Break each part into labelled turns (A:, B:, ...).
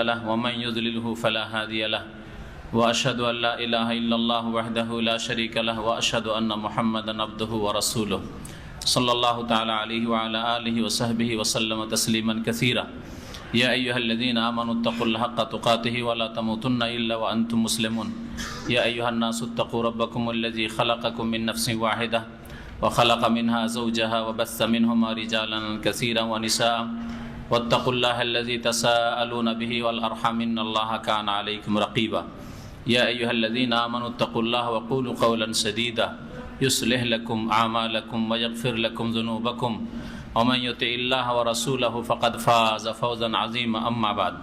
A: له ومن يضلله فلا هادي له وأشهد أن لا إله إلا الله وحده لا شريك له وأشهد أن محمدا عبده ورسوله صلى الله تعالى عليه وعلى آله وصحبه وسلم تسليما كثيرا يا أيها الذين آمنوا اتقوا الله حق تقاته ولا تموتن إلا وأنتم مسلمون يا أيها الناس اتقوا ربكم الذي خلقكم من نفس واحدة وخلق منها زوجها وبث منهما رجالا كثيرا ونساء واتقوا الله الذي تساءلون به والأرحام إن الله كان عليكم رقيبا يا أيها الذين آمنوا اتقوا الله وقولوا قولا سديدا يصلح لكم أعمالكم ويغفر لكم ذنوبكم ومن يطع الله ورسوله فقد فاز فوزا عظيما أما بعد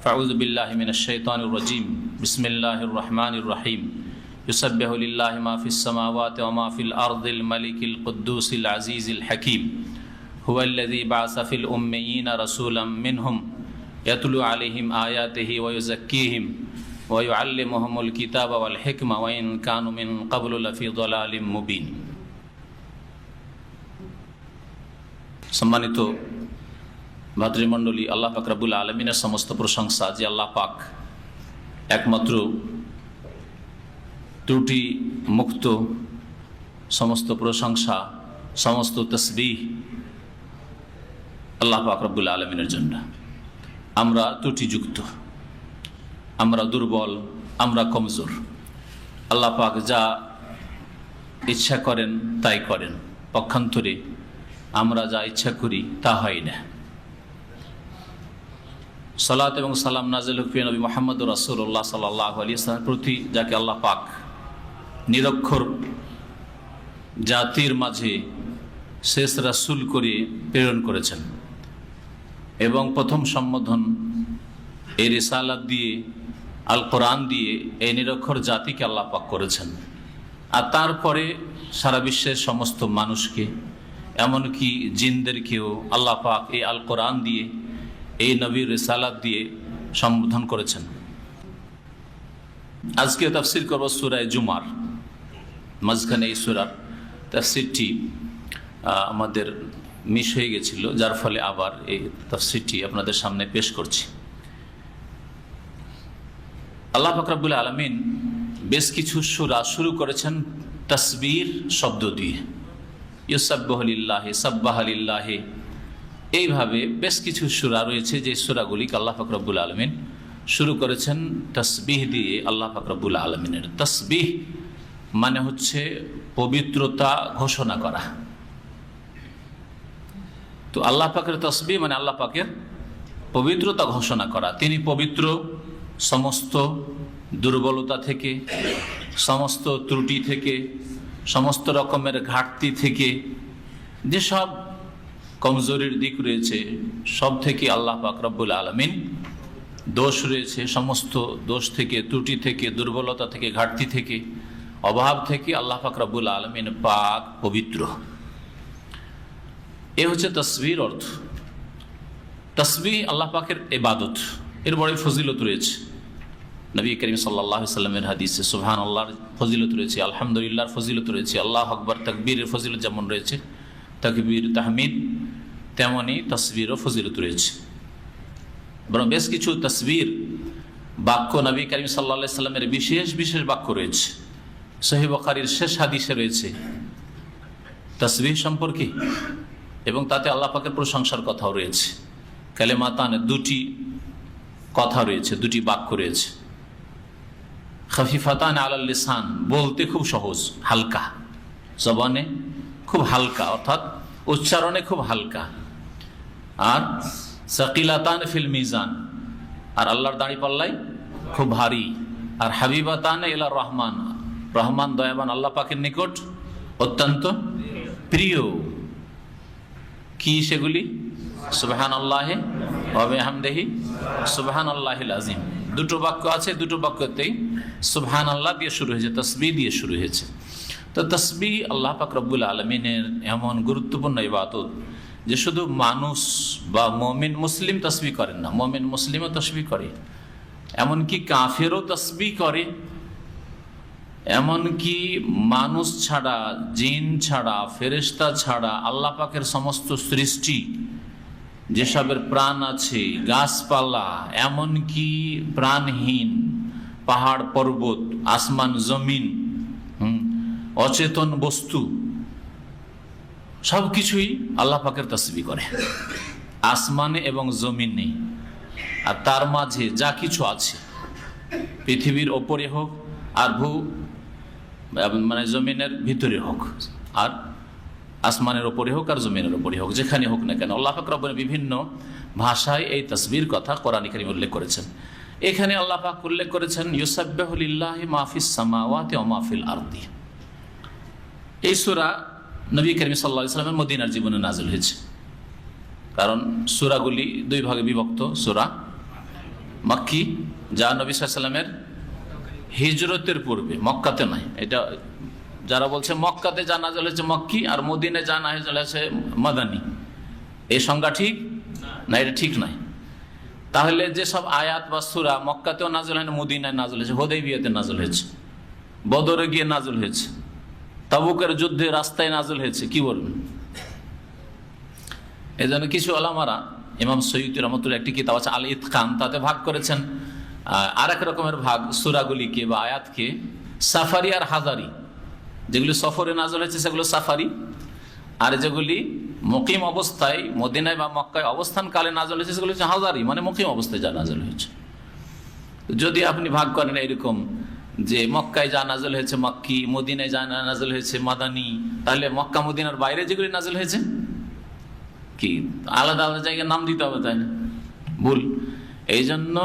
A: فأعوذ بالله من الشيطان الرجيم بسم الله الرحمن الرحيم يسبح لله ما في السماوات وما في الأرض الملك القدوس العزيز الحكيم هو الذي بعث في الأميين رسولا منهم يتلو عليهم آياته ويزكيهم ويعلمهم الكتاب والحكمة وإن كانوا من قبل لفي ضلال مبين সম্মানিত ভাতৃমণ্ডলী, আল্লাহ পাক রব্বুল আলামিনের সমস্ত প্রশংসা যে আল্লাহ পাক একমাত্র ত্রুটি মুক্ত, সমস্ত প্রশংসা, সমস্ত তাসবিহ আল্লাহ পাক রব্বুল আলামিনের জন্য। আমরা ত্রুটিযুক্ত, আমরা দুর্বল, আমরা কমজোর। আল্লাহ পাক যা ইচ্ছা করেন তাই করেন, পক্ষান্তরে আমরা যা ইচ্ছা করি তা হয় না। সালাত এবং সালাম নাজিল হোক নবী মুহাম্মদ রাসূলুল্লাহ সাল্লাল্লাহু আলাইহি ওয়াসাল্লামের প্রতি, যাকে আল্লাহ পাক নিরক্ষর জাতির মাঝে শেষ রাসূল করে প্রেরণ করেছেন এবং প্রথম সম্বোধন এই রিসালাত দিয়ে, আল কোরআন দিয়ে এই নিরক্ষর জাতিকে আল্লাহ পাক করেছেন। আর তারপরে সারা বিশ্বের সমস্ত মানুষকে, এমনকি জিনদেরকেও আল্লাহ পাক এই আল কোরআন দিয়ে, এই নবীর রিসালাত দিয়ে সম্বোধন করেছেন। আজকে তাফসির করব সূরা জুমার মাঝখানে। এই সূরার তাফসিরটি আমাদের মিস হয়ে গেছিল, যার ফলে আবার এই তাফসিরটি আপনাদের সামনে পেশ করছি। আল্লাহ পাক রব্বুল আলামিন বেশ কিছু সূরা শুরু করেছেন তাসবির শব্দ দিয়ে, ইউসাব্বিহু লিল্লাহি, সাব্বাহা লিল্লাহি। এইভাবে বেশ কিছু সূরা রয়েছে যে সূরাগুলিকে আল্লাহ পাক রব্বুল আলামিন শুরু করেছেন তাসবিহ দিয়ে। আল্লাহ পাক রব্বুল আলামিনের তাসবিহ মানে হচ্ছে পবিত্রতা ঘোষণা করা। তো আল্লাহ পাকের তাসবিহ মানে আল্লাহ পাকের পবিত্রতা ঘোষণা করা। তিনি পবিত্র সমস্ত দুর্বলতা থেকে, সমস্ত ত্রুটি থেকে, সমস্ত রকমের ঘাটতি থেকে, যেসব কমজোরির দিক রয়েছে সব থেকে আল্লাহ পাক রব্বুল আলামিন, দোষ রয়েছে সমস্ত দোষ থেকে, ত্রুটি থেকে, দুর্বলতা থেকে, ঘাটতি থেকে, অভাব থেকে আল্লাহ পাক রব্বুল আলামিন পাক, পবিত্র। এ হচ্ছে তাসবির অর্থ। তাসবিহ আল্লাহ পাকের ইবাদত, এর বড় ফজিলত রয়েছে। নবী করিম সাল্লাল্লাহু আলাইহি ওয়াসাল্লামের হাদিসে সুবহানাল্লাহর ফজিলত রয়েছে, আলহামদুলিল্লাহর ফজিলত রয়েছে, আল্লাহু আকবার তাকবীরের ফজিলত যেমন রয়েছে, তাকবীর তাহমিদ তেমনই তাসবিরও ফজিলত রয়েছে। বরং বেশ কিছু তাসবির বাক্য নবী করিম সাল্লাল্লাহু আলাইহি ওয়াসাল্লামের বিশেষ বিশেষ বাক্য রয়েছে। সহিহ বুখারীর শেষ হাদিসে রয়েছে তাসবিহ সম্পর্কে, এবং তাতে আল্লাহ পাকের প্রশংসার কথাও রয়েছে। কালেমাতানে, দুটি কথা রয়েছে, দুটি বাক্য রয়েছে। খাফিফাতান আলাল লিসান, বলতে খুব সহজ, হালকা, জবানে খুব হালকা, অর্থাৎ উচ্চারণে খুব হালকা। আর সাকিলাতান ফিল মিজান, আর আল্লাহর দাঁড়িপাল্লায় খুব ভারী। আর হাবিবাতান ইলা রহমান, রহমান দয়াবান আল্লাহ পাকের নিকট অত্যন্ত প্রিয়। কি সেগুলি? সুবহানাল্লাহি ওয়া বিহামদিহি সুবহানাল্লাহিল আযীম। দুটো বাক্য আছে, দুটো বাক্যতেই সুবহানাল্লাহ দিয়ে শুরু হয়েছে, তাসবিহ দিয়ে শুরু হয়েছে। তো তাসবিহ আল্লাহ পাক রব্বুল আলামিনের এমন গুরুত্বপূর্ণ ইবাদত যে শুধু মানুষ বা মুমিন মুসলিম তাসবিহ করেন না, মুমিন মুসলিমও তাসবিহ করে, এমনকি কাফেরও তাসবিহ করে, এমনকি মানুষ ছাড়া, জিন ছাড়া, ফেরেশতা ছাড়া আল্লাহ পাকের সমস্ত সৃষ্টি যেসবের প্রাণ আছে, গাছপালা, এমনকি প্রাণহীন পাহাড় পর্বত, আসমান জমিন, অচেতন বস্তু, সবকিছুই আল্লাহ পাকের তাসবিহ করে, আসমানে এবং জমিনে। আর তার মাঝে যা কিছু আছে, পৃথিবীর ওপরে হোক আর মানে জমিনের ভিতরে হোক, আর আসমানের ওপরে হোক আর জমিনের ওপরে হোক, যেখানে হোক না কেন, আল্লাহ পাক রব্বুল বিভিন্ন ভাষায় এই তাসবিহর কথা কোরআন কারীমে উল্লেখ করেছেন। এখানে আল্লাহ পাক উল্লেখ করেছেন ইউসাব্বিহু লিল্লাহি মা ফিস সামাওয়াতি ওয়া মা ফিল আরদি। এই সূরা নবী করিম সাল্লাল্লাহু আলাইহি ওয়াসাল্লামের মদিনার জীবনে নাযিল হয়েছে। কারণ সূরাগুলি দুই ভাগে বিভক্ত। সূরা মাক্কি, যা নবী সাল্লাল্লাহু আলাইহি ওয়াসাল্লামের হিজরতের পূর্বে, মক্কাতে নয়। এটা যারা বলছে মক্কাতে যা নাযিল হয়েছে মক্কি, আর মদিনায় যা নাযিল হয়েছে মাদানী, এই সংজ্ঞা ঠিক না, এটা ঠিক নয়। তাহলে যেসব আয়াত বা সূরা মক্কাতেও নাযিল হয় না, মদিনায় নাযিল হয়েছে, হুদাইবিয়াতে নাযিল হয়েছে, বদরে গিয়ে নাযিল হয়েছে, তাবুকের যুদ্ধে রাস্তায় নাযিল হয়েছে, কি বলবেন? এই জন্য কিছু ওলামারা, ইমাম সৈয়দী রহমতুল্লাহ একটি কিতাব আছে আল ইতকান, তাতে ভাগ করেছেন আর এক রকমের ভাগ সূরাগুলিকে বা আয়াতকে সাফারি আর হাজারি। যেগুলি সফরে নাযিল হয়েছে সেগুলো সাফারি, আর যেগুলি মুকিম অবস্থায় মদিনায় বা মক্কায় অবস্থানকালে নাযিল হয়েছে সেগুলো হচ্ছে হাজারি, মানে মুকিম অবস্থায় যা নাযিল হয়েছে। যদি আপনি ভাগ করেন এরকম যে মক্কায় যা নাযিল হয়েছে মক্কি, মদিনায় যা নাযিল হয়েছে মাদানী, তাহলে মক্কা মদিনার বাইরে যেগুলি নাযিল হয়েছে কি আলাদা আলাদা জায়গায় নাম দিতে হবে, তাই না? ভুল। এই জন্য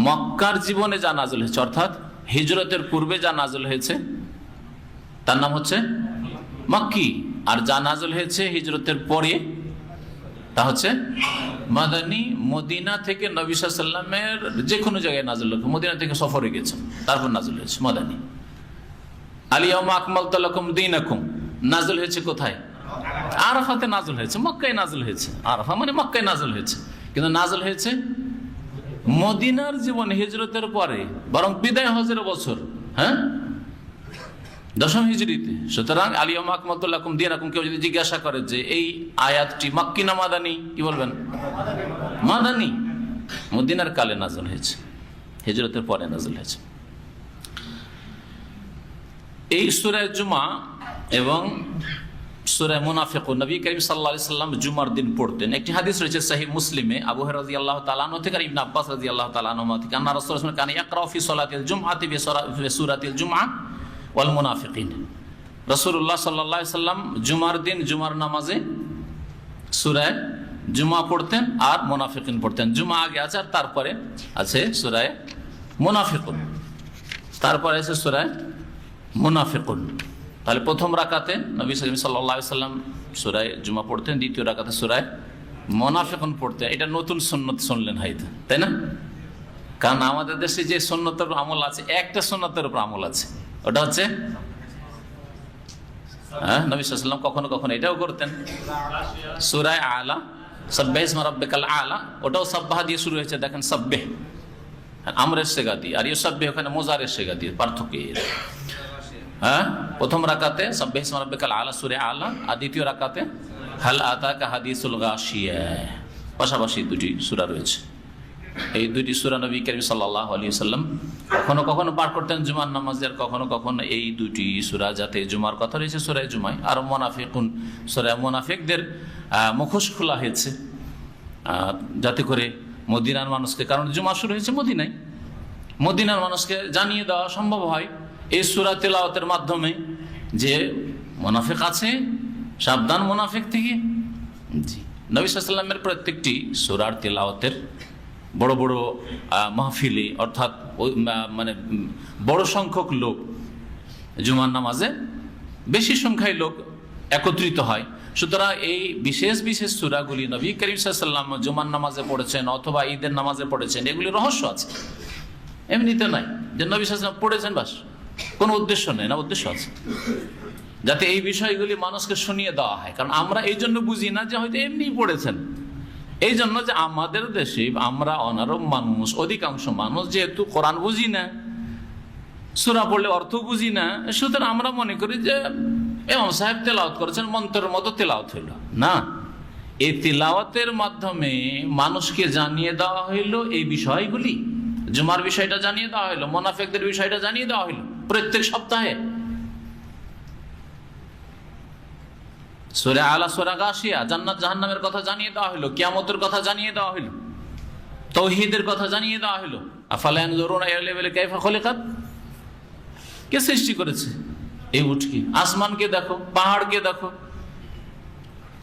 A: মক্কার জীবনে যা নাযিল হয়েছে, অর্থাৎ হিজরতের পূর্বে যা নাযিল হয়েছে তার নাম হচ্ছে মক্কি, আর যা নাযিল হয়েছে হিজরতের পরে তা হচ্ছে মাদানী। মদিনা থেকে নবী সাল্লাল্লাহু আলাইহি ওয়াসাল্লামের যে কোনো জায়গায় নাযিল হয়েছে, মদিনা থেকে সফরে গেছেন তারপর নাযিল হয়েছে মাদানী। আল ইয়াউমা আকমালতু লাকুম দীনাকুম নাযিল হয়েছে কোথায়? আরাফাতে নাযিল হয়েছে, মক্কায় নাযিল হয়েছে। আরাফা মানে মক্কায় নাযিল হয়েছে, কিন্তু নাযিল হয়েছে মদিনার জীবনে হিজরতের পরে, বরং বিদায় হজের বছর, হ্যাঁ, 10ম হিজরিতে। সুতরাং আল ইয়াউমা আকমালতু লাকুম দীনাকুম, কেউ যদি জিজ্ঞাসা করে যে এই আয়াতটি মক্কি না মাদানী, কি বলবেন? মাদানী। মদিনার কালে নাযিল হয়েছে, হিজরতের পরে নাযিল হয়েছে। এই সূরা জুমা এবং সূরা মুনাফিকুন নবী করিম সাল্লাল্লাহু আলাইহি সাল্লাম জুমার দিন পড়তেন। একটি হাদিস রয়েছে সহিহ মুসলিমে, আবু হুরায়রা রাদিয়াল্লাহু তাআলা আনহু থেকে, ইবনে আব্বাস রাদিয়াল্লাহু তাআলা আনহুমা থেকে, আন্না রাসূলুল্লাহ সাল্লাল্লাহু আলাইহি ওয়াসাল্লাম কানা ইয়াকরাউ ফি সালাতিল জুমআতি বিসূরাতিল জুমআ ওয়াল মুনাফিকিন। রাসূলুল্লাহ সাল্লাল্লাহু আলাইহি সাল্লাম জুমার দিন জুমার নামাজে সূরা জুমা পড়তেন আর মুনাফিকিন পড়তেন। জুমা আগে আছে আর তারপরে আছে সূরা মুনাফিকুন, তারপরে আছে সূরা মুনাফিকুন। তাহলে প্রথম রাকাতে নবী সাল্লাল্লাহু আলাইহি সাল্লাম সূরা জুমা পড়তেন, দ্বিতীয় রাকাতে সূরা মুনাফিকুন পড়তেন। এটা নতুন সুন্নত শুনলেন হয়তো, তাই না? কারণ আমাদের দেশে যে সুন্নতের আমল আছে, একটা সুন্নতের উপর আমল আছে, ওটা হচ্ছে নবী সাল্লাল্লাহু আলাইহি ওয়াসাল্লাম কখনো কখনো এটাও করতেন। সূরা আলা, সাব্বিহ ইসমা রাব্বিকাল আলা, ওটাও সাব্বাহ দিয়ে শুরু হয়েছে, দেখেন সাব্বিহ আমরের সিগা দিয়ে, আর ইউসাব্বিহ ওখানে মুজারের সিগা দিয়ে, পার্থক্য। হ্যাঁ, প্রথম রাকাতে সাব্বিহ ইসমা রাব্বিকাল আলা সূরা আলা, আর দ্বিতীয় রাকাতে হাল আতাকা হাদিসুল গাশিয়া। পাশাপাশি দুটি সূরা রয়েছে। এই দুইটি সূরা নবী করিম সাল্লাল্লাহু আলাইহি ওয়াসাল্লাম কখনো কখনো পাঠ করতেন জুমার নামাজে, আর কখনো কখনো এই দুটি সূরা, যাতে জুমার কথা রয়েছে সূরা জুমায়, আর মুনাফিকুন সূরা মুনাফিকদের মুখোশ খোলা হয়েছে যাতে করে মদিনার মানুষকে, কারণ জুমা শুরু হয়েছে মদিনায়, মদিনার মানুষকে জানিয়ে দেওয়া সম্ভব হয় এই সূরা তেলাওয়াতের মাধ্যমে যে মুনাফিক আছে, সাবধান মুনাফিক থেকে। জি, নবী সাল্লাল্লাহু আলাইহি ওয়াসাল্লামের প্রত্যেকটি সূরার তেলাওয়াতের বড় বড় মাহফিলে, অর্থাৎ মানে বড় সংখ্যক লোক জুমার নামাজে, বেশি সংখ্যায় লোক একত্রিত হয়। সুতরাং এই বিশেষ বিশেষ সূরাগুলি নবী করিম সাল্লাল্লাহু আলাইহি ওয়াসাল্লাম জুমার নামাজে পড়েছেন অথবা ঈদের নামাজে পড়েছেন, এগুলি রহস্য আছে, এমনিতে নাই যে নবী সাল্লাল্লাহু আলাইহি ওয়াসাল্লাম পড়েছেন বাস, কোনো উদ্দেশ্য নেই, না উদ্দেশ্য আছে, যাতে এই বিষয়গুলি মানুষকে শুনিয়ে দেওয়া হয়। কারণ আমরা এই জন্য বুঝি না যে হয়তো এমনি পড়েছেন, এই জন্য যে আমাদের দেশে আমরা অনারব মানুষ, অধিকাংশ মানুষ যেহেতু কোরআন বুঝি না, সূরা পড়লে অর্থ বুঝি না, সুতরাং আমরা মনে করি যে ইমাম সাহেব তেলাওয়াত করেছেন, মন্ত্রের মতো তেলাওয়াত হইল না। এই তিলাওয়াতের মাধ্যমে মানুষকে জানিয়ে দেওয়া হইল এই বিষয়গুলি। জুমার বিষয়টা জানিয়ে দেওয়া হইল, মুনাফিকদের বিষয়টা জানিয়ে দেওয়া হইল প্রত্যেক সপ্তাহে। সূরা আলা, সূরা গাশিয়া, জান্নাত জাহান্নামের কথা জানিয়ে দেওয়া হইল, কিয়ামতের কথা জানিয়ে দেওয়া হইল, তাওহীদের কথা জানিয়ে দেওয়া হইল। আফালা ইয়ানজুরুনা ইলাল ইবিলি কাইফা খুলিকাত, কে সৃষ্টি করেছে এই উটকে? আসমানকে দেখো, পাহাড়কে দেখো।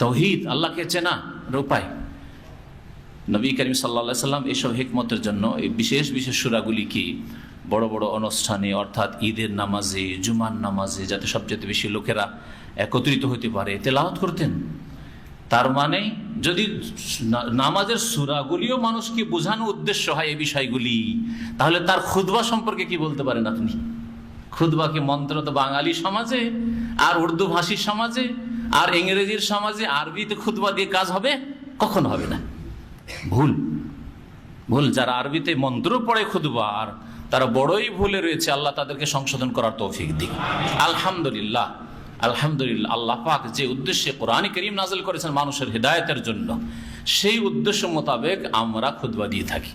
A: তাওহীদ, আল্লাহকে চেনা উপায়। নবী করিম সাল্লাল্লাহু আলাইহি সাল্লাম এসব হিকমতের জন্য এই বিশেষ বিশেষ সূরাগুলিকে বড় বড় অনুষ্ঠানে, অর্থাৎ ঈদের নামাজে, জুমার নামাজে, যাতে সবচেয়ে বেশি লোকেরা একত্রিত হতে পারে, তেলাওয়াত করতেন। তার মানে যদি নামাজের সূরাগুলিও মানুষকে বোঝানো উদ্দেশ্য হয় এই বিষয়গুলি, তাহলে তার খুতবা সম্পর্কে কি বলতে পারেন আপনি? খুতবাকে মন্ত্র তো বাঙালি সমাজে আর উর্দু ভাষী সমাজে আর ইংরেজির সমাজে, আরবিতে খুতবা দিয়ে কাজ হবে? কখন হবে না। ভুল ভুল। যারা আরবিতে মন্ত্র পড়ে খুতবা, আর তারা বড়ই ভুলে রয়েছে। আল্লাহ তাদেরকে সংশোধন করার তৌফিক দিক। আলহামদুলিল্লাহ, আলহামদুলিল্লাহ। আল্লাহ পাক যে উদ্দেশ্যে কোরআন কারীম নাযিল করেছেন মানুষের হেদায়েতের জন্য, সেই উদ্দেশ্য মোতাবেক আমরা খুতবা দিয়ে থাকি।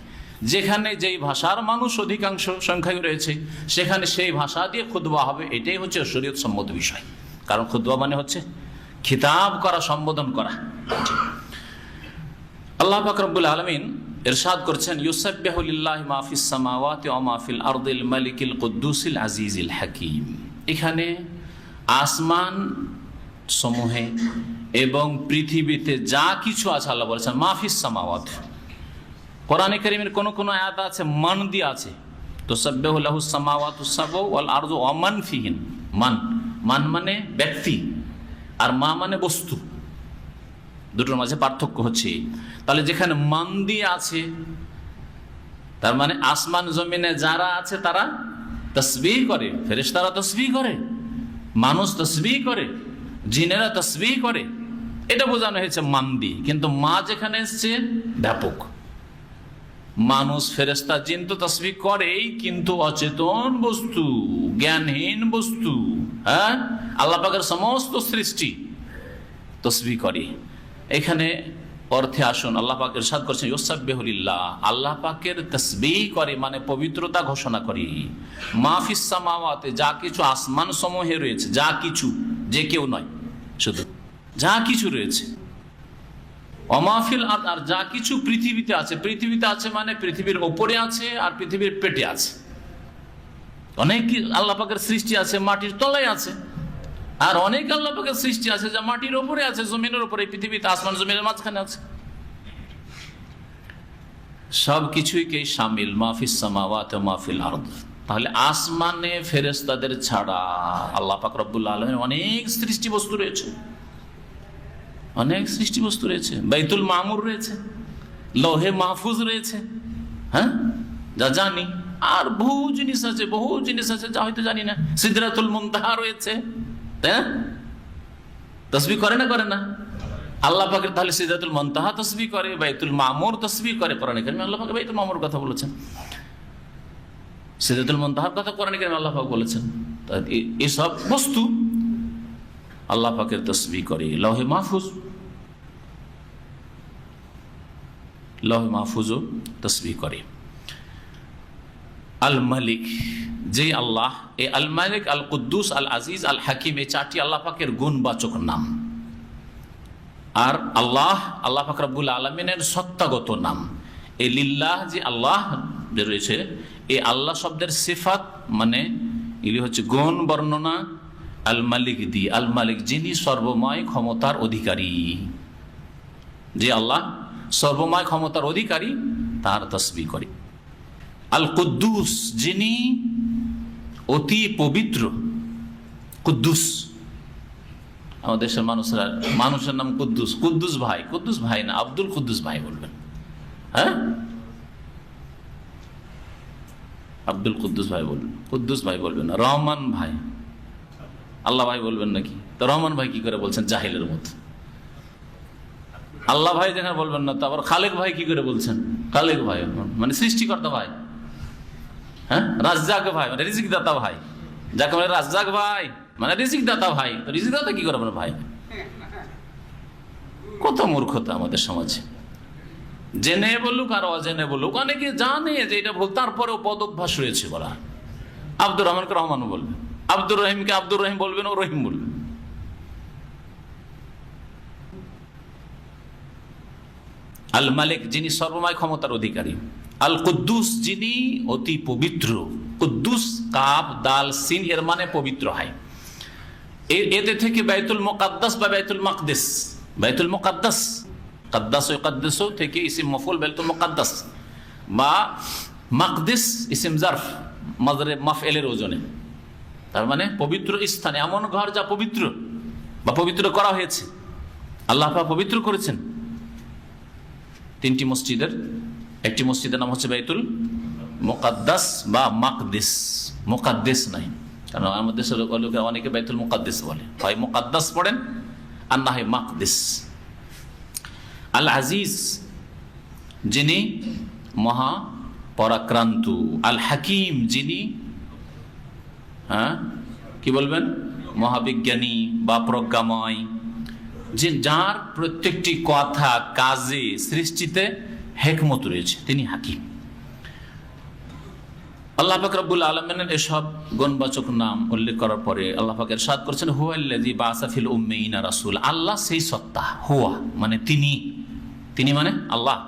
A: যেখানে যেই ভাষার মানুষ অধিকাংশ সংখ্যায় রয়েছে, সেখানে সেই ভাষা দিয়ে খুতবা হবে। এটাই হচ্ছে শরীয়ত সম্মত বিষয়। কারণ খুতবা মানে হচ্ছে খিতাব করা, সম্বোধন করা। আল্লাহ পাক রব্বুল আলামিন ইরশাদ করছেন, ইউসাব্বিহু লিল্লাহি মা ফিস সামাওয়াতি ওয়া মা ফিল আরদিল মালিকিল কুদ্দুসিল আজিজিল হাকীম। এখানে আসমান সমূহে এবং পৃথিবীতে যা কিছু আছে, আল্লাহ বলেছেন মা ফিস সামাওয়াত। কোরআনে কারীমের কোন কোন আয়াত আছে মান দিয়ে আছে, তুসাব্বিহু লাহুস সামাওয়াতুস সাবউ ওয়াল আরদু ওয়া মান ফিহিন। মান মানে ব্যক্তি, আর মা মানে বস্তু। দুটোর মাঝে পার্থক্য হচ্ছে। তাহলে যেখানে মান দিয়ে আছে, তার মানে আসমান জমিনে যারা আছে তারা তাসবিহ করে, ফেরেশতারা তাসবিহ করে, মানুষ তাসবিহ করে, জিনেরা তাসবিহ করে। এটা বোঝানো হয়েছে মান দিয়ে। কিন্তু মা যেখানে এসছে ব্যাপক। মানুষ, ফেরেশতা, জিন তো তাসবিহ করেই, কিন্তু অচেতন বস্তু, জ্ঞানহীন বস্তু, হ্যাঁ, আল্লাহ পাকের সমস্ত সৃষ্টি তাসবিহ করে। এখানে অর্থে আসুন, আল্লাহ পাক ইরশাদ করছেন ইউসাব্বিহু লিল্লাহ, আল্লাহ পাকের তাসবিহ করে মানে পবিত্রতা ঘোষণা করে। মা ফিস সামাওয়াতে, যা কিছু আসমান সমূহে রয়েছে, যা কিছু, যে কেউ নয়, শুধু যা কিছু রয়েছে। অমাফিল, আর যা কিছু পৃথিবীতে আছে। পৃথিবীতে আছে মানে পৃথিবীর ওপরে আছে আর পৃথিবীর পেটে আছে। অনেক আল্লাহ পাকের সৃষ্টি আছে মাটির তলায় আছে, আর অনেক আল্লাহ পাকের সৃষ্টি আছে যা মাটির ওপরে আছে, জমিনের ওপরে, পৃথিবীতে আসমান জমিনের মাঝখানে আছে। সব কিছুইকে শামিল, মাহফিস সামাওয়াত ওয়া মাহফিল আরদ। তাহলে আসমানে ফেরেশতাদের ছাড়া আল্লাহ পাক রব্বুল আলামিন অনেক সৃষ্টি বস্তু রয়েছে, অনেক সৃষ্টি বস্তু রয়েছে। বাইতুল মামুর রয়েছে, লৌহে মাহফুজ রয়েছে, হ্যাঁ, যা জানি। আর বহু জিনিস আছে, বহু জিনিস আছে যা হয়তো জানি না। সিদরাতুল মুনতাহা রয়েছে, তাই না? তাসবিহ করে না, করে না আল্লাহ পাকের? তাহলে সিদরাতুল মুনতাহা তাসবিহ করে, বাইতুল মামুর তাসবিহ করে। কোরআনে কারীমে আল্লাহ পাক বাইতুল মামুর কথা বলেছেন, সিদরাতুল মুনতাহার কথা কোরআনে কারীমে আল্লাহ পাক বলেছেন। এসব বস্তু আল্লাহ পাকের তাসবিহ করে। লৌহে মাহফুজ, লৌহে মাহফুজও তাসবিহ করে। আল মালিক, যে আল্লাহ, এই আল মালিক, আল কুদ্দুস, আল আজিজ, আল হাকিম, এই চারটি আল্লাহ পাকের গুণবাচক নাম। আর আল্লাহ, আল্লাহ পাক রব্বুল আলামিনের সত্তাগত নাম। এই লিল্লাহ, যে আল্লাহ যে রয়েছে, এই আল্লাহ শব্দের সিফাত মানে এগুলি হচ্ছে গুণ বর্ণনা। আল মালিক দি, আল মালিক যিনি সর্বময় ক্ষমতার অধিকারী, যে আল্লাহ সর্বময় ক্ষমতার অধিকারী, তার তাসবিহ করি। আল কুদ্দুস, যিনি অতি পবিত্র। কুদ্দুস, আমাদের দেশের মানুষের নাম কুদ্দুস। কুদ্দুস ভাই, কুদ্দুস ভাই না, আব্দুল কুদ্দুস ভাই বলবেন, হ্যাঁ, আব্দুল কুদ্দুস ভাই বলবেন, কুদ্দুস ভাই বলবেন না। রহমান ভাই, আল্লাহ ভাই বলবেন নাকি? তো রহমান ভাই কি করে বলছেন? জাহিলের মতো। আল্লাহ ভাই যেখানে বলবেন না, তো আবার খালেক ভাই কি করে বলছেন? খালেক ভাই মানে সৃষ্টিকর্তা ভাই, হ্যাঁ, রাজ্জাক ভাই মানে রিজিক দাতা ভাই, যাকে বলে রাজ্জাক ভাই মানে রিজিক দাতা ভাই। তো রিজিক দাতা কি করে ভাই? কত মূর্খতা আমাদের সমাজে। জেনে বলুক আর অজেনে বলুক, অনেকে জানে যে এটা ভুল, তারপরেও পদ অভ্যাস রয়েছে বলা। আব্দুর রহমানকে রহমান বলবে, আব্দুর রহিমকে আব্দুর রহিম বলবেন, ও রহিম বলবে। আল মালিক যিনি সর্বময় ক্ষমতার অধিকারী, আল কুদ্দুস যিনি অতি পবিত্র। কুদ্দুস কাফ দাল সিন এর মানে পবিত্র হয়। এতে থেকে বাইতুল মুকাদ্দাস বা বাইতুল মাকদিস, বাইতুল মুকাদ্দাস কাদ্দাস ও কাদ্দাস থেকে ইসিম মফউল বাইতুল মুকাদ্দাস বা মাকদিস ইসিম জারফ মাজরে মাফএলের ওজনে, তার মানে পবিত্র স্থানে, এমন ঘর যা পবিত্র বা পবিত্র করা হয়েছে, আল্লাহ পাক পবিত্র করেছেন। তিনটি মসজিদের একটি মসজিদের নাম হচ্ছে বাইতুল মুকাদ্দাস বা মাকদিস, মুকাদ্দিস নাই, কারণ আমাদের দেশের লোকেরা অনেকে বাইতুল মুকাদ্দিস বলে, হয় মুকাদ্দাস পড়েন আর না হয় মাকদিস। আল আজিজ যিনি মহা পরাক্রান্ত, আল হাকিম যিনি কি বলবেন মহাবিজ্ঞানী বা প্রজ্ঞাময়, যে যার প্রত্যেকটি কথা কাজে সৃষ্টিতে হিকমত রয়েছে, তিনি হাকিম। আল্লাহ পাক রব্বুল আলামিনের এসব গুণবাচক নাম উল্লেখ করার পরে আল্লাহ পাক ইরশাদ করেছেন, হুয়াল্লাযী বাআসা ফিল উম্মিয়িনা রাসূল। আল্লাহ সেই সত্তা, হুয়া মানে তিনি, তিনি মানে আল্লাহ,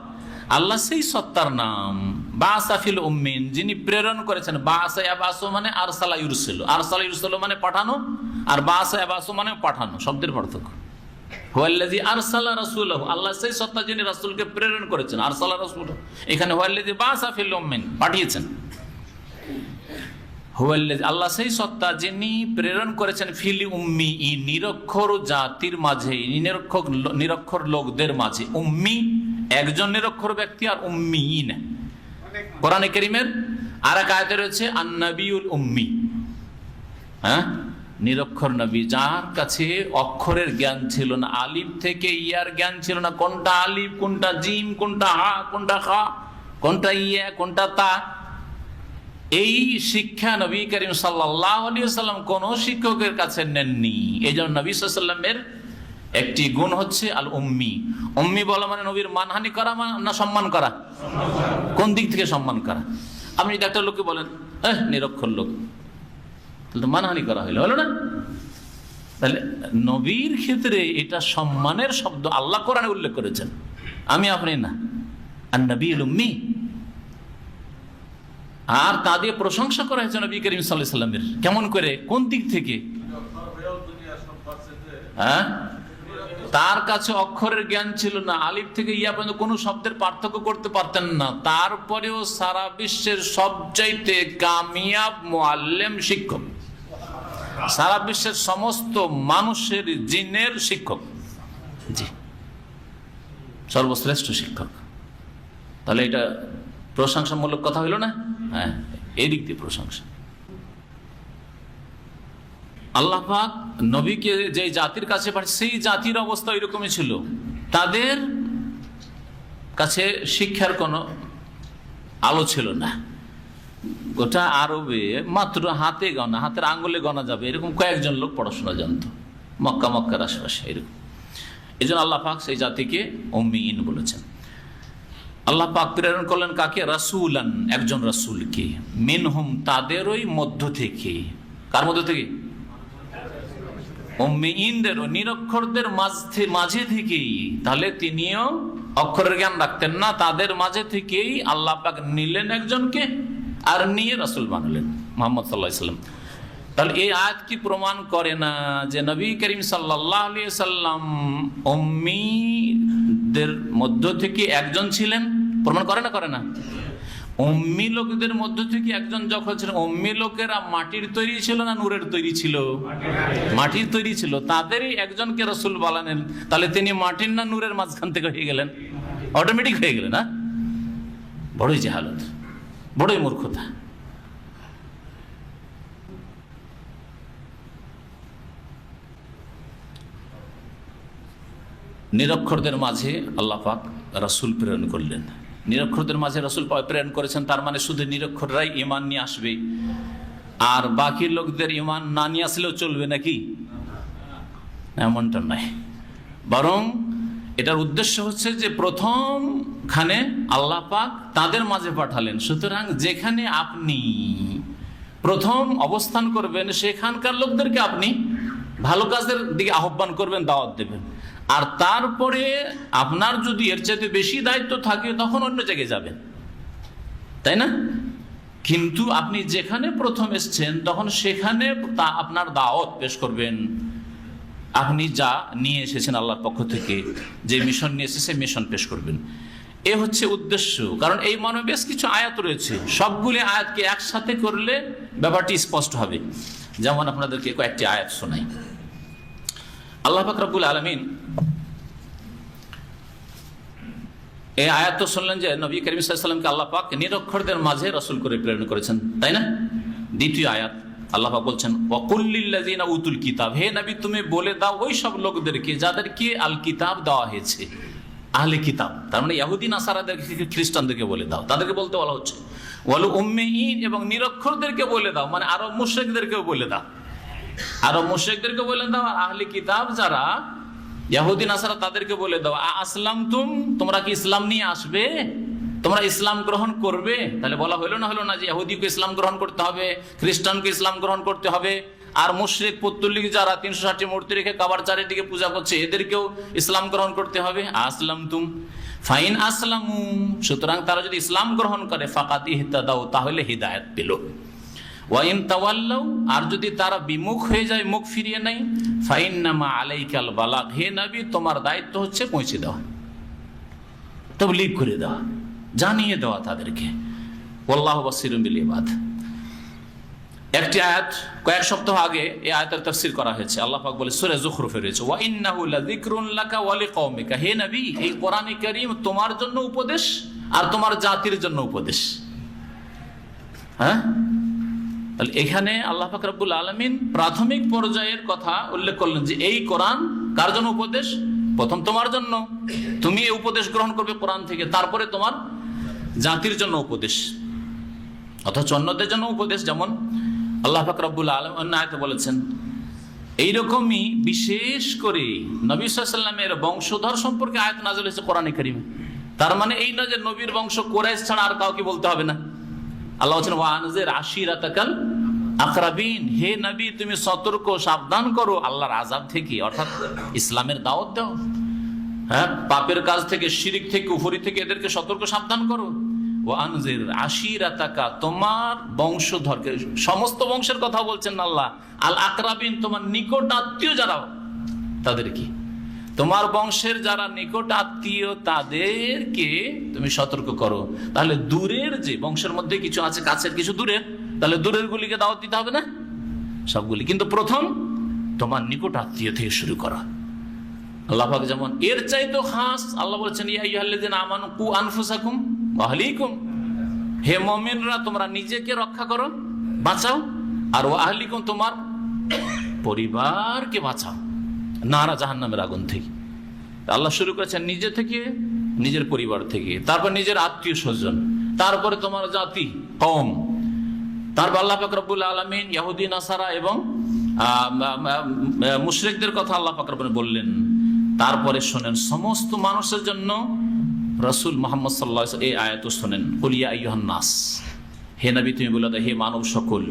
A: আল্লাহ সেই সত্তার নাম। বাআসা ফিল উম্মিন যিনি প্রেরণ করেছেন, বাআসা ইয়াবাসু মানে আরসালা ইউরসিলু, আরসালা ইউরসিলু মানে পাঠানো, আর বাআসা ইয়াবাসু মানে পাঠানো, শব্দের পার্থক্য। হুয়াল্লাযী আরসালা রাসূলাহু, আল্লাহ সেই সত্তা যিনি রাসূলকে প্রেরণ করেছেন, আরসালা রাসূলাহু, এখানে হুয়াল্লাযী বাআসা ফিল উম্মিন পাঠিয়েছেন। হুয়াল্লাযী আল্লাহ সেই সত্তা যিনি প্রেরণ করেছেন ফিল উম্মি নিরক্ষর জাতির মাঝে, নিরক্ষর লোকদের মাঝে। উম্মি একজন নিরক্ষর ব্যক্তি, আর উম্মিয়িন কোরআনে কারীমের আরেক আয়াতে রয়েছে আন-নাবিয়ুল উম্মি, নিরক্ষর নবী, যার কাছে অক্ষরের জ্ঞান ছিল না, আলিফ থেকে ইয়ার জ্ঞান ছিল না, কোনটা আলিফ কোনটা জিম কোনটা হা কোনটা খা কোনটা ইয়া কোনটা তা, এই শিক্ষা নবী করিম সাল্লাল্লাহু আলাইহি ওয়াসাল্লাম কোন শিক্ষকের কাছে নেননি। এই জন্য নবী সাল্লাল্লাহু আলাইহি ওয়াসাল্লামের একটি গুণ হচ্ছে আল উম্মি। উম্মি বলা মানে নবীর মানহানি করা না সম্মান করা? কোন দিক থেকে সম্মান করা? আপনি যদি একটা লোককে বলেন নিরক্ষর লোক, তাহলে তো মানহানি করা হলো না? তাহলে নবীর ক্ষেত্রে এটা সম্মানের শব্দ আল্লাহ কোরআনে উল্লেখ করেছেন, আমি আপনি না। আর নবীল উম্মি, আর তা দিয়ে প্রশংসা করা হয়েছে নবী করিম সাল্লাল্লাহু আলাইহি ওয়াসাল্লামের। কেমন করে, কোন দিক থেকে? তার কাছে অক্ষরের জ্ঞান ছিল না, আলিফ থেকে ইয়া পর্যন্ত কোনো শব্দের পার্থক্য করতে পারতেন না, তারপরেও সারা বিশ্বের সবচাইতে কামিয়াব মুআল্লিম শিক্ষক, সারা বিশ্বের সমস্ত মানুষের জিনের শিক্ষক, জি সর্বশ্রেষ্ঠ শিক্ষক। তাহলে এটা প্রশংসামূলক কথা হইল না? হ্যাঁ, এই দিক দিয়ে প্রশংসা। আল্লাহ পাক নবীকে যে জাতির কাছে পাঠিয়েছে, সেই জাতির অবস্থা এরকমই ছিল, তাদের কাছে শিক্ষার কোনো আলো ছিল না। গোটা আরবে মাত্র হাতে গণা, হাতের আঙ্গুলে গণা যাবে এরকম কয়েকজন লোক পড়াশোনা জানত, মক্কার আশেপাশে এরকম। এই জন্য আল্লাহ পাক সেই জাতিকে উম্মিয়িন বলেছেন। আল্লাহ পাক প্রেরণ করলেন কাকে? রাসূলান, একজন রাসূলকে, মিনহুম তাদেরই মধ্য থেকে। কার মধ্য থেকে? উম্মিয়িনদের, নিরক্ষরদের মাঝে থেকেই। তাহলে তিনিও অক্ষরের জ্ঞান রাখতেন না, তাদের মাঝে থেকেই আল্লাহ পাক নিলেন একজনকে, আর নিয়ে রাসূল বানালেন মুহাম্মদ সাল্লাল্লাহু আলাইহি ওয়াসাল্লাম। তাহলে এই আয়াত কি প্রমাণ করে না যে নবী করিম সাল্লাল্লাহু আলাইহি ওয়াসাল্লাম উম্মিদের মধ্য থেকে একজন ছিলেন? প্রমাণ করে না? করে না? উম্মি লোকদের মধ্য থেকে একজন যখন ছিলেন, উম্মি লোকেরা মাটির তৈরি ছিল না নূরের তৈরি ছিল? মাটির তৈরি ছিল, তাদেরই একজনকে রাসূল বানালেন। তাহলে তিনি মাটির না নূরের মাঝখান থেকে হয়ে গেলেন? অটোমেটিক হয়ে গেলেন। না, বড়ই জাহালত, বড়ই মূর্খতা। নিরক্ষরদের মাঝে আল্লাহ পাক রাসূল প্রেরণ করলেন। নিরক্ষরদের মাঝে রাসূল প্রেরণ করেছেন, তার মানে শুধু নিরক্ষররাই ঈমান নিয়ে আসবে, আর বাকি লোকদের ঈমান না নিয়ে আসলেও চলবে নাকি? এমনটা নয়, বরং এটার উদ্দেশ্য হচ্ছে যে প্রথমখানে আল্লাহ পাক তাদের মাঝে পাঠালেন, সুতরাং যেখানে আপনি প্রথম অবস্থান করবেন সেখানকার লোকদেরকে আপনি ভালো কাজের দিকে আহ্বান করবেন, দাওয়াত দেবেন। আর তারপরে আপনার যদি এর চাইতে বেশি দায়িত্ব থাকে তখন অন্য জায়গায় যাবেন, তাই না? কিন্তু আপনি যেখানে প্রথম এসছেন তখন সেখানে আপনার দাওয়াত পেশ করবেন, আপনি যা নিয়ে এসেছেন আল্লাহর পক্ষ থেকে, যে মিশন নিয়ে এসেছে মিশন পেশ করবেন। এ হচ্ছে উদ্দেশ্য। কারণ এই মর্মে বেশ কিছু আয়াত রয়েছে, সবগুলি আয়াতকে একসাথে করলে ব্যাপারটি স্পষ্ট হবে। যেমন আপনাদেরকে কয়েকটি আয়াত শোনাই। আল্লাহ পাক রব্বুল আলামিন এই আয়াত তো শুনলেন যে নবী করিম সাল্লাল্লাহু আলাইহি ওয়াসাল্লামকে আল্লাহ পাক নিরক্ষরদের মাঝে রাসূল করে প্রেরণ করেছেন, তাই না? দ্বিতীয় আয়াত আল্লাহ পাক বলছেন ওয়াকুল্লিল্লাযিনা উতুল কিতাব, হে নবী তুমি বলে দাও ওই সব লোকদেরকে যাদেরকে আল কিতাব দেওয়া হয়েছে, আহলে কিতাব, তার মানে ইহুদি নাসারাদেরকে, খ্রিস্টানদেরকে বলে দাও, তাদেরকে বলতে বলা হচ্ছে। ওয়াল উম্মিয়িন, এবং নিরক্ষরদেরকে বলে দাও, মানে আরব মুশরিকদেরকেও বলে দাও, আরব মুশরিকদেরকে বলে দাও। আর আহলে কিতাব যারা ইহুদি নাসারা তাদেরকে বলে দাও আসলামতুম, তোমরা কি ইসলাম নিয়ে আসবে, তোমরা ইসলাম গ্রহণ করবে? তাহলে বলা হলো না যে ইহুদিকে ইসলাম গ্রহণ করতে হবে, খ্রিস্টানকে ইসলাম গ্রহণ করতে হবে, আর মুশরিক পত্তলিক যারা 360 মূর্তি রেখে কাবার চারিদিকে পূজা করছে এদেরকেও ইসলাম গ্রহণ করতে হবে। আসলামতুম ফাইন আসলামু, সুতরাং তারা যদি ইসলাম গ্রহণ করে ফাকাদ ইহতাদাউ, তাহলে হিদায়াত পেল। ওয়াইন তাওয়াল্লাউ, আর যদি তারা বিমুখ হয়ে যায়, মুখ ফিরিয়ে নেয়, ফাইন্নামা আলাইকাল বালাগ, হে নবী তোমার দায়িত্ব হচ্ছে পৌঁছে দেওয়া, তাবলীগ করে দেওয়া, জানিয়ে দেওয়া তাদেরকে। ওয়াল্লাহু বাসীরুম বিল ইবাদ। একটি আয়াত কয়েক সপ্তাহ আগে এই আয়াতের তাফসীর করা হয়েছে। আল্লাহ পাক বলে সূরা যুখরুফে রয়েছে ওয়া ইন্নাহু লাযিকরুন লাকা ওয়া লিকাওমিকা, হে নবী এই কোরআনে কারীম তোমার জন্য উপদেশ আর তোমার জাতির জন্য উপদেশ। হ্যাঁ, তাহলে এখানে আল্লাহ পাক রব্বুল আলামিন প্রাথমিক পর্যায়ের কথা উল্লেখ করলেন যে এই কোরআন কার জন্য উপদেশ? প্রথম তোমার জন্য, তুমি এই উপদেশ গ্রহণ করবে কোরআন থেকে, তারপরে তোমার জাতির জন্য উপদেশ, অথচ অন্যদের জন্য উপদেশ। যেমন আল্লাহ পাক রব্বুল আলামিন অন্য আয়াতে বলেছেন, এইরকমই বিশেষ করে নবী সাল্লাল্লাহু আলাইহি ওয়াসাল্লামের বংশধর সম্পর্কে আয়াত নাযিল হয়েছে কোরআনে কারীমে। তার মানে এই না যে নবীর বংশ কুরাইশ ছাড়া আর কাউকে বলতে হবে না। আল্লাহ বলেছেন ওয়া আনজির আশিরাতাকাল আকরাবিন, হে নবী তুমি সতর্ক সাবধান করো আল্লাহর আযাব থেকে, অর্থাৎ ইসলামের দাওয়াত দাও, হ্যাঁ, পাপের কাজ থেকে, শিরিক থেকে, কুফরি থেকে এদেরকে সতর্ক সাবধান করো। ওয়া আনজির আশিরাতাকা, তোমার বংশধরকে, সমস্ত বংশের কথা বলছেন আল্লাহ, আল আকরাবিন তোমার নিকট আত্মীয় যারা তাদেরকে, তোমার বংশের যারা নিকট আত্মীয় তাদেরকে তুমি সতর্ক করো। তাহলে দূরের যে বংশের মধ্যে কিছু আছে, কাছের কিছু দূরের, তাহলে দূরের গুলিকে দাওয়াত দিতে হবে না সবগুলি, কিন্তু প্রথম তোমার নিকট আত্মীয় থেকে শুরু করা। আল্লাহ পাক যেমন এর চাইতো খাস আল্লাহ বলেছেন ইয়া আইয়ুহাল্লাযিনা আমানু কু আনফুসাকুম ওয়া আহলিকুম, হে মুমিনরা তোমরা নিজেকে রক্ষা করো, বাঁচাও, আর ওয়া আহলিকুম তোমার পরিবারকে বাঁচাও নারা জাহান্নামের আগুন থেকে। আল্লাহ শুরু করেছেন নিজে থেকে, নিজের পরিবার থেকে, তারপর নিজের আত্মীয় স্বজন, তারপরে তোমার জাতি কওম, তারপর আল্লাহ পাক রব্বুল আলামিন ইহুদি নাসারা এবং মুশরিকদের কথা আল্লাহ পাক রব্বুল বললেন। তারপরে শোনেন সমস্ত মানুষের জন্য রাসূল মুহাম্মদ সাল্লাল্লাহু আলাইহি ওয়াসাল্লাম এই আয়াত শোনেন, কুল ইয়া আইয়ুহান নাস, হে নবী তুমি বলে দাও হে মানব সকল,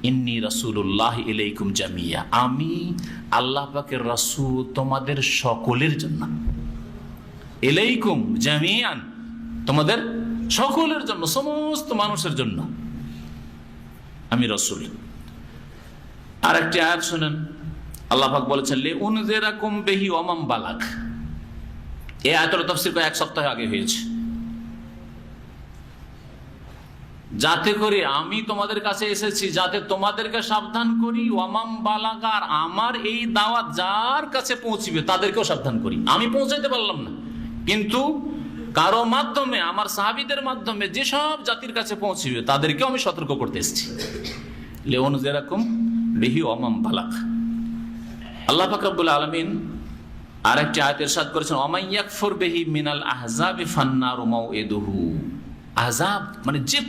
A: ইন্নী রাসূলুল্লাহ ইলাইকুম জামিয়া, আমি আল্লাহ পাকের রাসূল তোমাদের সকলের জন্য, ইলাইকুম জামিয়ান তোমাদের সকলের জন্য, সমস্ত মানুষের জন্য আমি রাসূল। আর একটি আয়াত শুনেন, আল্লাহ পাক বলেছেন লি উনজিরাকুম বিহি ওয়া মান বালাগ, এই আয়াতের তাফসীর এক সপ্তাহ আগে হয়েছে, যাতে করে আমি তোমাদের কাছে এসেছি যাতে তোমাদেরকে সাবধান করি, ওয়ামাম বালাগার আমার এই দাওয়াত যার কাছে পৌঁছবে তাদেরকেও সাবধান করি। আমি পৌঁছাইতে পারলাম না, কিন্তু কারো মাধ্যমে, আমার সাহাবীদের মাধ্যমে যেসব জাতির কাছে পৌঁছবে তাদেরকেও আমি সতর্ক করতে এসেছি। লিউনজিরাকুম বিহি ওয়ামাম বালাগ। আল্লাহ পাক রব্বুল আলামিন আরেকটি আয়াতে ইরশাদ করেছেন ওয়ামান ইয়াকফুর বিহি মিনাল আহজাবি ফান্নারু মাউইদুহু, আহজাব মানে যে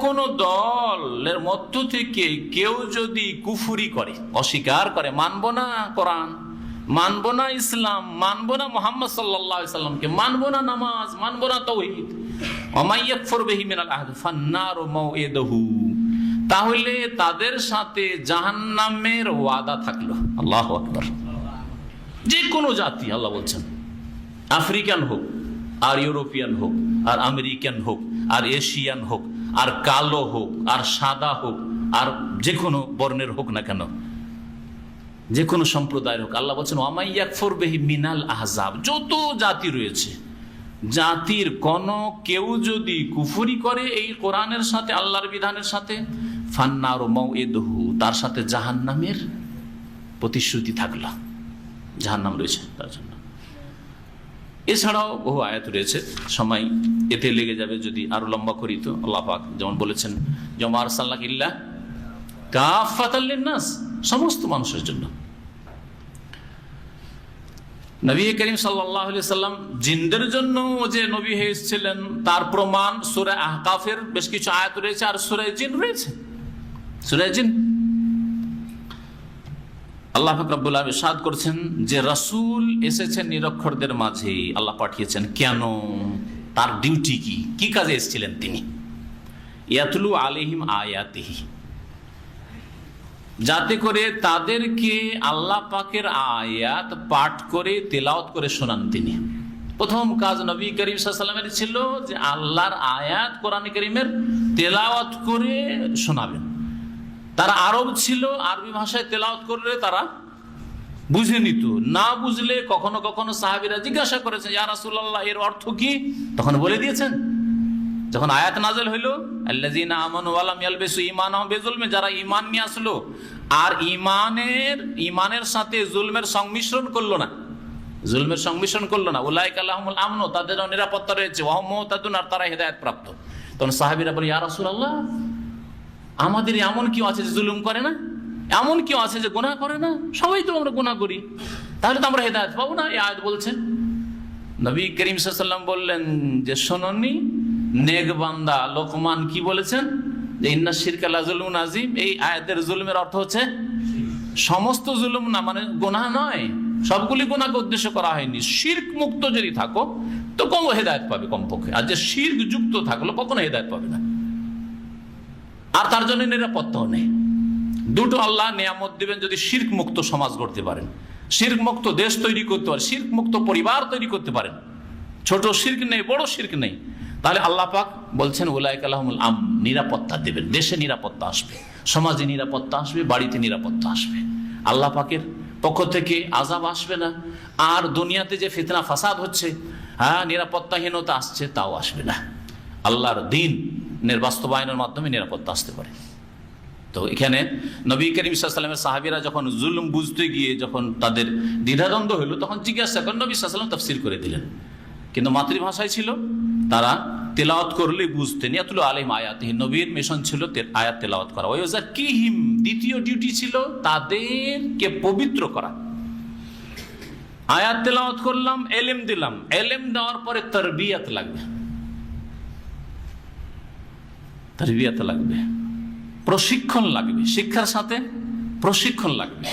A: কোনো দলের মধ্য থেকে কেউ যদি কুফরি করে, অস্বীকার করে, মানব না কোরআন, মানবো না ইসলাম, মানবো না মুহাম্মদ সাল্লাল্লাহু আলাইহি সাল্লামকে, মানবো না নামাজ, মানবো না তাওহীদ, ওমাই ইয়াকফুর বিহি মিনাল আহদ ফান্নারু মাউইদুহু, তাহলে তাদের সাথে জাহান্নামের ওয়াদা থাকলো। আল্লাহু আকবার। যে কোনো জাতি, আল্লাহ বলছেন, আফ্রিকান হোক আর ইউরোপিয়ান হোক আর আমেরিকান হোক আর এশিয়ান হোক আর কালো হোক আর সাদা হোক আর যে কোনো বর্ণের হোক না কেন, যে কোনো সম্প্রদায়ের হোক, আল্লাহ বলছেন ওয়ামাই ইয়াকফুর বিহি মিনাল আহজাব, যত জাতি রয়েছে, জাতির কোন কেউ যদি কুফরি করে এই কোরআনের সাথে, আল্লাহর বিধানের সাথে, ফান্নারু মাউইদুহু, তার সাথে জাহান্নামের প্রতিশ্রুতি থাকলো, জাহান্নাম রয়েছে তার জন্য। এছাড়াও বহু আয়াত রয়েছে, সময় এতে লেগে যাবে যদি আরো লম্বা করি তো। আল্লাহ পাক যেমন বলেছেন, ওয়া মা আরসালনাকা ইল্লা কাফাতাল লিন্নাস, সমস্ত মানুষের জন্য। নবী করিম সাল্লাল্লাহু আলাইহি সাল্লাম জিনদের জন্য যে নবী হয়েছিলেন তার প্রমাণ সূরা আহকাফের বেশ কিছু আয়াত রয়েছে, আর সূরা জিন রয়েছে। সূরা জিন আল্লাহ পাক রব্বুল আলামিন ইরশাদ করেছেন যে রাসূল এসেছেন নিরক্ষরদের মাঝে, আল্লাহ পাঠিয়েছেন। কেন? তার ডিউটি কি, কি কাজে এসেছিলেন তিনি? ইয়াতলু আলাইহিম আয়াতিহি, যাতে করে তাদেরকে আল্লাহ পাকের আয়াত পাঠ করে তেলাওয়াত করে শোনান তিনি। প্রথম কাজ নবী করিম সাল্লাল্লাহু আলাইহি ওয়াসাল্লামের ছিল যে আল্লাহর আয়াত কোরআন কারীমের তেলাওয়াত করে শোনাবেন। তারা আরব ছিল, আরবি ভাষায় তেলাওয়াত করলে তারা বুঝে নিত, না বুঝলে কখনো কখনো সাহাবীরা জিজ্ঞাসা করেছেন, ইয়া রাসূলুল্লাহ এর অর্থ কি? তখন বলে দিয়েছেন। যখন আয়াত নাযিল হইল, আল্লাযীনা আমানু ওয়া লাম ইয়ালবিসু ঈমানাহুম বিযুলমি, যারা ঈমান নিয়ে আসলো আর ঈমানের সাথে জুলমের সংমিশ্রণ করলো না, জুলমের সংমিশ্রণ করলো না, উলাইকা লাহুমুল আমন, তাদের নিরাপত্তা রয়েছে, ওয়া হুম মুহতাদুন, আর তারা হেদায়েত প্রাপ্ত। তখন সাহাবীরা বলে, ইয়া রাসূলুল্লাহ আমাদের এমন কেউ আছে যে জুলুম করে না, এমন কেউ আছে যে গুনাহ করে না? সবাই তো আমরা গুনাহ করি, তাহলে তো আমরা হেদায়েত পাবো না। এই আয়াত বলছেন। নবী করিম সাল্লাল্লাহু আলাইহি ওয়াসাল্লাম বললেন যে শোনোনি, নেক বান্দা লোকমান কি বলেছেন যে ইন্নাশ শিরকা লাযুলুন আযীম। এই আয়াতের জুলমের অর্থ হচ্ছে সমস্ত জুলুম না, মানে গুনাহ নয়, সবগুলি গুনাহকে উদ্দেশ্য করা হয়নি। শিরক মুক্ত যদি থাকো তো কম হেদায়েত পাবে কমপক্ষে, আর যে শিরক যুক্ত থাকলো কখনো হেদায়েত পাবে না, আর তার জন্য নিরাপত্তাও নেই। দুটো আল্লাহ নিয়ামত দিবেন যদি শিরক মুক্ত সমাজ গড়তে পারেন, শিরক মুক্ত দেশ তৈরি করতে পারেন, শিরক মুক্ত পরিবার তৈরি করতে পারেন, ছোট শিরক নেই, বড় শিরক নেই, তাহলে আল্লাহ পাক বলছেন উলাইকা লাহুমুল আমন, নিরাপত্তা দেবেন। দেশে নিরাপত্তা আসবে, সমাজে নিরাপত্তা আসবে, বাড়িতে নিরাপত্তা আসবে, আল্লাহ পাকের পক্ষ থেকে আযাব আসবে না। আর দুনিয়াতে যে ফিতনা ফাসাদ হচ্ছে, হ্যাঁ নিরাপত্তাহীনতা আসছে, তাও আসবে না। আল্লাহর দ্বীনের বাস্তবায়নের মাধ্যমে নিরাপত্তা আসতে পারে। তো এখানে নবী করিম সাল্লাল্লাহু আলাইহি ওয়াসাল্লামের সাহাবীরা যখন জুলুম বুঝতে গিয়ে যখন তাদের দ্বিধাদ্বন্দ্ব হলো, তখন জিজ্ঞাসা করেন, নবী সাল্লাল্লাহু আলাইহি ওয়াসাল্লাম তাফসীর করে দিলেন। কিন্তু মাতৃভাষায় ছিল, তারা তেলাওয়াত করলে বুঝতেন। ইয়াতলু আলাইহিম আয়াতিহি, নবীর মিশন ছিল আয়াত তেলাওয়াত করা। ওয়া ইউযাক্কিহিম, দ্বিতীয় ডিউটি ছিল তাদেরকে পবিত্র করা। আয়াত তেলাওয়াত করলাম, ইলম দিলাম, ইলম দেওয়ার পরে তারবিয়াত লাগবে, তারবিয়াত লাগবে, প্রশিক্ষণ লাগবে, শিক্ষার সাথে প্রশিক্ষণ লাগবে।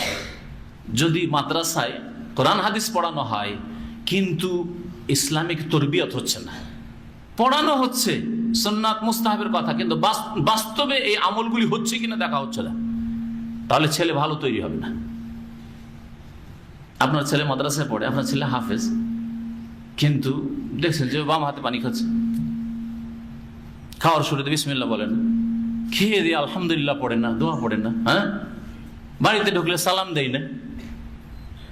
A: যদি মাদ্রাসায় কোরআন হাদিস পড়ানো হয় কিন্তু ইসলামিক তরবিয়ত হচ্ছে না, পড়ানো হচ্ছে সুন্নাত মুস্তাহাবের কথা, কিন্তু বাস্তবে এই আমলগুলি হচ্ছে কিনা দেখা হচ্ছে না, তাহলে ছেলে ভালো তৈরি হবে না। আপনার ছেলে মাদ্রাসায় পড়ে, আপনার ছেলে হাফেজ, কিন্তু দেখছেন যে বাম হাতে পানি খাচ্ছে, খাওয়ার শুরুতে বিসমিল্লাহ বলেন, খেয়ে দিয়ে আলহামদুলিল্লাহ পড়ে না, দোয়া পড়ে না, হ্যাঁ বাড়িতে ঢুকলে সালাম দেয় না,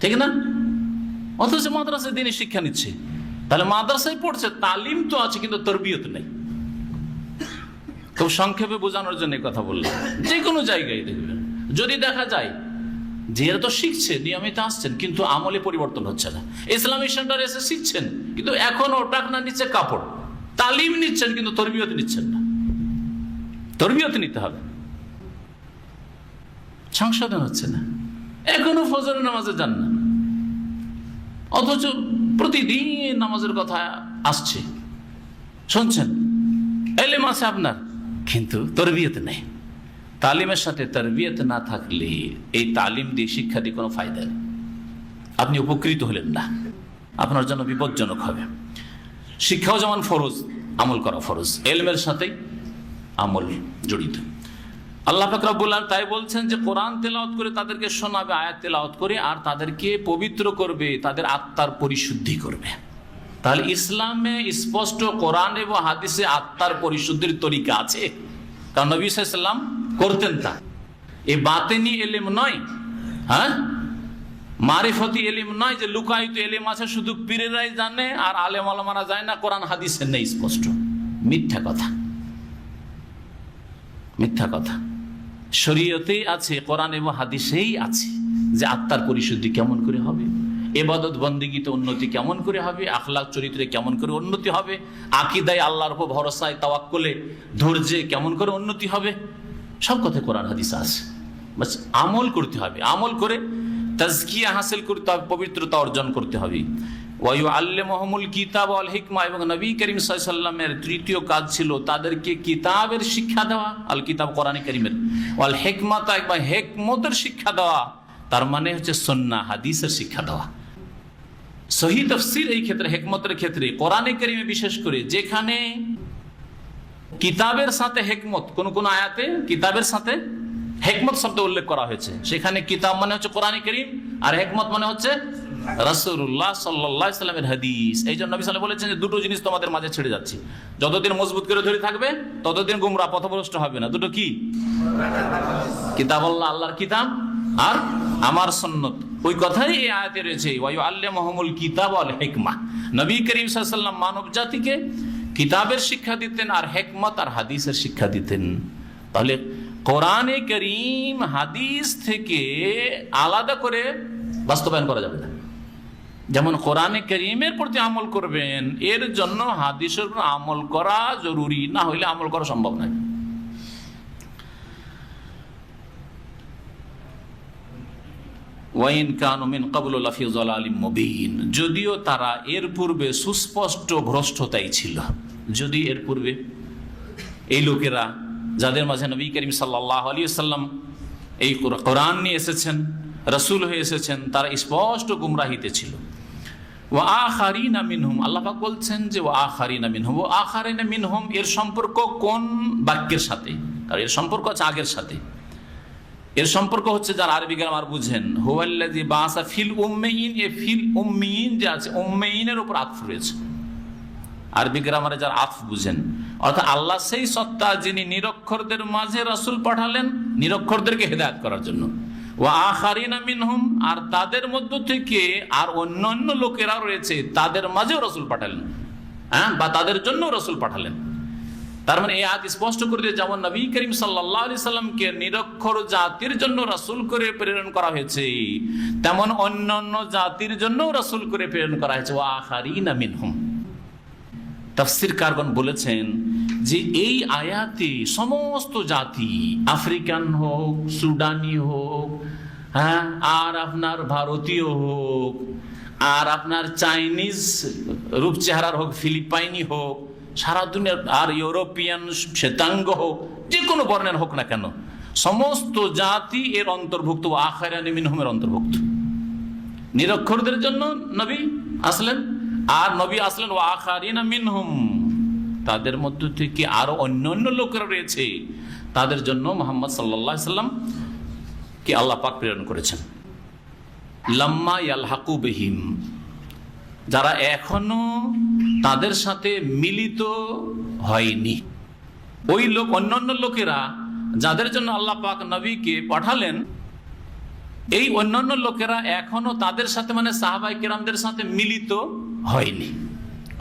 A: ঠিক না? অথচ মাদ্রাসায় দিনই শিক্ষা নিচ্ছে। তাহলে মাদ্রাসায় পড়ছে, তালিম তো আছে, কিন্তু তরবিয়ত নেই। খুব সংক্ষেপে বোঝানোর জন্য কথা বললাম। যে কোনো জায়গায় দেখবেন, যদি দেখা যায় যে এরা তো শিখছে, নিয়মিত আসছেন, কিন্তু আমলে পরিবর্তন হচ্ছে না। ইসলামিক সেন্টারে এসে শিখছেন, কিন্তু এখনো টাকনা নিচ্ছে কাপড়, তালিম নিচ্ছেন কিন্তু তরবিয়ত নিচ্ছেন না। তরবিয়ত নিতে হবে, সংশোধন হচ্ছে না। এখনো ফজর নামাজে যান না, অথচ প্রতিদিন নামাজের কথা আসছে, শুনছেন, ইলম আছে আপনার, কিন্তু তরবিয়ত নেই। তালিমের সাথে তরবিয়ত না থাকলে এই তালিম দিয়ে, শিক্ষা দিয়ে কোনো ফায়দা নেই। আপনি উপকৃত হলেন না, আপনার জন্য বিপজ্জনক হবে। শিক্ষাও যেমন ফরজ, আমল করা ফরজ, এলমের সাথে আমল জড়িত। আল্লাহ পাক রব্বুল আলামিন তাই বলছেন যে কোরআন তেলাওয়াত করে তাদেরকে শোনাবে, আয়াত তেলাওয়াত করে, আর তাদেরকে পবিত্র করবে, তাদের আত্মার পরিশুদ্ধি করবে। তাহলে ইসলামে স্পষ্ট কোরআন এবং হাদিসে আত্মার পরিশুদ্ধির তরিকা আছে, কারণ নবী সাল্লাল্লাহু আলাইহি ওয়াসাল্লাম করতেন তা। এই বাতেনি ইলম নয়, হ্যাঁ, মারিফতি ইলম নয় যে লুকায়িত ইলম আছে শুধু পীরেরাই জানে আর আলেম ওলামারা যায় না, কোরআন হাদিসে নেই স্পষ্ট। মিথ্যা কথা, মিথ্যা কথা। শরীয়তেই আছে, কোরআন এবং হাদিসেই আছে যে আত্মার পরিশুদ্ধি কেমন করে হবে, ইবাদত বন্দেগীতে উন্নতি কেমন করে হবে, আখলাক চরিত্রে কেমন করে উন্নতি হবে, আকীদায় আল্লাহর উপর ভরসায় তাওয়াক্কুলে ধৈর্যে কেমন করে উন্নতি হবে, সব কথা কোরআন হাদিসে আছে। বাস আমল করতে হবে, আমল করে তাজকিয়া হাসিল করতে হবে, পবিত্রতা অর্জন করতে হবে। ওয়ায়ুআল্লিমুহুমুল কিতাব ওয়াল হিকমা, এবং নবী করিম সাল্লাল্লাহু আলাইহি ওয়াসাল্লামের তৃতীয় কাজ ছিল তাদেরকে কিতাবের শিক্ষা দেওয়া, আল কিতাব কোরআন কারীমের, ওয়াল হিকমাতা, একবার হিকমতের শিক্ষা দেওয়া, তার মানে হচ্ছে সুন্নাহ হাদিসের শিক্ষা দেওয়া। সহি তাফসীর এই ক্ষেত্রে, হিকমতের ক্ষেত্রে কোরআন কারীমে বিশেষ করে যেখানে কিতাবের সাথে হিকমত, কোন কোন আয়াতে কিতাবের সাথে হিকমত শব্দ উল্লেখ করা হয়েছে, সেখানে কিতাব মানে হচ্ছে কোরআন কারীম আর হিকমত মানে হচ্ছে রাসূলুল্লাহ সাল্লাল্লাহু আলাইহি ওয়াসাল্লামের হাদিস। এই জন্য নবী সাল্লাল্লাহু আলাইহি ওয়াসাল্লাম বলেছেন যে দুটো জিনিস তোমাদের মাঝে ছেড়ে যাচ্ছে, যতদিন মজবুত করে ধরে থাকবে ততদিন গুমরা পথভ্রষ্ট হবে না। দুটো কি? কিতাবুল্লাহ, আল্লাহর কিতাব, আর আমার সুন্নাত। ওই কথাই এই আয়াতে রয়েছে, ওয়ায়ুআল্লিমুহুমুল কিতাব ওয়াল হিকমা। নবী করিম সাল্লাল্লাহু আলাইহি ওয়াসাল্লাম মানব জাতিকে কিতাবের শিক্ষা দিতেন আর হিকমত আর হাদিসের শিক্ষা দিতেন। তাহলে কোরআনে কারীম হাদিস থেকে আলাদা করে বাস্তবায়ন করা যাবে না। যেমন কোরআনে কারীমের প্রতি আমল করবেন, এর জন্য হাদিসের উপর আমল করা জরুরি, না হইলে আমল করা সম্ভব নয়। ওয়াইন কানু মিন ক্বাবলু লাফি যালালিম মুবিন, যদিও তারা এর পূর্বে সুস্পষ্ট ভ্রষ্টতাই ছিল। যদি এর পূর্বে এই লোকেরা যাদের মাঝে নবী করিম সাল্লাল্লাহু আলাইহি ওয়াসাল্লাম এই কোরআন নিয়ে এসেছেন, রাসূল হয়ে এসেছেন, তারা স্পষ্ট গুমরাহিতে ছিল। ওয়া আখারিনা মিনহুম, আল্লাহ পাক বলছেন যে ওয়া আখারিনা মিনহুম, ওয়া আখারিনা মিনহুম এর সম্পর্ক কোন বাক্যের সাথে? কারণ এর সম্পর্ক আছে আগের সাথে। এর সম্পর্ক হচ্ছে যারা আরবি গ্রামার বুঝেন, হুয়াল্লাযী বাসা ফিল উম্মিয়িন, এ ফিল উম্মিয়িন যে আছে, উম্মিয়িনের উপর আতফ রয়েছে। আরবি গ্রামারে যারা আতফ বুঝেন, অর্থাৎ আল্লাহ সেই সত্তা যিনি নিরক্ষরদের মাঝে রাসূল পাঠালেন নিরক্ষরদেরকে হেদায়েত করার জন্য। ওয়া আখারিনা মিনহুম, আর তাদের মধ্য থেকে আর অন্যান্য লোকেরা রয়েছে, তাদের মাঝেও রাসূল পাঠালেন, হ্যাঁ, বা তাদের জন্য রাসূল পাঠালেন। তার মানে এই আয়াত স্পষ্ট করে দিয়ে, যেমন নবী করিম সাল্লাল্লাহু আলাইহি সাল্লামকে নিরক্ষর জাতির জন্য রাসূল করে প্রেরণ করা হয়েছে, তেমন অন্যান্য জাতির জন্য রাসূল করে প্রেরণ করা হয়েছে। ওয়া আখারিনা মিনহুম, তাফসীর কারগণ বলেছেন যে এই আয়াতে সমস্ত জাতি, আফ্রিকান হোক, সুদানি হোক, হ্যাঁ, আর আপনার ভারতীয় হোক, আর আপনার চাইনিজ রূপ চেহারার হোক, ফিলিপাইনি হোক, সারা দুনিয়ার, আর ইউরোপিয়ান শ্বেতাঙ্গ হোক, যে কোনো বর্ণের হোক না কেন, সমস্ত জাতি এর অন্তর্ভুক্ত। আখারিনা মিনহুমের অন্তর্ভুক্ত। নিরক্ষরদের জন্য নবী আসলেন, আর নবী আসলেন ওয়া আখারিনা মিনহুম, তাদের মধ্য থেকে আরো অন্যান্য লোকেরা রয়েছে, তাদের জন্য মুহাম্মদ সাল্লাল্লাহু আলাইহি সাল্লাম কে আল্লাহ পাক প্রেরণ করেছেন। লাম্মা ইয়ালহাকু বিহিম, যারা এখনো তাদের সাথে মিলিত হয়নি, ওই লোক, অন্যান্য লোকেরা যাদের জন্য আল্লাহ পাক নবীকে পাঠালেন, এই অন্যান্য লোকেরা এখনো তাদের সাথে, মানে সাহাবায়ে কেরামদের সাথে মিলিত হয়নি।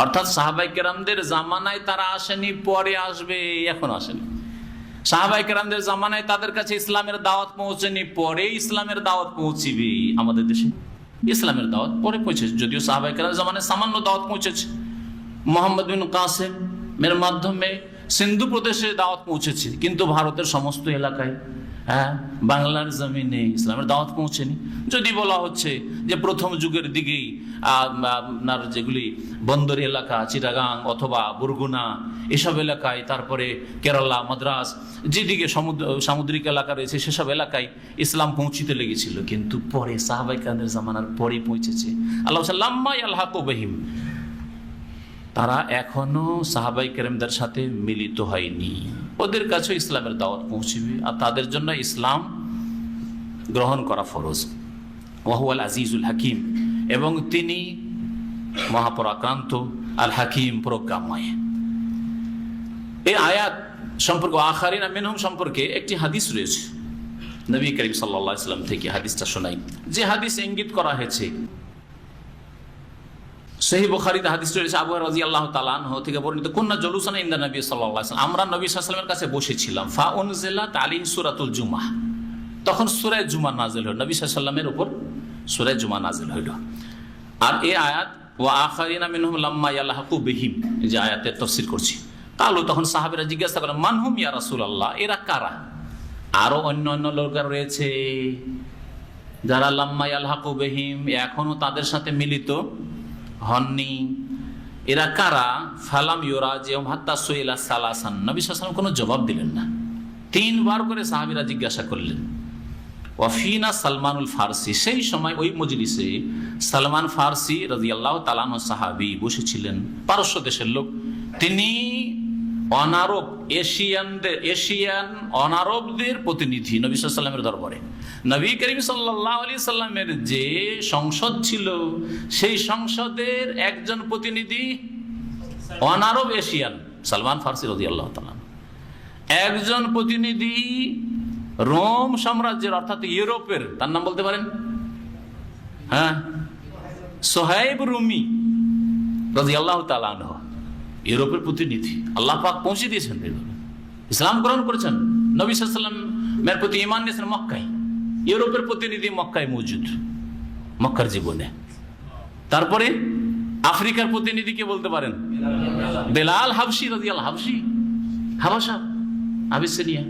A: অর্থাৎ সাহাবায়ে কেরামদের জামানায় তারা আসেনি, পরে আসবে, এখন আসেনি। সাহাবায়ে কেরামদের জামানায় তাদের কাছে ইসলামের দাওয়াত পৌঁছেনি, পরে ইসলামের দাওয়াত পৌঁছিবে। আমাদের দেশে ইসলামের দাওয়াত পরে পৌঁছেছে, যদিও সাহাবায়ে কেরামদের জামানায় সামান্য দাওয়াত পৌঁছেছে। মুহাম্মদ বিন কাসেমের মাধ্যমে সিন্ধু প্রদেশে দাওয়াত পৌঁছেছে, কিন্তু ভারতের সমস্ত এলাকায় হ্যাঁ, বাংলার জমিনে ইসলামের দাওয়াত পৌঁছেনি। যদি বলা হচ্ছে যে প্রথম যুগের দিকেই আপনার যেগুলি বন্দর এলাকা চিটাগাং অথবা বরগুনা এসব এলাকায়, তারপরে কেরালা মাদ্রাস যেদিকে সামুদ্রিক এলাকা রয়েছে সেসব এলাকায় ইসলাম পৌঁছিতে লেগেছিল, কিন্তু পরে সাহাবায়ে কেরামদের জামানার পরে পৌঁছেছে। আল্লাহ লাম্মা ইয়ালহাকু বিহিম, তারা এখনো সাহাবায়ে কেরামদের সাথে মিলিত হয়নি, ওদের কাছে ইসলামের দাওয়াত পৌঁছবে, আর তাদের জন্য ইসলাম গ্রহণ করা ফরজ। ওয়াহুয়াল আজিজুল হাকিম, এবং তিনি মহাপরাক্রান্ত, আল হাকিম, প্রজ্ঞাময়। এই আয়াত সম্পর্কে আখারিনা মিনহুম সম্পর্কে একটি হাদিস রয়েছে নবী করিম সাল্লাল্লাহু আলাইহি ওয়াসাল্লাম থেকে, হাদিসটা শোনাই। যে হাদিস ইঙ্গিত করা হয়েছে সহিহ বুখারীতে হাদিস রয়েছে, আবু হুরায়রা রাদিয়াল্লাহু তাআলা আনহু থেকে বর্ণিত, কুন্না জুলুসান ইনদা নবী সাল্লাল্লাহু আলাইহি ওয়াসাল্লাম, আমরা নবী সাল্লাল্লাহু আলাইহি ওয়াসাল্লামের কাছে বসেছিলাম। ফা উনজিলাত আলাইহি সূরাতুল জুমাহ, তখন সূরা জুমা নাযিল হলো, নবী সাল্লাল্লাহু আলাইহি ওয়াসাল্লামের উপর সূরা জুমা নাযিল হলো। আর এই আয়াত ওয়া আখারিনা মিনহুম লাম্মা ইয়ালহাকু বিহিম, এই যে আয়াতের তাফসীর করছি। কালু, তখন সাহাবীরা জিজ্ঞাসা করেন, মানহুম ইয়া রাসূলুল্লাহ, এরা কারা? আরো অন্য লোক রয়েছে যারা লাম্মা ইয়ালহাকু বিহিম, এখনো তাদের সাথে মিলিত হননি, এরা কারা? ফালাম ইউরাজিহুম হাত্তা সুইলা সালাসান, নবী সাল্লাল্লাহু আলাইহি ওয়াসাল্লাম কোনো জবাব দিলেন না, 3 বার করে সাহাবীরা জিজ্ঞাসা করলেন। ওয়াফিনা সালমানুল ফারসি, সেই সময় ওই মজলিসে সালমান ফারসি রাদিয়াল্লাহু তাআলা আনহু সাহাবী বসেছিলেন, পারস্য দেশের লোক। তিনি অনারব এশিয়ান অনারবদের প্রতিনিধি নবী সাল্লাল্লাহু আলাইহি ওয়াসাল্লামের দরবারে। নবী করিম সাল্লাল্লাহু আলাইহি সাল্লামের যে সংসদ ছিল, সেই সংসদের একজন প্রতিনিধি অনারব এশিয়ান সালমান ফারসি রাদিয়াল্লাহু তাআলা। একজন প্রতিনিধি রোম সাম্রাজ্যের অর্থাৎ ইউরোপের, তার নাম বলতে পারেন, হ্যাঁ, সোহাইব রুমি রাদিয়াল্লাহু তাআলা আনহু, ইউরোপের প্রতিনিধি। আল্লাহ পাক পৌঁছে দিয়েছেন, ইসলাম গ্রহণ করেছেন, নবী সাল্লাল্লাহু আলাইহি ওয়াসাল্লামের প্রতি ঈমান এনেছেন মক্কায়। ইউরোপের প্রতিনিধি মক্কায় মজুদ, মক্কার জীবনে। তারপরে আফ্রিকার প্রতিনিধি কে বলতে পারেন? বেলাল হাবশি রাদিয়াল্লাহু, হাবশি, হাবাশা, আবিসিনিয়া।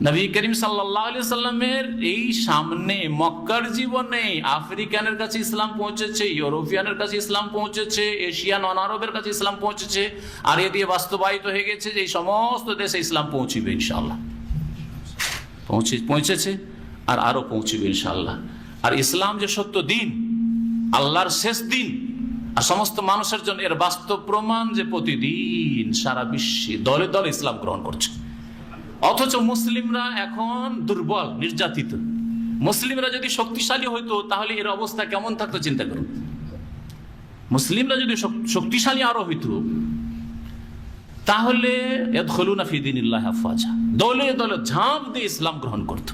A: নবী করিম সাল্লাল্লাহু আলাইহি ওয়াসাল্লামের এই সামনে মক্কার জীবনে আফ্রিকানের কাছে ইসলাম পৌঁছেছে, ইউরোপিয়ানের কাছে ইসলাম পৌঁছেছে, এশিয়ান অনারবের কাছে ইসলাম পৌঁছেছে, আর এ দিয়ে বাস্তবায়িত হয়ে গেছে যে এই সমস্ত দেশে ইসলাম পৌঁছিবে ইনশাআল্লাহ। পৌঁছেছে আর আরো পৌঁছবে ইনশাআল্লাহ। আর ইসলাম যে সত্য দিন, আল্লাহর শেষ দিন, আর সমস্ত মানুষের জন্য এর বাস্তব প্রমাণ যে প্রতিদিন সারা বিশ্বে দলে দলে ইসলাম গ্রহণ করছে। অথচ মুসলিমরা এখন দুর্বল, নির্যাতিত। মুসলিমরা যদি শক্তিশালী হইতো তাহলে এর অবস্থা কেমন থাকতো চিন্তা করুন। মুসলিমরা যদি শক্তিশালী আরো হইতো তাহলে ইয়াদখুলুনা ফি দীনিল্লাহি আফওয়াজা, দলে দলে ঝাঁপ দিয়ে ইসলাম গ্রহণ করত।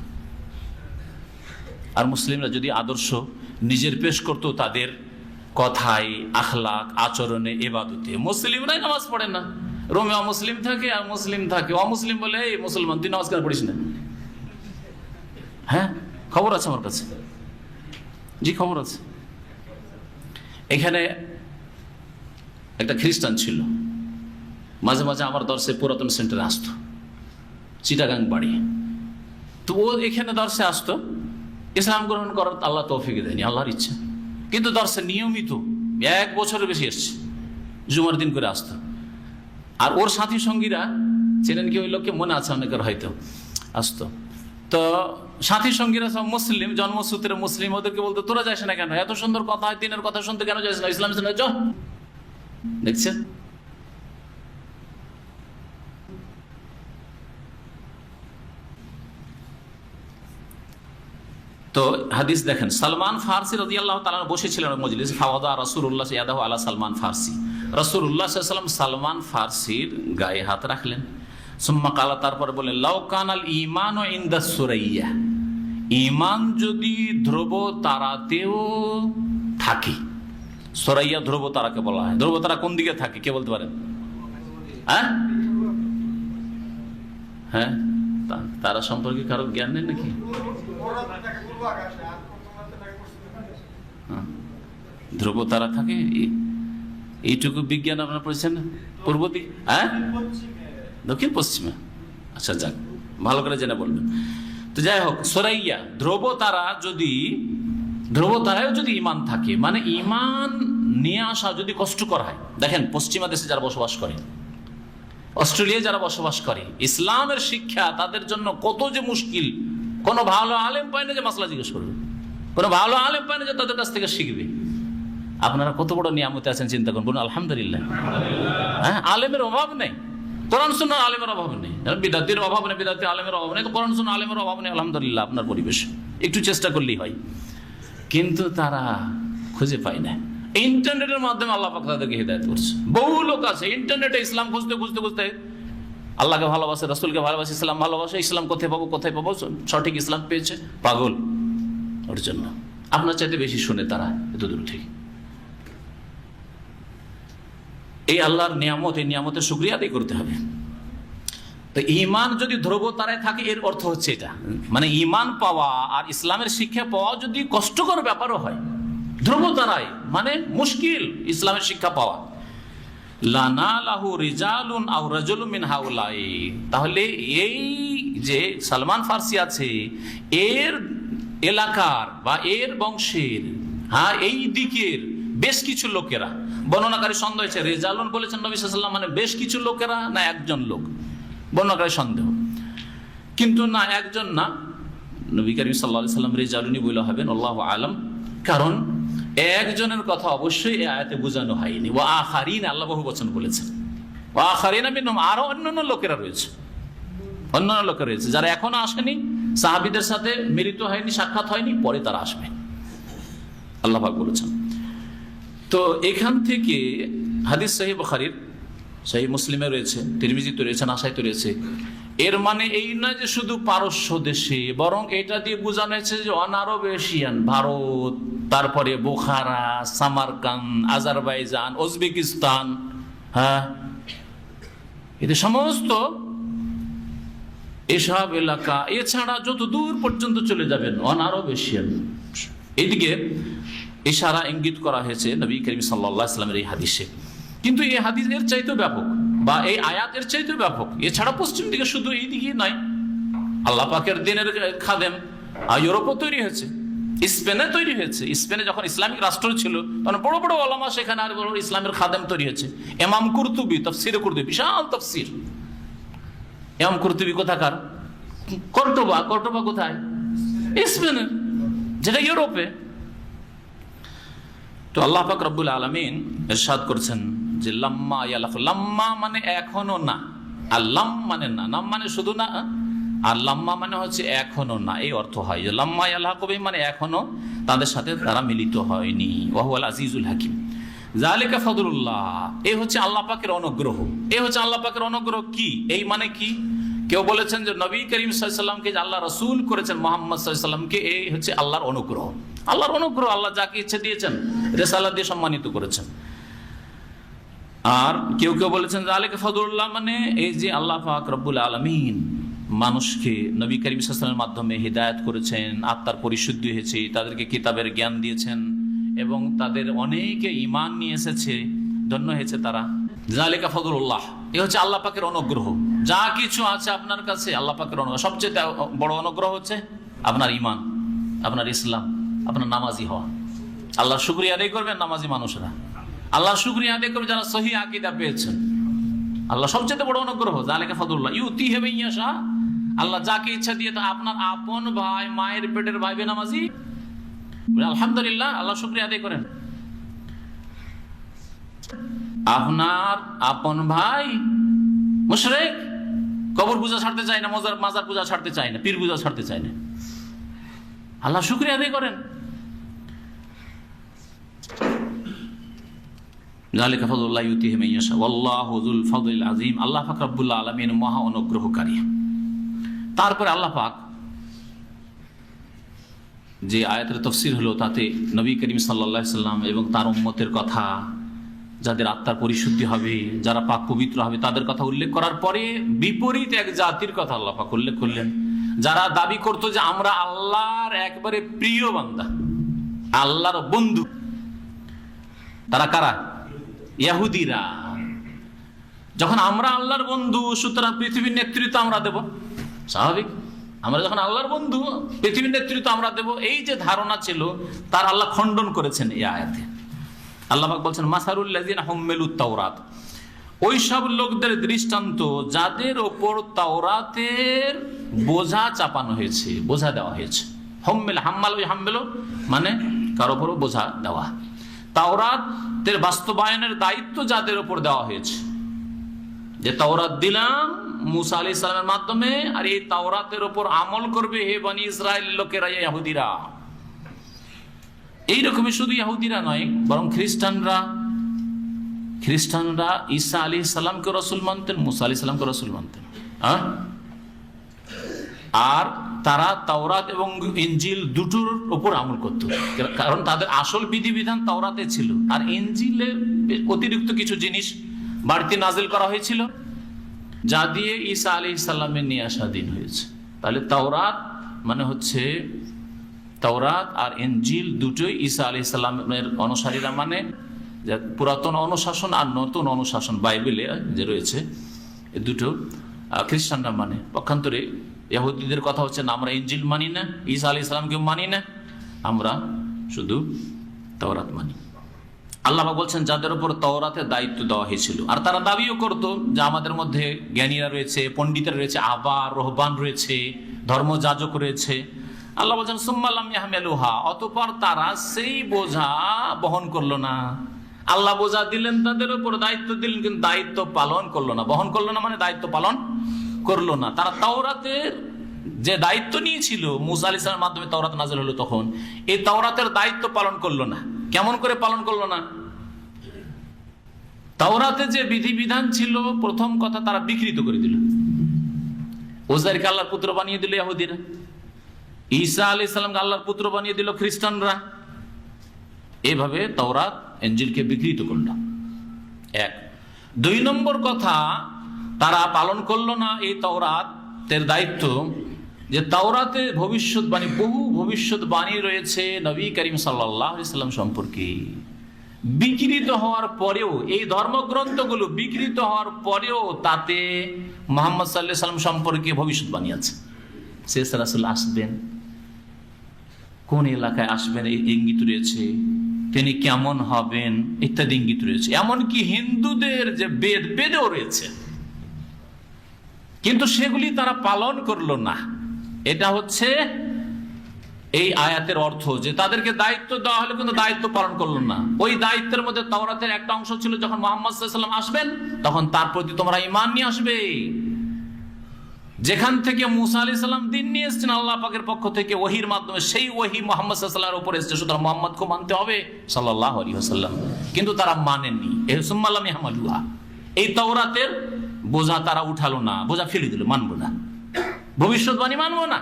A: আর মুসলিমরা যদি আদর্শ নিজের পেশ করত তাদের কথায়, আখলাক, আচরণে, ইবাদতে, মুসলিমরাই নামাজ পড়ে না। রোমে অমুসলিম থাকে আর মুসলিম থাকে, অমুসলিম বলে এই মুসলমান, তুই নামাজ কেন পড়িস না? হ্যাঁ, খবর আছে আমার কাছে, জি খবর আছে। এখানে একটা খ্রিস্টান ছিল, মাঝে মাঝে আমার দর্শে পুরাতন সেন্টারে আসতো, চিটাগাং বাড়ি। তো ও এখানে দর্শে আসতো, ইসলাম গ্রহণ করার আল্লাহ তৌফিক দেয়নি, আল্লাহর ইচ্ছা। কিন্তু দর্শে নিয়মিত 1 বছরের বেশি এসছে, জুমার দিন করে আসতো। আর ওর সাথী সঙ্গীরা চেনেন কি ওই লোককে? মনে আছে অনেকের হয়তো, আসতো। তো সাথী সঙ্গীরা সব মুসলিম, জন্মসূত্রে মুসলিম। ওদেরকে বলতো, তোরা যাস না কেন? এত সুন্দর কথা, দিনের কথা শুনতে কেন যাস না? ইসলাম দেখছেন? তো হাদিস দেখেন, সালমান ফারসি রাদিয়াল্লাহু তাআলা বসেছিলেন মজলিসে। ফাওয়াদা রাসূলুল্লাহ ইয়াদাহু আলা সালমান ফারসি, রাসূলুল্লাহ সাল্লাল্লাহু আলাইহি ওয়াসাল্লাম সালমান ফারসির গায়ে হাত রাখলেন। সুম্মা কালা, তারপরে বললেন, লাউ কানাল ঈমানু ইনদা সুরাইয়া, ঈমান যদি ধ্রুব তারাতেও থাকে। সুরাইয়া ধ্রুব তারাকে বলা হয়। ধ্রুব তারা কোন দিকে থাকে কে বলতে পারেন? হ্যাঁ, তারা সম্পর্কে কারো জ্ঞান নেই নাকি? ধ্রুব তারা থাকে, এইটুকু বিজ্ঞান আপনারা পড়েছেন না? পূর্ব দিক, হ্যাঁ, দক্ষিণ পশ্চিমে। আচ্ছা যাক, ভালো করে জেনে বলবেন। তো যাই হোক, সরাইয়া ধ্রুবতারায় যদি ইমান থাকে, মানে ইমান নিয়ে আসা যদি কষ্টকর হয়। দেখেন পশ্চিমা দেশে যারা বসবাস করে, অস্ট্রেলিয়ায় যারা বসবাস করে, ইসলামের শিক্ষা তাদের জন্য কত যে মুশকিল। কোনো ভালো আলেম পায় না যে মাসলা জিজ্ঞেস করবে, কোনো ভালো আলেম পায় না যে তাদের কাছ থেকে শিখবে। আপনারা কত বড় নিয়ামতে আছেন চিন্তা করুন, আলহামদুলিল্লাহ। হ্যাঁ, আলেমের অভাব নেই, কোরআন সুন্নাহর আলেমের অভাব নেই, বিদাতির অভাব নেই, বিদাতি আলেমের অভাব নেই, তো কোরআন সুন্নাহ আলেমের অভাব নেই। আলহামদুলিল্লাহ, আপনার পরিবেশ একটু চেষ্টা করলেই হয়, কিন্তু তারা খুঁজে পায় না। ইন্টারনেটের মাধ্যমে আল্লাহ পাক তাদেরকে হিদায়াত করছে। বহু লোক আছে ইন্টারনেটে ইসলাম খুঁজতে খুঁজতে খুঁজতে আল্লাহকে ভালোবাসে, রাসূলকে ভালোবাসে, ইসলাম ভালোবাসে, ইসলাম কোথায় পাবো সঠিক ইসলাম পেয়েছে, পাগল ওর জন্য। আপনার চাইতে বেশি শুনে তারা এত দূর থেকে। এই আল্লাহর নিয়ামত, এই নিয়ামতের শুকরিয়া আদায় করতে হবে। তো ঈমান যদি ধ্রুবতারায় থাকে, এর অর্থ হচ্ছে এটা, মানে ঈমান পাওয়া আর ইসলামের শিক্ষা পাওয়া যদি কষ্টকর ব্যাপারও হয়, ধ্রুবতারায় মানে মুশকিল ইসলামের শিক্ষা পাওয়া, লানালাহু রিজালুন আও রাজুলুম মিন হাউলাই, তাহলে এই যে সালমান ফার্সি আছে, এর এলাকার বা এর বংশের, হ্যাঁ, এই দিকের বেশ কিছু লোকেরা, বর্ণনাকারী সন্দেহ হয়েছে রেজালুন বলেছেন নবী সাল্লাল্লাহু আলাইহি ওয়াসাল্লাম, মানে বেশ কিছু লোকেরা না একজন লোক, বর্ণনাকারী সন্দেহ, কিন্তু না একজন না, নবী করিম সাল্লাল্লাহু আলাইহি ওয়াসাল্লাম রেজালুনই বলা হবেন, আল্লাহু আলাম। কারণ একজনের কথা অবশ্যই এই আয়াতে বোঝানো হয়নি, ওয়া আখারিন, আল্লাহ বহু বচন বলেছেন, ওয়া আখারিন মিনহুম, আরো অন্যান্য লোকেরা রয়েছে, অন্যান্য লোকেরা রয়েছে যারা এখনো আসেনি, সাহাবীদের সাথে মিলিত হয়নি, সাক্ষাৎ হয়নি, পরে তারা আসবে, আল্লাহ পাক বলেছেন। তো এখান থেকে হাদিস সহিহ বুখারীর, সহিহ মুসলিমে রয়েছে, তিরমিজিতে রয়েছে, নাসাইতে রয়েছে। এর মানে এই নয় যে শুধু পারস্য দেশে, বরং এটা দিয়ে বোঝানো হয়েছে যে অনারব এশিয়ান, ভারত, তারপরে বোখারা, সামারকান্দ, আজারবাইজান, উজবেকিস্তান, হ্যাঁ, এদের সমস্ত এসব এলাকা, এছাড়া যত দূর পর্যন্ত চলে যাবেন অনারব এশিয়ান, এদিকে ইশারা ইঙ্গিত করা হয়েছে নবী করিম সাল্লাল্লাহু আলাইহি ওয়াসাল্লামের এই হাদিসে। কিন্তু এই হাদিস এর চাইতেও ব্যাপক, বা এই আয়াতের চাইতেও ব্যাপক। এছাড়া পশ্চিম দিকে শুধু এই দিকেই নয়, আল্লাহ পাকের দিনের খাদেম ইউরোপও তৈরি হয়েছে, স্পেনে তৈরি হয়েছে। স্পেনে যখন ইসলামিক রাষ্ট্র ছিল তখন বড় বড় ওলামা সেখানে আর বড় ইসলামের খাদেম তৈরি হয়েছে। ইমাম কুরতুবী, তাফসীরে কুরতুবী, বিশাল তাফসীর। ইমাম কুরতুবী কোথাকার? কর্ডোবা কোথায়? স্পেনে, যেটা ইউরোপে। তো আল্লাহ পাক রব্বুল আলামিন ইরশাদ করছেন যে লাম্মা ইয়ালাফ, লাম্মা মানে এখনো না, আর লাম মানে না, নাম মানে শুধু না, আর লাম্মা মানে হচ্ছে এখনো না, এই অর্থ হয় যে লাম্মা ইয়ালাহু বিহিম মানে এখনো তাদের সাথে তারা মিলিত হয়নি। ওয়া হুয়াল আজিজুল হাকিম, যালিকা ফাদলুল্লাহ, এই হচ্ছে আল্লাহ পাকের অনুগ্রহ। এই হচ্ছে আল্লাহ পাকের অনুগ্রহ। কি এই মানে কি? কেউ বলেছেন যে নবী করিম সাল্লাল্লাহু আলাইহি ওয়াসাল্লামকে যে আল্লাহ রাসূল করেছেন, মুহাম্মদ সাল্লাল্লাহু আলাইহি ওয়াসাল্লামকে, এই হচ্ছে আল্লাহর অনুগ্রহ। আল্লাহর অনুগ্রহ, আল্লাহ যাকে ইচ্ছে দিয়েছেন, রিসালাত দিয়ে সম্মানিত করেছেন। আর কেউ কেউ বলেছেন যালিকা ফাদলুল্লাহ মানে এই যে আল্লাহ পাক রব্বুল আলামিন মানুষকে নবী করিম সাল্লাল্লাহু আলাইহি ওয়াসাল্লামের মাধ্যমে হিদায়াত করেছেন, আত্মার পরিশুদ্ধি হয়েছে, তাদেরকে কিতাবের জ্ঞান দিয়েছেন এবং তাদের অনেকে ঈমান নিয়ে এসেছে, ধন্য হয়েছে তারা। যালিকা ফাদলুল্লাহ, এই হচ্ছে আল্লাহ পাকের অনুগ্রহ। যা কিছু আছে আপনার কাছে আল্লাহ পাকের অনুগ্রহ। সবচেয়ে বড় অনুগ্রহ হচ্ছে আপনার ঈমান, আপনার ইসলাম, আপনার নামাজি হওয়া। আল্লাহর শুকরিয়া আদায় করবেন নামাজি মানুষরা, আল্লাহর শুকরিয়া আদায় করবে যারা সহিহ আকীদা পেয়েছেন। আল্লাহ সবচেয়ে বড় অনুগ্রহ, যালিকা ফাদলুল্লাহ ইউতিহি মান ইয়াশা, আল্লাহ যাকে ইচ্ছা দিয়ে। তা আপনার আপন ভাই, মায়ের পেটের ভাই বেনামাজি, আলহামদুলিল্লাহ, আল্লাহ শুকরিয়া আদায় করেন। আপনার আপন ভাই মুশরিক, কবর পূজা ছাড়তে চায় না, মাজার পূজা ছাড়তে চায় না, পীর পূজা ছাড়তে চায় না, আল্লাহ শুকরিয়া আদায় করেন। যালিকা ফাদলুল্লাহ ইউতিহি মান ইয়াশা ওয়াল্লাহু যুল ফাদলিল আযীম, আল্লাহ পাক রব্বুল আলামিন মহা অনুগ্রহকারী। তারপরে আল্লাহ পাক যে আয়াতের তাফসীর হলো তাতে নবী করিম সাল্লাল্লাহু আলাইহি ওয়াসাল্লাম এবং তার উম্মতের কথা, যাদের আত্মার পরিশুদ্ধি হবে, যারা পাক পবিত্র হবে, তাদের কথা উল্লেখ করার পরে বিপরীত এক জাতির কথা আল্লাহ পাক উল্লেখ করলেন, যারা দাবি করতো যে আমরা আল্লাহর একবারে প্রিয় বান্দা, আল্লাহর বন্ধু। তারা কারা? ইহুদিরা। যখন আমরা আল্লাহর বন্ধু, সুতরাং পৃথিবীর নেতৃত্ব আমরা দেব, স্বাভাবিক। আমরা যখন আল্লাহর বন্ধু, পৃথিবীর নেতৃত্ব আমরা দেব, এই যে ধারণা ছিল তার আল্লাহ খণ্ডন করেছেন এই আয়াতে। আল্লাহ পাক বলছেন মাসারুল্লাযিনা হুম্মিলুত তাওরাত, ওই সব লোকদের দৃষ্টান্ত যাদের ওপর তাওরাতের বোঝা চাপানো হয়েছে, বোঝা দেওয়া হয়েছে। হাম্মাল মানে কারো উপর বোঝা দেওয়া। তাওরাতের বাস্তবায়নের দায়িত্ব যাদের উপর দেওয়া হয়েছে, যে তাওরাত দিলাম মুসা আলাইহিস সালামের মাধ্যমে, আর এই তাওরাতের উপর আমল করবে হে বনি ইসরাইল লোকেরা, ইহুদিরা। এইরকমই শুধু ইহুদিরা নয়, বরং খ্রিস্টানরা ঈসা আলাইহিস সালামকে রাসূল মানতেন, মুসা আলাইহিস সালামকে রাসূল মানতেন। আর তারা তাওরাত এবং ইনজিল দুটোর উপর আমল করত, কারণ তাদের আসল বিধিবিধান তাওরাতে ছিল, আর ইনজিলে অতিরিক্ত কিছু জিনিস বাড়তি নাজিল করা হয়েছিল, যা দিয়ে ঈসা আলাইহিস সালামের নিয়ে আসা দিন হয়েছে। তাহলে তাওরাত মানে হচ্ছে, তাওরাত আর ইনজিল দুটোই ঈসা আলাইহিস সালামের অনুসারীরা মানে, পুরাতন অনুশাসন আর নতুন অনুশাসন বাইবেলে যে রয়েছে এই দুটো খ্রিস্টানরা মানে। পক্ষান্তরে ইহুদিদের কথা হচ্ছে না, আমরা ইনজিল মানি না, ঈসা আলাইহিস সালামকে মানি না, আমরা শুধু তাওরাত মানি। আল্লাহ বলছেন যাদের উপর তাওরাতের দায়িত্ব দেওয়া হয়েছিল, আর তারা দাবিও করত যে আমাদের মধ্যে জ্ঞানীরা রয়েছে, পণ্ডিতরা রয়েছে, আবার রহবান রয়েছে, ধর্মযাজক রয়েছে। আল্লাহ বলছেন সুম্মা লাম ইয়াহমিলুহা, অতঃপর তারা সেই বোঝা বহন করলো না। আল্লাহ বোঝা দিলেন, তাদের উপর দায়িত্ব দিলেন, কিন্তু দায়িত্ব পালন করলো না। বহন করলো না মানে দায়িত্ব পালন করলো না। তারা তাওরাতের যে দায়িত্ব নিয়েছিল, মুসা আলাইহিস সালামের মাধ্যমে তাওরাত নাযিল হলো, তখন এই তাওরাতের দায়িত্ব পালন করলো না। কেমন করে পালন করলো না? তাওরাতে যে বিধিবিধান ছিল, প্রথম কথা তারা বিকৃত করে দিল। উযাইরকে আল্লাহর পুত্র বানিয়ে দিল ইহুদিরা, ঈসা আলাইহিস সালামকে আল্লাহর পুত্র বানিয়ে দিল খ্রিস্টানরা। এভাবে তাওরাত ইনজিলকে বিকৃত করল। এক। দুই নম্বর কথা, তারা পালন করলো না এই তাওরাতের দায়িত্ব, যে তাওরাতে ভবিষ্যৎবাণী, বহু ভবিষ্যৎবাণী রয়েছে নবী করিম সাল্লাল্লাহু আলাইহি সাল্লাম সম্পর্কে। বিকৃত হওয়ার পরেও, এই ধর্মগ্রন্থগুলো বিকৃত হওয়ার পরেও তাতে মুহাম্মদ সাল্লাল্লাহু আলাইহি সাল্লাম সম্পর্কে ভবিষ্যৎবাণী আছে। শেষ রাসূল আসবেন, কোন এলাকায় আসবেন এই ইঙ্গিত রয়েছে, তিনি কেমন হবেন ইত্যাদি ইঙ্গিত রয়েছে। এমনকি হিন্দুদের যে বেদেও রয়েছে, কিন্তু সেগুলি তারা পালন করলো না। এটা হচ্ছে এই আয়াতের অর্থ, যে তাদেরকে দায়িত্ব দেওয়া হলো কিন্তু দায়িত্ব পালন করলো না। ওই দায়িত্বের মধ্যে তাওরাতের একটা অংশ ছিল, যখন মুহাম্মদ সাল্লাল্লাহু আলাইহি ওয়াসাল্লাম আসবেন তখন তার প্রতি তোমরা ঈমান নিয়ে আসবে। যেখান থেকে মুসা আলাইহিস সালাম দিন নিয়ে এসেছেন আল্লাহ পাকের পক্ষ থেকে ওহীর মাধ্যমে, সেই ওহী মুহাম্মদ সাল্লাল্লাহু আলাইহি ওয়াসাল্লামের উপর এসেছে, সুতরাং মুহাম্মদকে মানতে হবে সাল্লাল্লাহু আলাইহি ওয়াসাল্লাম। কিন্তু তারা মানেননি। সুম্মা লাম ইয়াহমিলুহা, এই তাওরাতের বোঝা তারা উঠালো না, বোঝা ফেলে দিল, মানবো না, ভবিষ্যৎবাণী মানবো না।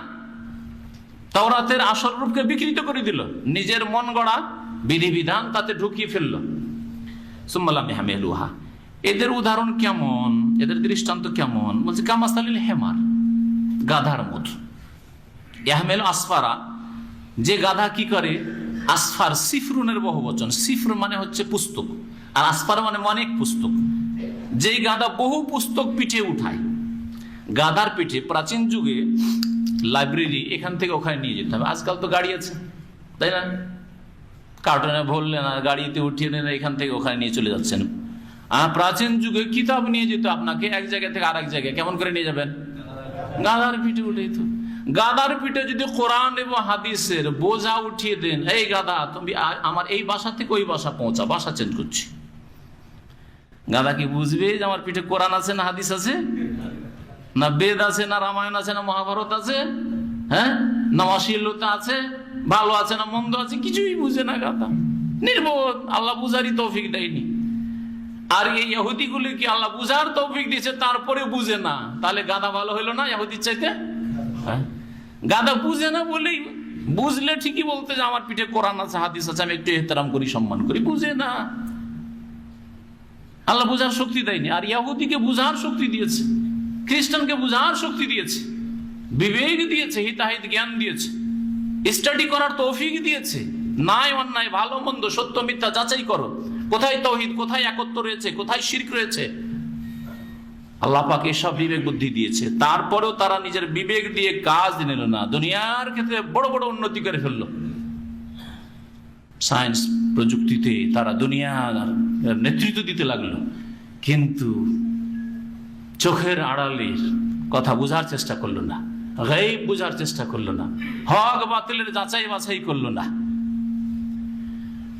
A: তাওরাতের আসল রূপকে বিকৃত করে দিল, নিজের মন গড়া বিধিবিধান তাতে ঢুকিয়ে ফেলল। সুম্মা লাম ইয়াহমিলুহা, এদের উদাহরণ কেমন, এদের দৃষ্টান্ত কেমন? বলছে কামাসালিল হেমার, গাধার মতো। ইয়াহমিলু আসফারা, যে গাধা কি করে, আসফার সিফরুনের বহুবচন, সিফর মানে হচ্ছে পুস্তক, আর আসফার মানে অনেক পুস্তক। যেই গাধা বহু পুস্তক পিঠে উঠায়, গাধার পিঠে প্রাচীন যুগে লাইব্রেরি এখান থেকে ওখানে নিয়ে যেতে হবে। আজকাল তো গাড়ি আছে, তাই না? কার্টনে ভরলেন আর গাড়িতে উঠিয়ে নেন, এখান থেকে ওখানে নিয়ে চলে যাচ্ছেন। আর প্রাচীন যুগে কিতাব নিয়ে যেত আপনাকে এক জায়গা থেকে আরেক জায়গায়, কেমন করে নিয়ে যাবেন? গাধার পিঠে উঠেই তো। গাধার পিঠে যদি কোরআন এবং হাদিসের বোঝা উঠিয়ে দেন, এই গাধা তুমি আমার এই বাসা থেকে ওই বাসা পৌঁছা, বাসা চেঞ্জ করছি, গাধা কি বুঝবে যে আমার পিঠে কোরআন আছে না হাদিস আছে, না বেদ আছে, না রামায়ণ আছে, না মহাভারত আছে, হ্যাঁ, না অশ্লীলতা আছে, ভালো আছে না মন্দ আছে, কিছুই বুঝে না গাধা, নির্বোধ। আল্লাহ বুঝারই তৌফিক দেয়নি। আর এই ইহুদিগুলি কি আল্লাহ বুঝার তৌফিক দিয়েছে, তারপরে বুঝে না, তাহলে গাধা ভালো হইলো না ইহুদির চাইতে? গাধা বুঝে না বলেই, বুঝলে ঠিকই বলতে যে আমার পিঠে কোরআন আছে হাদিস আছে, আমি একটু ইহতেরাম করি, সম্মান করি, বুঝে না। আল্লাহ বুঝার শক্তি দেয়নি। আর ইহুদিকে বুঝার শক্তি দিয়েছে, খ্রিস্টানকে বুঝার শক্তি দিয়েছে, বিবেক দিয়েছে, হিতাহিত জ্ঞান দিয়েছে, স্টাডি করার তৌফিক দিয়েছে। ন্যায় অন্যায়, ভালো মন্দ, সত্য মিথ্যা যাচাই করো, কোথায় তাওহীদ, কোথায় একত্ব রয়েছে, কোথায় শিরক রয়েছে, আল্লাহ পাক এসব বিবেক বুদ্ধি দিয়েছে, তারপরেও তারা নিজের বিবেক দিয়ে কাজ নিল না, দুনিয়ার ক্ষেত্রে বড় বড় উন্নতি করে ফেললো। সায়েন্স প্রযুক্তিতে তারা দুনিয়ার নেতৃত্ব দিতে লাগলো, কিন্তু চোখের আড়ালের কথা বোঝার চেষ্টা করলো না, গায়ব বোঝার চেষ্টা করলো না, হক বাতিলের যাচাই বাছাই করলো না।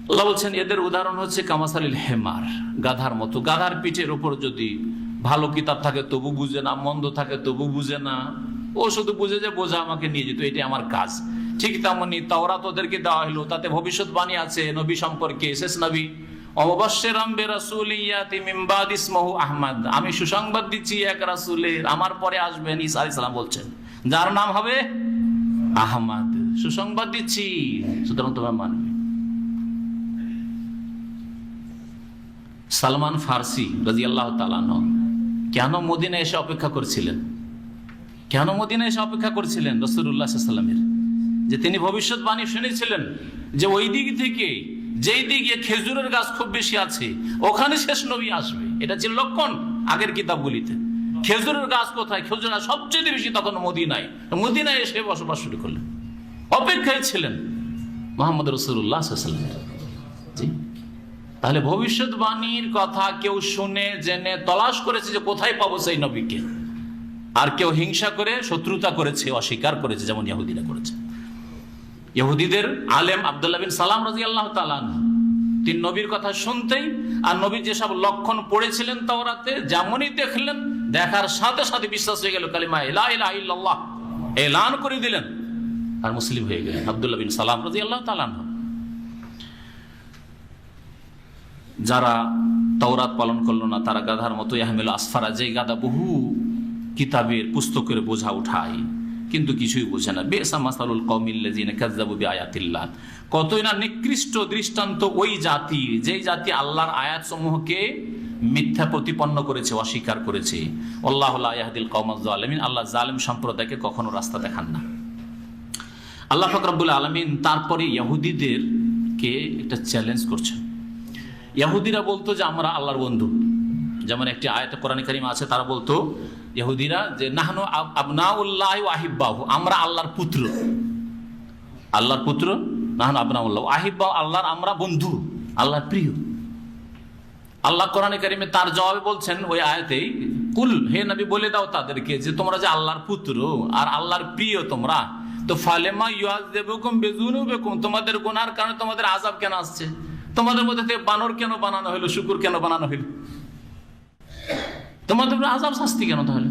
A: আল্লাহ বলছেন এদের উদাহরণ হচ্ছে কামাসালিল হেমার, গাধার মতো। গাধার পিঠের ওপর যদি ভালো কিতাব থাকে তবু বুঝে না, মন্দ থাকে তবু বুঝে না, ও শুধু বুঝে যে বোঝা আমাকে নিয়ে যেত, এটাই আমার কাজ। ঠিক তেমনি তাওরাত ওদেরকে দেওয়া হলো, তাতে ভবিষ্যৎবাণী আছে নবী সম্পর্কে, শেষ নবী অবশ্যিরাম বিরাসূলিন ইয়াতি মিন বাদি ইসমুহু আহমদ, আমি সুসংবাদ দিচ্ছি এক রাসূলের, আমার পরে আসবেন ঈসা আলাইহিস সালাম, বলছেন যার নাম হবে আহমদ, সুসংবাদ দিচ্ছি, সুতরাং তোমরা মানবে। সালমান ফার্সি রাদিয়াল্লাহু তাআলা আনহু কেন মদিনায় এসে অপেক্ষা করছিলেন? কেন মদিনায় এসে অপেক্ষা করছিলেন রাসূলুল্লাহ সাল্লাল্লাহু আলাইহি ওয়াসাল্লামের? যে তিনি ভবিষ্যৎবাণী শুনেছিলেন যে ওই দিক থেকে যেই দিকে খেজুরের গাছ খুব বেশি আছে ওখানে শেষ নবী আসবে, এটা ছিল লক্ষণ আগের কিতাবগুলিতে। খেজুরের গাছ কোথায়? খেজুর গাছ সবচেয়ে বেশি তখন মদিনায়। মদিনায় এসে বসবাস শুরু করলেন, অপেক্ষায় ছিলেন মুহাম্মদ রাসূলুল্লাহ সাল্লাল্লাহু আলাইহি ওয়াসাল্লাম। জি, তাহলে ভবিষ্যৎবাণীর কথা কেউ শুনে জেনে তলাশ করেছে যে কোথায় পাবো সেই নবীকে, আর কেউ হিংসা করে শত্রুতা করেছে, অস্বীকার করেছে, যেমন ইহুদিরা করেছে। ইহুদিদের আলেম আব্দুল্লাহ বিন সালাম রাদিয়াল্লাহু তাআলা আনহু তিনি নবীর কথা শুনতেই আর নবীর যেসব লক্ষণ পড়েছিলেন তাওরাতে, যেমনই দেখলেন, দেখার সাথে সাথে বিশ্বাস হয়ে গেল, কালিমা লা ইলাহা ইল্লাল্লাহ এলান করে দিলেন আর মুসলিম হয়ে গেলেন আব্দুল্লাহ বিন সালাম রাদিয়াল্লাহু তাআলা আনহু। যারা তাওরাত পালন করলো না তারা গাধার মতো ইয়াহমিলু আসফারা, যেই গাধা বহু কিতাবের পুস্তকের বোঝা উঠায় কিন্তু কিছুই বোঝে না। বি'সা মাসালুল কওমিল্লাযিনা কাযযাবু বিআয়াতিল্লাহ, কতই না নিকৃষ্ট দৃষ্টান্ত ওই জাতি, যেই জাতি আল্লাহর আয়াতসমূহকে মিথ্যা প্রতিপন্ন করেছে, অস্বীকার করেছে। আল্লাহু লা ইয়াহদিল কওমাজ জালিমিন, আল্লাহ জালেম সম্প্রদায়কে কখনো রাস্তা দেখান না। আল্লাহ পাক রব্বুল আলামিন তারপরে ইহুদিদেরকে একটা চ্যালেঞ্জ করছেন। ইহুদিরা বলতো যে আমরা আল্লাহর বন্ধু, যেমন একটি আয়াতে কোরআনে কারিমে আছে, তারা বলতো ইহুদিরা যে নাহনু আবনাউল্লাহি ওয়া আহিব্বাহু, আমরা আল্লাহর পুত্র, আল্লাহর পুত্র, নাহনু আবনাউল্লাহ ওয়া আহিব্বাহু, আল্লাহর আমরা বন্ধু, আল্লাহর প্রিয়। আল্লাহ কোরআনে কারিমে তার জবাবে বলছেন ওই আয়াতেই, কুল, হে নবী বলে দাও তাদেরকে যে তোমরা যে আল্লাহর পুত্র আর আল্লাহর প্রিয় তোমরা, তো ফালেমা ইউআযযিবুকুম বিযুনুবিকুম, তোমাদের গুনাহর কারণে তোমাদের আযাব কেন আসছে? তোমাদের মধ্যে থেকে বানর কেন বানানো হলো, শুকুর কেন বানানো হলো? তোমাদের আযাব শাস্তি কেন? তাহলে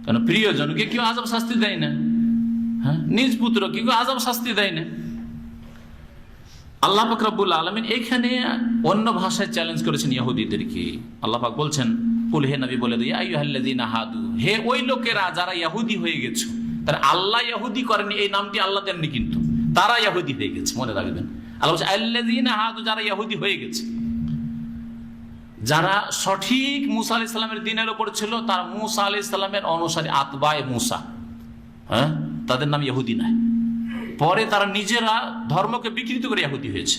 A: কেন প্রিয়জনকে কেউ আযাব শাস্তি দেয় না? হ্যাঁ, নিজ পুত্রকে কেউ আযাব শাস্তি দেয় না? আল্লাহ পাক রব্বুল আলামিন এখানে অন্য ভাষায় চ্যালেঞ্জ করেছেন ইহুদিদেরকে। আল্লাহ পাক বলছেন, কুল, হে নবী বলে দিই, আইয়ুহাল্লাযীনা হাদু, হে ওই লোকেরা যারা ইহুদি হয়ে গেছো। তারা আল্লাহ ইহুদি করেনি, এই নামটি আল্লাহ দেননি, কিন্তু তারা ইহুদি হয়ে গেছে, মনে রাখবেন। আল্লাহ বলছে আল্লাযীনা হাদু, যারা ইহুদি হয়ে গেছে, যারা সঠিক মুসা আলাইহিস সালামের দ্বীনের উপর ছিল, তার মুসা আলাইহিস সালামের অনুসারী, আতবায়ে মুসা, হ্যাঁ, তাদের নাম ইহুদি নয়। পরে তারা নিজেরা ধর্মকে বিকৃত করে ইহুদি হয়েছে।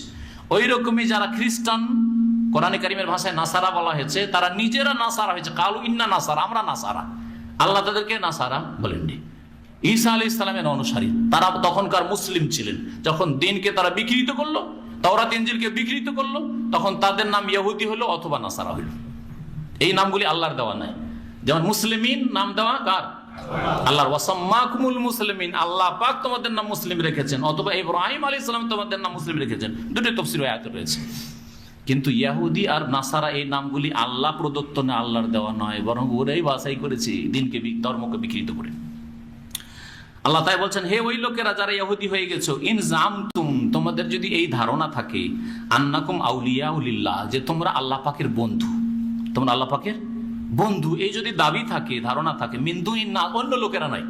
A: ওই রকমই যারা খ্রিস্টান, কোরআনে কারিমের ভাষায় নাসারা বলা হয়েছে, তারা নিজেরা নাসারা হয়েছে, কালু ইন্না নাসারা, আমরা নাসারা। আল্লাহ তাদেরকে নাসারা বলেননি। ঈসা আলাইহিস সালামের অনুসারী, তারা তখনকার মুসলিম ছিলেন। যখন দ্বীনকে তারা বিকৃত করলো, তাওরাত ইনজিলকে বিকৃত করলো, তখন তাদের নাম ইহুদি হলো অথবা নাসারা হলো। এই নামগুলি আল্লাহর দেওয়া নাই। যেমন মুসলিমিন নাম দেওয়া কার? আল্লাহর। ওয়াসাম্মাকুমুল মুসলিমিন, আল্লাহ পাক তোমাদের নাম মুসলিম রেখেছেন, অথবা ইব্রাহিম আলাইহিস সালাম তোমাদের নাম মুসলিম রেখেছেন। দুটো তাফসীর আয়াতে রয়েছে। কিন্তু ইহুদি আর নাসারা এই নামগুলি আল্লাহ প্রদত্ত না, আল্লাহর দেওয়া নয়, বরং ওরাই বাছাই করেছে দ্বীনকে, ধর্মকে বিকৃত করে। আল্লাহ তাই বলছেন, হে ওই লোকেরা যারা ইহুদি হয়ে গেছো, ইন জামতুম, তোমাদের যদি এই ধারণা থাকে, আন্নাকুম আউলিয়া লিল্লাহ, যে তোমরা আল্লাহ পাকের বন্ধু, তোমরা আল্লাহ পাকের বন্ধু, এই যদি দাবি থাকে, ধারণা থাকে, মিন দুনিন নাস, অন্য লোকেরা নাই,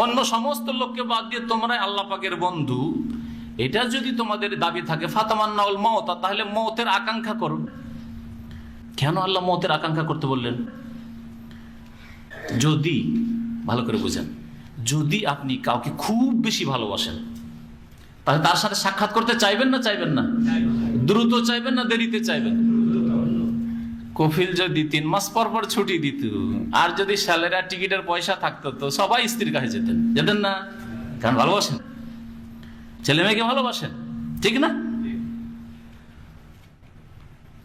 A: অন্য সমস্ত লোককে বাদ দিয়ে তোমরা আল্লাহ পাকের বন্ধু, এটা যদি তোমাদের দাবি থাকে, ফাতামান্নাউল মাউত, তাহলে মওতের আকাঙ্ক্ষা করো। কেন আল্লাহ মওতের আকাঙ্ক্ষা করতে বললেন? যদি, ভালো করে বুঝেন, যদি আপনি কাউকে খুব বেশি ভালোবাসেন, তাহলে তার সাথে সাক্ষাৎ করতে চাইবেন না চাইবেন না? দ্রুত চাইবেন না দেরিতে চাইবেন? কফিল যদি 3 মাস পর পর ছুটি দিত, আর যদি স্যালারি আর টিকিটের পয়সা থাকতো, তো সবাই স্ত্রীর কাছে যেতেন না? কারণ ভালোবাসেন, ছেলে মেয়েকে ভালোবাসেন, ঠিক না?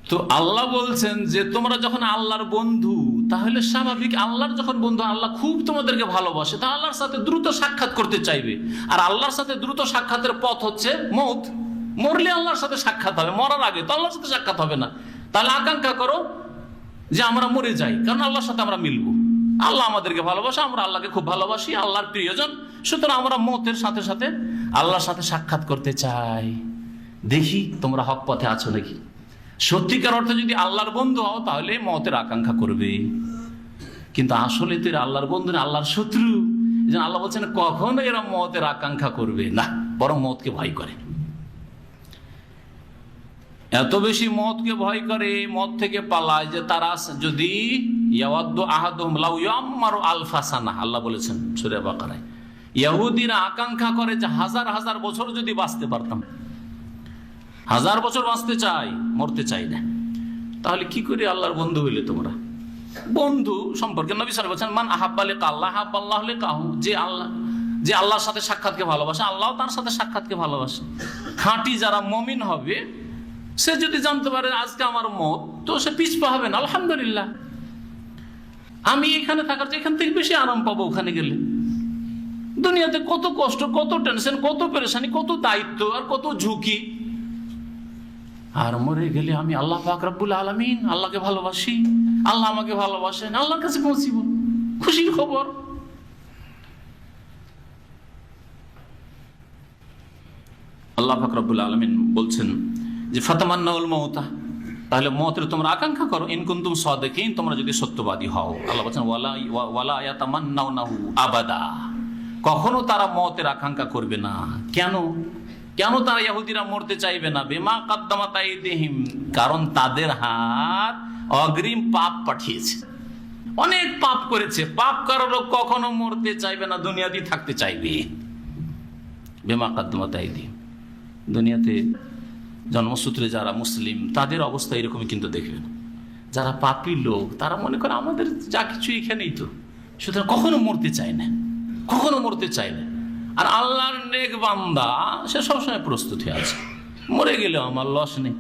A: তো আল্লাহ বলছেন যে তোমরা যখন আল্লাহর বন্ধু, তাহলে স্বাভাবিক আল্লাহর যখন বন্ধু, আল্লাহ খুব তোমাদেরকে ভালোবাসে, তা আল্লাহর সাথে দ্রুত সাক্ষাৎ করতে চাইবে। আর আল্লাহর সাথে দ্রুত সাক্ষাতের পথ হচ্ছে মৌত। মরলে আল্লাহর সাথে সাক্ষাৎ হবে, মরার আগে তো আল্লাহর সাথে সাক্ষাৎ হবে না। তাহলে আকাঙ্ক্ষা করো যে আমরা মরে যাই, কারণ আল্লাহর সাথে আমরা মিলবো। আল্লাহ আমাদেরকে ভালোবাসে, আমরা আল্লাহকে খুব ভালোবাসি, আল্লাহর প্রিয়জন, সুতরাং আমরা মৌতের সাথে সাথে আল্লাহর সাথে সাক্ষাৎ করতে চাই। দেখি তোমরা হক পথে আছো নাকি। সত্যিকার অর্থে যদি আল্লাহর বন্ধু হও, তাহলে মৌতের আকাঙ্ক্ষা করবে। কিন্তু আসলে তো আল্লাহর বন্ধু না, আল্লাহর শত্রু। আল্লাহ বলছেন কখনো এরা মৌতের আকাঙ্ক্ষা করবে না, বরং মৌতকে ভয় করে। এত বেশি মৌতকে ভয় করে, মৌত থেকে পালায়, যে তারা যদি আল্লাহ বলেছেন সূরা বাকারায়, ইহুদিরা আকাঙ্ক্ষা করে যে হাজার হাজার বছর যদি বাঁচতে পারতাম। হাজার বছর বাঁচতে চাই, মরতে চাই না। তাহলে কি করে আল্লাহর বন্ধু হইলে তোমরা? বন্ধু সম্পর্কে নবী সাল্লাল্লাহু আলাইহি ওয়াসাল্লাম মান আহাব্বা লিকা আল্লাহ আহাব্বাল্লাহু লিকাহু, যে আল্লাহর সাথে সাক্ষাৎকে ভালোবাসে, আল্লাহ তার সাথে সাক্ষাৎকে ভালোবাসে। খাঁটি যারা মুমিন হবে, সে যদি জানতে পারে আজকে আমার মত, তো সে পিছপা হবে না। আলহামদুলিল্লাহ, আমি এখানে থাকার চেয়ে এখান থেকে বেশি আরাম পাবো ওখানে গেলে। দুনিয়াতে কত কষ্ট, কত টেনশন, কত পেরেশানি, কত দায়িত্ব আর কত ঝুঁকি। আর মরে গেলে আমি আল্লাহ পাক রব্বুল আলামিন, আল্লাহকে ভালোবাসি, আল্লাহ আমাকে ভালোবাসেন, আল্লাহর কাছে পৌঁছিব, খুশির খবর। আল্লাহ পাক রব্বুল আলামিন বলছেন যে ফাতামান্নাউল মাউতা, তাহলে মওতের তোমরা আকাঙ্ক্ষা করো, ইন কুনতুম সাদিকিন, তোমরা যদি সত্যবাদী হও। আল্লাহ বলছেন ওয়ালা ইয়াতামান্নাউনাহু আবাদা, কখনো তারা মওতের আকাঙ্ক্ষা করবে না। কেন কেন তারা ইহুদিরা মরতে চাইবে না? বিমা কাদ্দামাত আইদিহিম, কারণ তাদের হাত অগ্রিম পাপ পাঠিয়েছে, অনেক পাপ করেছে। পাপ করার লোক কখনো মরতে চাইবে না, দুনিয়াতেই থাকতে চাইবে। বিমা কাদ্দামাত আইদিহিম, দুনিয়াতে জন্মসূত্রে যারা মুসলিম, তাদের অবস্থা এরকমই কিন্তু দেখবেন। যারা পাপী লোক, তারা মনে করে আমাদের যা কিছু এখানেই তো, সুতরাং কখনো মরতে চায় না, কখনো মরতে চায় না। আর আল্লাহর নেক বান্দা, সে সবসময় প্রস্তুত হয়ে আছে, মরে গেলেও আমার লস নেই,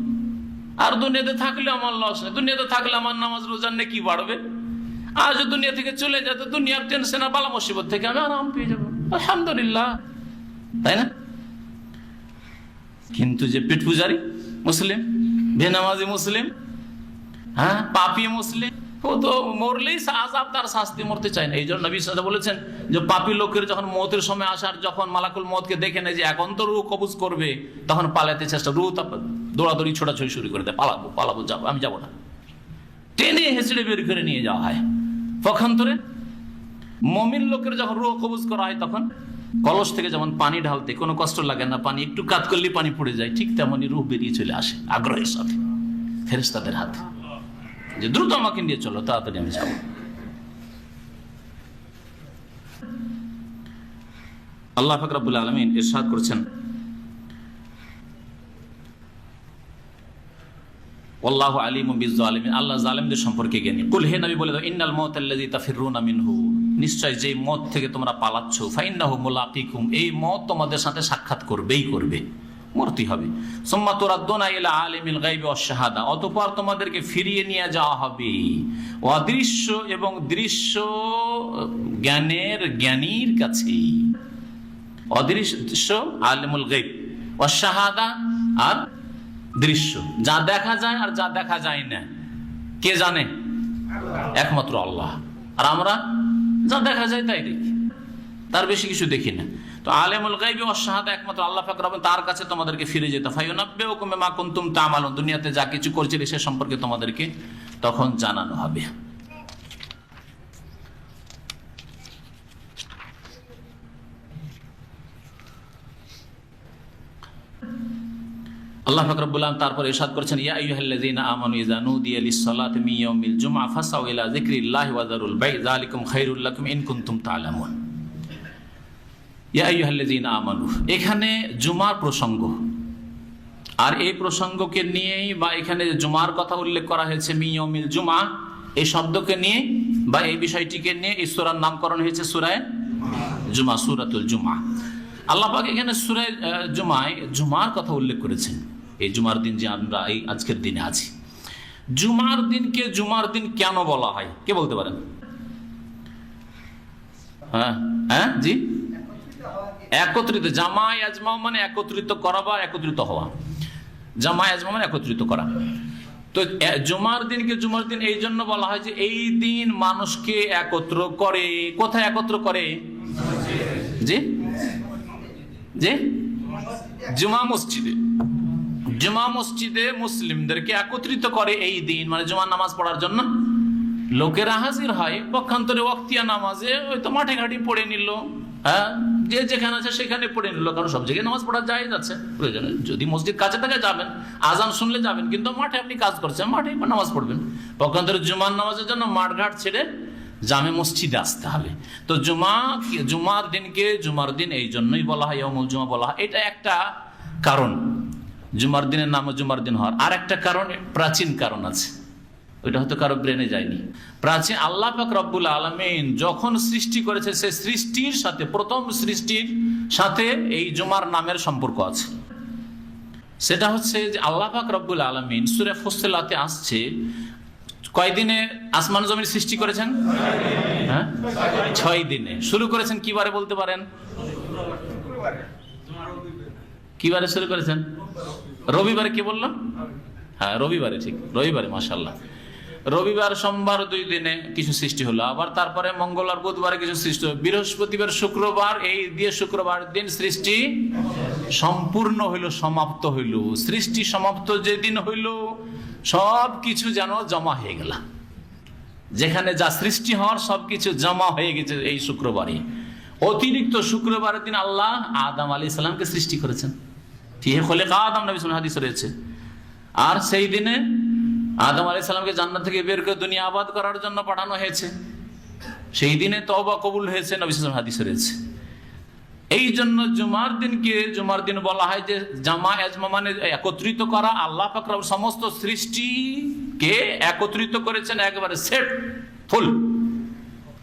A: আর দুনিয়াতে থাকলে আমার লস নেই। দুনিয়াতে থাকলে আমার নামাজ রোজার নেকি বাড়বে, আর যদি দুনিয়া থেকে চলে যায়, তো দুনিয়ার টেনশন আর বালা মুসিবত থেকে আমি আরাম পেয়ে যাবো, আলহামদুলিল্লাহ, তাই না? কিন্তু যে পেট পূজারি মুসলিম, বেনামাজি মুসলিম, হ্যাঁ পাপী মুসলিম, ও তো মরলেই আযাব, তার শাস্তি, মরতে চায় না। এই জন্য নবী সাল্লাল্লাহু আলাইহি ওয়াসাল্লাম বলেছেন যে পাপী লোকের যখন মওতের সময় আসার, যখন মালাকুল মওতকে দেখে নেয় যে এখন তো রূহ কবজ করবে, তখন পালাতে চেষ্টা, রূহ দৌড়াদৌড়ি ছোটাছুটি শুরু করে দেয়, পালাবো যাবো, আমি যাবো না, টেনে হেঁচড়ে বের করে নিয়ে যাওয়া হয়। পক্ষান্তরে মুমিন লোকের যখন রূহ কবজ করা হয়, তখন কলস থেকে যেমন পানি ঢালতে কোনো কষ্ট লাগে না, পানি একটু কাত করলে পানি পড়ে যায়, ঠিক তেমনি রূহ বেরিয়ে চলে আসে আগ্রহের সাথে ফেরেশতাদের হাতে, যে দ্রুত আমাকে নিয়ে চলো, তাড়াতাড়ি আমি যাবো। আল্লাহ পাক রব্বুল আলামিন ইরশাদ করছেন, আল্লাহু আলিমুম বিজ-জালিমিন, আল্লাহ জালিমদের সম্পর্কে জ্ঞানী। কুল, হে নবী বলে দাও, ইন্নাল মাউতাল্লাযী তাফিরুনা মিনহু, নিশ্চয় যেই মওত থেকে তোমরা পালাচ্ছ, ফাইন্নাহু মুলাকিকুম, এই মওত তোমাদের সাথে সাক্ষাৎ করবেই করবে, মরতে হবে। সুম্মা তুরাদ্দুনা ইলা আলিমিল গায়বি ওয়াশ শাহাদা, অতঃপর তোমাদেরকে ফিরিয়ে নিয়ে যাওয়া হবে অদৃশ্য এবং দৃশ্য জ্ঞানের জ্ঞানীর কাছে। অদৃশ্য আলিমুল গায়ব, ওয়াশ শাহাদা আর দৃশ্য, যা দেখা যায় আর যা দেখা যায় না, কে জানে? একমাত্র আল্লাহ। আর আমরা যা দেখা যায় তাই দেখি, তার বেশি কিছু দেখি না। তো আলিমুল গায়বি ওয়াশ শাহাদা একমাত্র আল্লাহ পাক রব্বুল, তার কাছে তোমাদেরকে ফিরে যেতে। ফায়ুনাব্বিউকুম বিমা কুনতুম তা'মালুন, দুনিয়াতে যা কিছু করছিলে সে সম্পর্কে তোমাদেরকে তখন জানানো হবে। আল্লাহ পাক রব্বুল আলামিন তারপর ইরশাদ করেছেন, ইয়া আইয়ুহাল্লাযীনা আমানু ইযা নুদিয়া লিস-সালাতি মিন ইয়াউমিল জুমআ ফাসাউ ইলা যিকরিল্লাহি ওয়া যারুল বাই' যালিকুম খায়রুল লাকুম ইন কুনতুম তা'লামুন। ইয়া আইয়ুহাল্লাযীনা আমানু, এখানে জুমার প্রসঙ্গ, আর এই প্রসঙ্গকে নিয়েই বা এখানে জুমার কথা উল্লেখ করা হয়েছে মিয়মিল জুমা, এই শব্দকে নিয়ে বা এই বিষয়টিকে নিয়ে এই সূরার নামকরণ হয়েছে সূরা জুমা, সূরাতুল জুমা। আল্লাহ পাক এখানে সূরা জুমায় জুমার কথা উল্লেখ করেছেন। এই জুমার দিন যে আমরা এই আজকের দিনে আছি, জুমার দিনকে জুমার দিন কেন বলা হয় কে বলতে পারেন? হ্যাঁ জি, একত্রিত। জামা আজমা মানে একত্রিত করা বা একত্রিত হওয়া। জামা আজমা মানে একত্রিত করা। তো জুমার দিনকে জুমার দিন এই জন্য বলা হয় যে এই দিন মানুষকে একত্র করে। কোথায় একত্র করে? জি জি, জুমা মসজিদে। জুমা মসজিদে মুসলিমদেরকে একত্রিত করে এই দিন, মানে জুমার নামাজ পড়ার জন্য লোকেরা হাজির হয়। পক্ষান্তরে ওয়াক্তিয়া নামাজে ওই তো মাঠে ঘাটি পড়ে নিল, হ্যাঁ, যে যেখানে আছে সেখানে পড়ে নিল, কারণ সব জায়গায় নামাজ পড়া যায় যাচ্ছে। প্রয়োজনে যদি মসজিদ কাছে থাকে যাবেন, আজান শুনলে যাবেন, কিন্তু মাঠে আপনি কাজ করছেন, মাঠে নামাজ পড়বেন। পক্ষান্তরে জুমার নামাজের জন্য মাঠ ঘাট ছেড়ে জামে মসজিদে আসতে হবে। তো জুমার দিনকে জুমার দিন এই জন্যই বলা হয়, ইয়াউমুল জুমা বলা হয়। এটা একটা কারণ, জুমার দিনের নাম জুমার দিন হওয়ার। আর একটা কারণ, প্রাচীন কারণ আছে, ওইটা হয়তো কারো ব্রেনে যায়নি। প্রাচীন আল্লাহ পাক রব্বুল আলামিন যখন সৃষ্টি করেছে, সে সৃষ্টির সাথে, প্রথম সৃষ্টির সাথে এই জুমার নামের সম্পর্ক আছে। সেটা হচ্ছে যে আল্লাহ পাক রব্বুল আলামিন সূরা ফুসসিলাতে আসছে, কয়দিনে আসমান জমিন সৃষ্টি করেছেন? হ্যাঁ, 6 দিনে। শুরু করেছেন কি বারে বলতে পারেন? কি বারে শুরু করেছেন? রবিবারে। কে বললো? হ্যাঁ, রবিবারে, ঠিক, রবিবারে। মাশাআল্লাহ। রবিবার, সোমবার 2 দিনে কিছু সৃষ্টি হলো, আবার তারপরে মঙ্গলবার বুধবারে কিছু সৃষ্টি হলো, বৃহস্পতিবার শুক্রবার, এই দিয়ে শুক্রবার দিন সৃষ্টি সম্পূর্ণ হইল, সমাপ্ত হইল। সৃষ্টি সমাপ্ত যেদিন হইল সব কিছু যেন জমা হয়ে গেল, যেখানে যা সৃষ্টি হওয়ার সবকিছু জমা হয়ে গেছে এই শুক্রবারই। অতিরিক্ত শুক্রবারের দিন আল্লাহ আদম আলাইহিস সালামকে সৃষ্টি করেছেন। ফিহি খুলিকা আদম, নবী সাল্লাল্লাহু আলাইহি হাদিস রয়েছে। আর সেই দিনে আদম আলাইহিস সালামকে জান্নাত থেকে বের করে দুনিয়া আবাদ করার জন্য পাঠানো হয়েছে। সেই দিনে তওবা কবুল হয়েছে, নবী সাল্লাল্লাহু আলাইহি ওয়াসাল্লাম হাদিসে রয়েছে। এই জন্য জুমার দিনকে জুমার দিন বলা হয় যে জামা আজমা মানে একত্রিত করা। আল্লাহ পাক রব্বুল সমস্ত সৃষ্টিকে একত্রিত করেছেন একেবারে সেট ফুল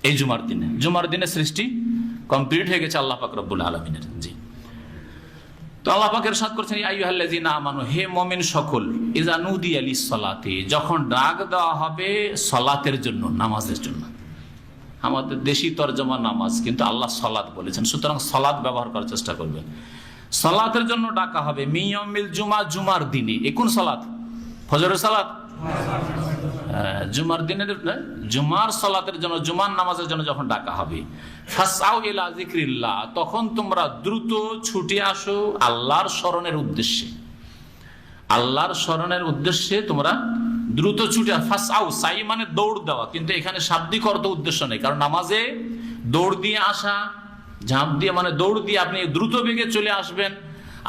A: এই জুমার দিনে। জুমার দিনে সৃষ্টি কমপ্লিট হয়ে গেছে আল্লাহ পাক রব্বুল আলামিনের। জি, তো আল্লাহ পাক ইরশাদ করছেন, ইয়া আইয়ুহাল্লাযীনা আমানু, হে মুমিন সকল, ইযা নুদিয়া লিস-সালাতি, যখন ডাক দেওয়া হবে সালাতের জন্য, নামাজের জন্য। আমাদের দেশি তরজমা নামাজ, কিন্তু আল্লাহ সালাত বলেছেন, সুতরাং সালাত ব্যবহার করার চেষ্টা করবেন। সালাতের জন্য ডাকা হবে মিয়াউমিল জুমা, জুমার দিনে। এ কোন সালাত? ফজরের সালাত। জুমার দিনের, জুমার সালাতের জন্য, জুমার নামাজের জন্য যখন ডাকা হবে, ফাসআউ ইলা যিকরিল্লাহ, তখন তোমরা দ্রুত ছুটে আসো আল্লাহর স্মরণের উদ্দেশ্যে। আল্লাহর স্মরণের উদ্দেশ্যে তোমরা দ্রুত ছুটে। ফাসআউ, সাই মানে দৌড় দেওয়া, কিন্তু এখানে শাব্দিক অর্থ উদ্দেশ্য নেই, কারণ নামাজে দৌড় দিয়ে আসা, ঝাঁপ দিয়ে মানে দৌড় দিয়ে আপনি দ্রুত বেগে চলে আসবেন,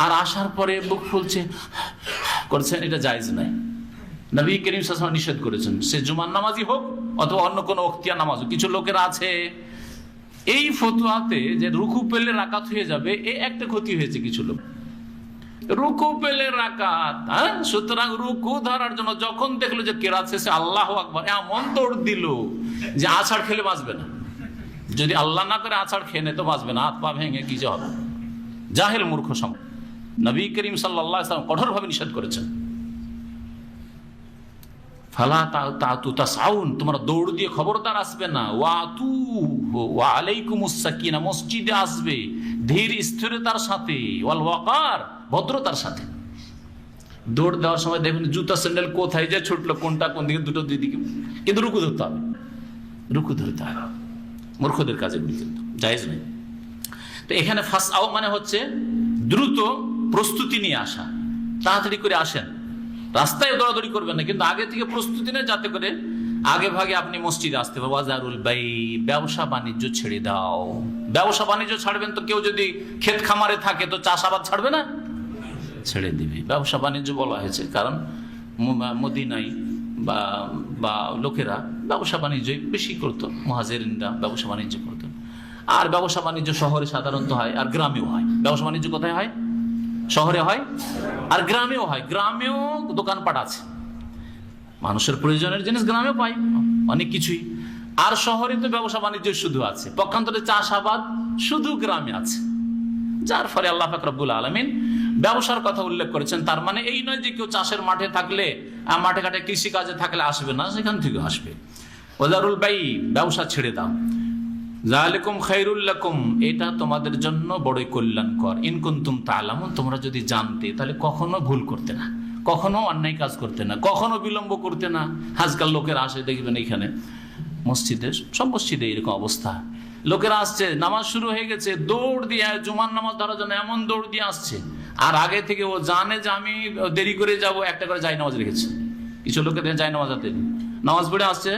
A: আর আসার পরে বুক ফুলছে করছেন, এটা জায়েজ নাই। নবী করিম সাল্লাল্লাহু আলাইহি ওয়াসাল্লাম নিষেধ করেছেন, সে জুমার নামাজই হোক অথবা অন্য কোনো ওক্তিয়া নামাজ হোক। কিছু লোকের আছে এই ফতোয়াতে যে রুকু পেলে রাকাত হয়ে যাবে, এই একটা ক্ষতি হয়েছে কিছু লোক। রুকু পেলে রাকাত, হ্যাঁ, সুতরাং রুকু ধরার জন্য যখন দেখলো যে কেরাত শেষে আল্লাহু আকবার, এমন দৌড় দিল যে আছাড় খেলে বাঁচবে না। যদি আল্লাহ না করে আছাড় খেয়ে নে তো বাঁচবে না, হাত পা ভেঙে কি যে হবে। জাহেল, মূর্খ সম। নবী করিম সাল্লাল্লাহু আলাইহি ওয়াসাল্লাম কঠোরভাবে নিষেধ করেছেন। ফালা তাতু তাসাউন, তোমরা দৌড় দিয়ে খবরদার আসবে না। ওয়াতু ওয়া আলাইকুমুস সাকিনা, মসজিদে আসবে ধীর স্থিরতার সাথে, ওয়াল ওয়াকার, ভদ্রতার সাথে। দৌড় দেওয়ার সময় দেখবেন জুতা স্যান্ডেল কোথায় যে ছুটলো, কোনটা কোন দিকে, দুটো দুই দিকে, কিন্তু রুকু ধরতে হবে, রুকু ধরতে হবে। মূর্খদের কাজে কিন্তু জায়েজ নেই। তো এখানে ফাসআউ মানে হচ্ছে দ্রুত প্রস্তুতি নিয়ে আসা, তাড়াতাড়ি করে আসেন, রাস্তায় দৌড়াদৌড়ি করবেন না, কিন্তু আগে থেকে প্রস্তুতি নেই, যাতে করে আগে ভাগে আপনি মসজিদে আসতে পারেন। ওয়াজারুল বাই, ব্যবসা বাণিজ্য ছেড়ে দাও। ব্যবসা বাণিজ্য ছাড়বেন তো কেউ যদি ক্ষেত খামারে থাকে তো চাষাবাদ ছাড়বে না? ছেড়ে দিবে। ব্যবসা বাণিজ্য বলা হয়েছে কারণ মদিনায় বা লোকেরা ব্যবসা বাণিজ্য বেশি করতো, মুহাজিরিনরা ব্যবসা বাণিজ্য করতেন। আর ব্যবসা বাণিজ্য শহরে সাধারণত হয়, আর গ্রামেও হয়। ব্যবসা বাণিজ্য কোথায় হয়? শহরে হয় আর গ্রামেও হয়। গ্রামেও দোকানপাট আছে, মানুষের প্রয়োজনের জিনিস গ্রামেও পাই অনেক কিছুই। আর শহরে তো ব্যবসা বাণিজ্য শুধু আছে, পক্ষান্তরে চাষাবাদ শুধু গ্রামে আছে। যার ফলে আল্লাহ পাক রব্বুল আলামিন ব্যবসার কথা উল্লেখ করেছেন। তার মানে এই নয় যে কেউ চাষের মাঠে থাকলে, মাঠে ঘাটে কৃষি কাজে থাকলে আসবে না, সেখান থেকে আসবে। ওয়াজারুল বাই, ব্যবসা ছেড়ে দাও। যালিকুম খায়রুল লাকুম, এটা তোমাদের জন্য বড়ই কল্যাণকর। ইন কুনতুম তা'লামুন, তোমরা যদি জানতে তাহলে কখনো ভুল করতে না, কখনো অন্যায় কাজ করতে না, কখনো বিলম্ব করতে না। আজকাল লোকের আসে দেখবেন এখানে মসজিদে, সব মসজিদে এরকম অবস্থা। লোকেরা আসছে, নামাজ শুরু হয়ে গেছে, দৌড় দিয়ে জুমার নামাজ ধরার জন্য এমন দৌড় দিয়ে আসছে, আর আগে থেকে ও জানে যে আমি দেরি করে যাব, একটা করে জায় নামাজ রেখেছে। কিছু লোকের জায় নামাজ হাতে, নামাজ পড়ে আসছে,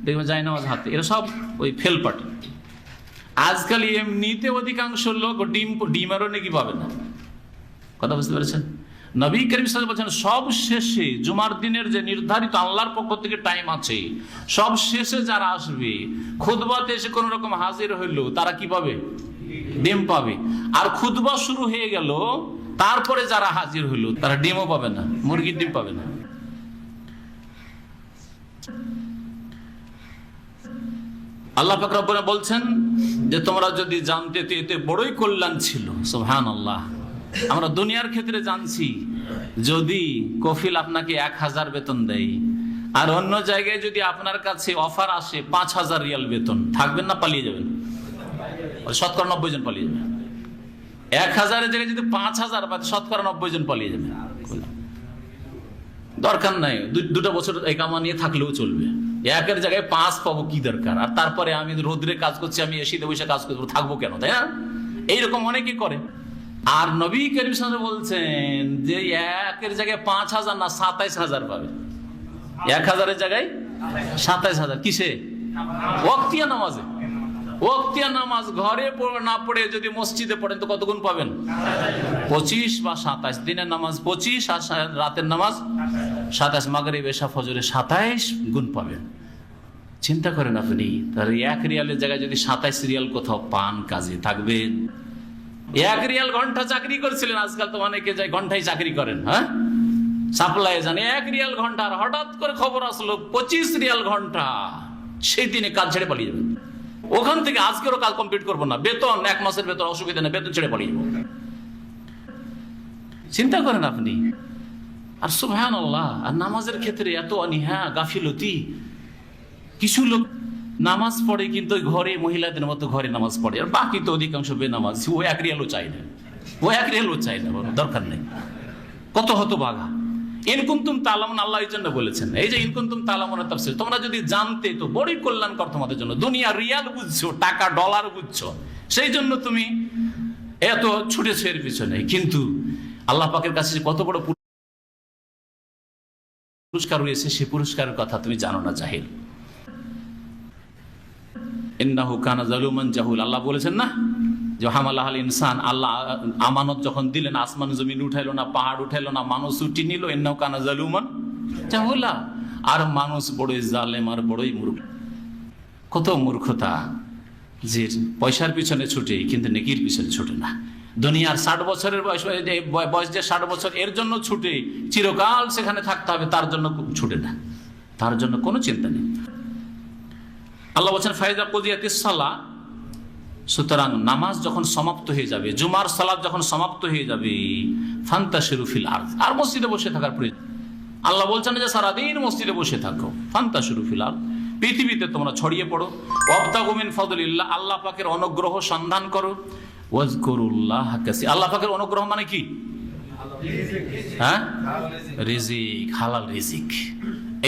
A: দেখবেন জায় নামাজ হাতে। এরা সব ওই ফেল পার্টি। আজকাল এমনিতে অধিকাংশ লোক ডিমেরও নাকি পাবে না। কথা বুঝতে পেরেছেন? নবী করিম সাল্লাল্লাহু আলাইহি ওয়াসাল্লাম বলেছেন সব শেষে জুমার দিনের যে নির্ধারিত আল্লাহর পক্ষ থেকে টাইম আছে, সব শেষে যারা আসবে, খুতবাতে এসে কোন রকম হাজির হইল, তারা কি পাবে? ডিম পাবে। আর খুতবা শুরু হয়ে গেল, তারপরে যারা হাজির হইল তারা ডিমও পাবে না, মুরগির ডিম পাবে না। আল্লাহ পাক রব্বুল আলামিন বলছেন যে তোমরা যদি জানতে তো এতে বড়ই কল্যাণ ছিল। সুবহানাল্লাহ। আমরা দুনিয়ার ক্ষেত্রে জানছি, যদি কফিল আপনাকে 1000 বেতন দেয়, আর অন্য জায়গায় যদি আপনার কাছে অফার আসে 5000 রিয়াল বেতন, থাকবেন না পালিয়ে যাবেন? শতকরা 90 জন পালিয়ে যাবে। 1000-এর জায়গায় যদি 5000 পায়, শতকরা 90 জন পালিয়ে যাবে। দরকার নাই, 2 বছর এই কামা নিয়ে থাকলেও চলবে। 1-এর জায়গায় 5 পাবো, কি দরকার? আর তারপরে আমি রোদ্রে কাজ করছি, আমি এসিতে বসে কাজ করবো, থাকবো কেন? তাই না? এইরকম অনেকে করে। আর নবী করিম সাল্লাল্লাহু আলাইহি ওয়াসাল্লাম বলছেন যে 1-এর জায়গায় 5000 না 27000 পাবে। 1000-এর জায়গায় 27000। কিসে? ওয়াক্তিয়া নামাজে। ওয়াক্তিয়া নামাজ ঘরে না পড়ে যদি মসজিদে পড়েন তো কত গুণ পাবেন? 25 বা 27। দিনের নামাজ 25 আর রাতের নামাজ 27, মাগরিব এশা ফজরে 27 গুণ পাবেন। চিন্তা করেন আপনি, তাহলে 1 রিয়ালের জায়গায় যদি 27 রিয়াল কোথাও পান, কাজে থাকবেন। 1 রিয়াল ঘন্টা চাকরি করছিলেন, আজকাল তো অনেকে যায় ঘন্টায় চাকরি করেন, হ্যাঁ, সাপ্লাই জানে 1 রিয়াল ঘন্টা, আর হঠাৎ করে খবর আসলো 25 রিয়াল ঘন্টা, সেই দিনে কাজ ছেড়ে পালিয়ে যাবেন। ওখান থেকে আজকেরও কাজ কমপ্লিট করবো না, বেতন 1 মাসের বেতন, অসুবিধা নেই, বেতন ছেড়ে পালিয়ে যাবো। চিন্তা করেন আপনি। আর সুবহানাল্লাহ, আর নামাজের ক্ষেত্রে এত অনীহা, গাফিলতি। কিছু লোক নামাজ পড়ে কিন্তু ঘরে মহিলাদের মতো ঘরে নামাজ পড়ে, আর বাকি তো অধিকাংশ বেনামাজ। ও 1 রিয়ালও চাই না, ও 1 রিয়ালও চাই না, দরকার নেই। কত হতভাগা। ইন কুনতুম তা'লামুন, আল্লাহ এই জন্য বলেছেন, এই যে ইন কুনতুম তা'লামুনের তাফসীর, তোমরা যদি জানতে তো বড়ই কল্যাণকর তোমাদের জন্য। দুনিয়া রিয়াল বুঝছো, টাকা ডলার বুঝছো, সেই জন্য তুমি এত ছুটেছো এর পিছনে। কিন্তু আল্লাহ পাকের কাছে কত বড় পুরস্কার রয়েছে, সেই পুরস্কারের কথা তুমি জানো না, জাহিল। ইন্নাহু কানা যালুমান জাহুল, আল্লাহ বলেছেন না যে হামালাহাল ইনসান, আল্লাহ আমানত যখন দিলেন, আসমান জমিন উঠাইলো না, পাহাড় উঠাইলো না, মানুষ উঠি নিল। ইন্নাহু কানা যালুমান জাহুলা, আর মানুষ বড়ই জালেম আর বড়ই মূর্খ। কত মূর্খতা যে পয়সার পিছনে ছুটে কিন্তু নেকির পিছনে ছুটে না। দুনিয়ার 60 বছরের বয়স যে 60 বছর, এর জন্য ছুটে, চিরকাল সেখানে থাকতে হবে তার জন্য ছুটে না, তার জন্য কোনো চিন্তা নেই। আল্লাহ বলছেন ফাইজা কুদিয়াতিস সালাহ, সুতরাং নামাজ যখন সমাপ্ত হয়ে যাবে, জুমার সালাত যখন সমাপ্ত হয়ে যাবে, ফান্তাশিরু ফিল আরদ, আর মসজিদে বসে থাকার প্রয়োজন। আল্লাহ বলছেন যে সারাদিন মসজিদে বসে থাকো। ফান্তাশিরু ফিল আরদ, পৃথিবীতে তোমরা ছড়িয়ে পড়ো। ওয়াবতাগু মিন ফাদলিল্লাহ, আল্লাহ পাকের অনুগ্রহ সন্ধান করো। ওয়াজকুরুল্লাহ কাসীরা, আল্লাহ পাকের অনুগ্রহ মানে কি? হ্যাঁ, রিজিক, হালাল রিজিক।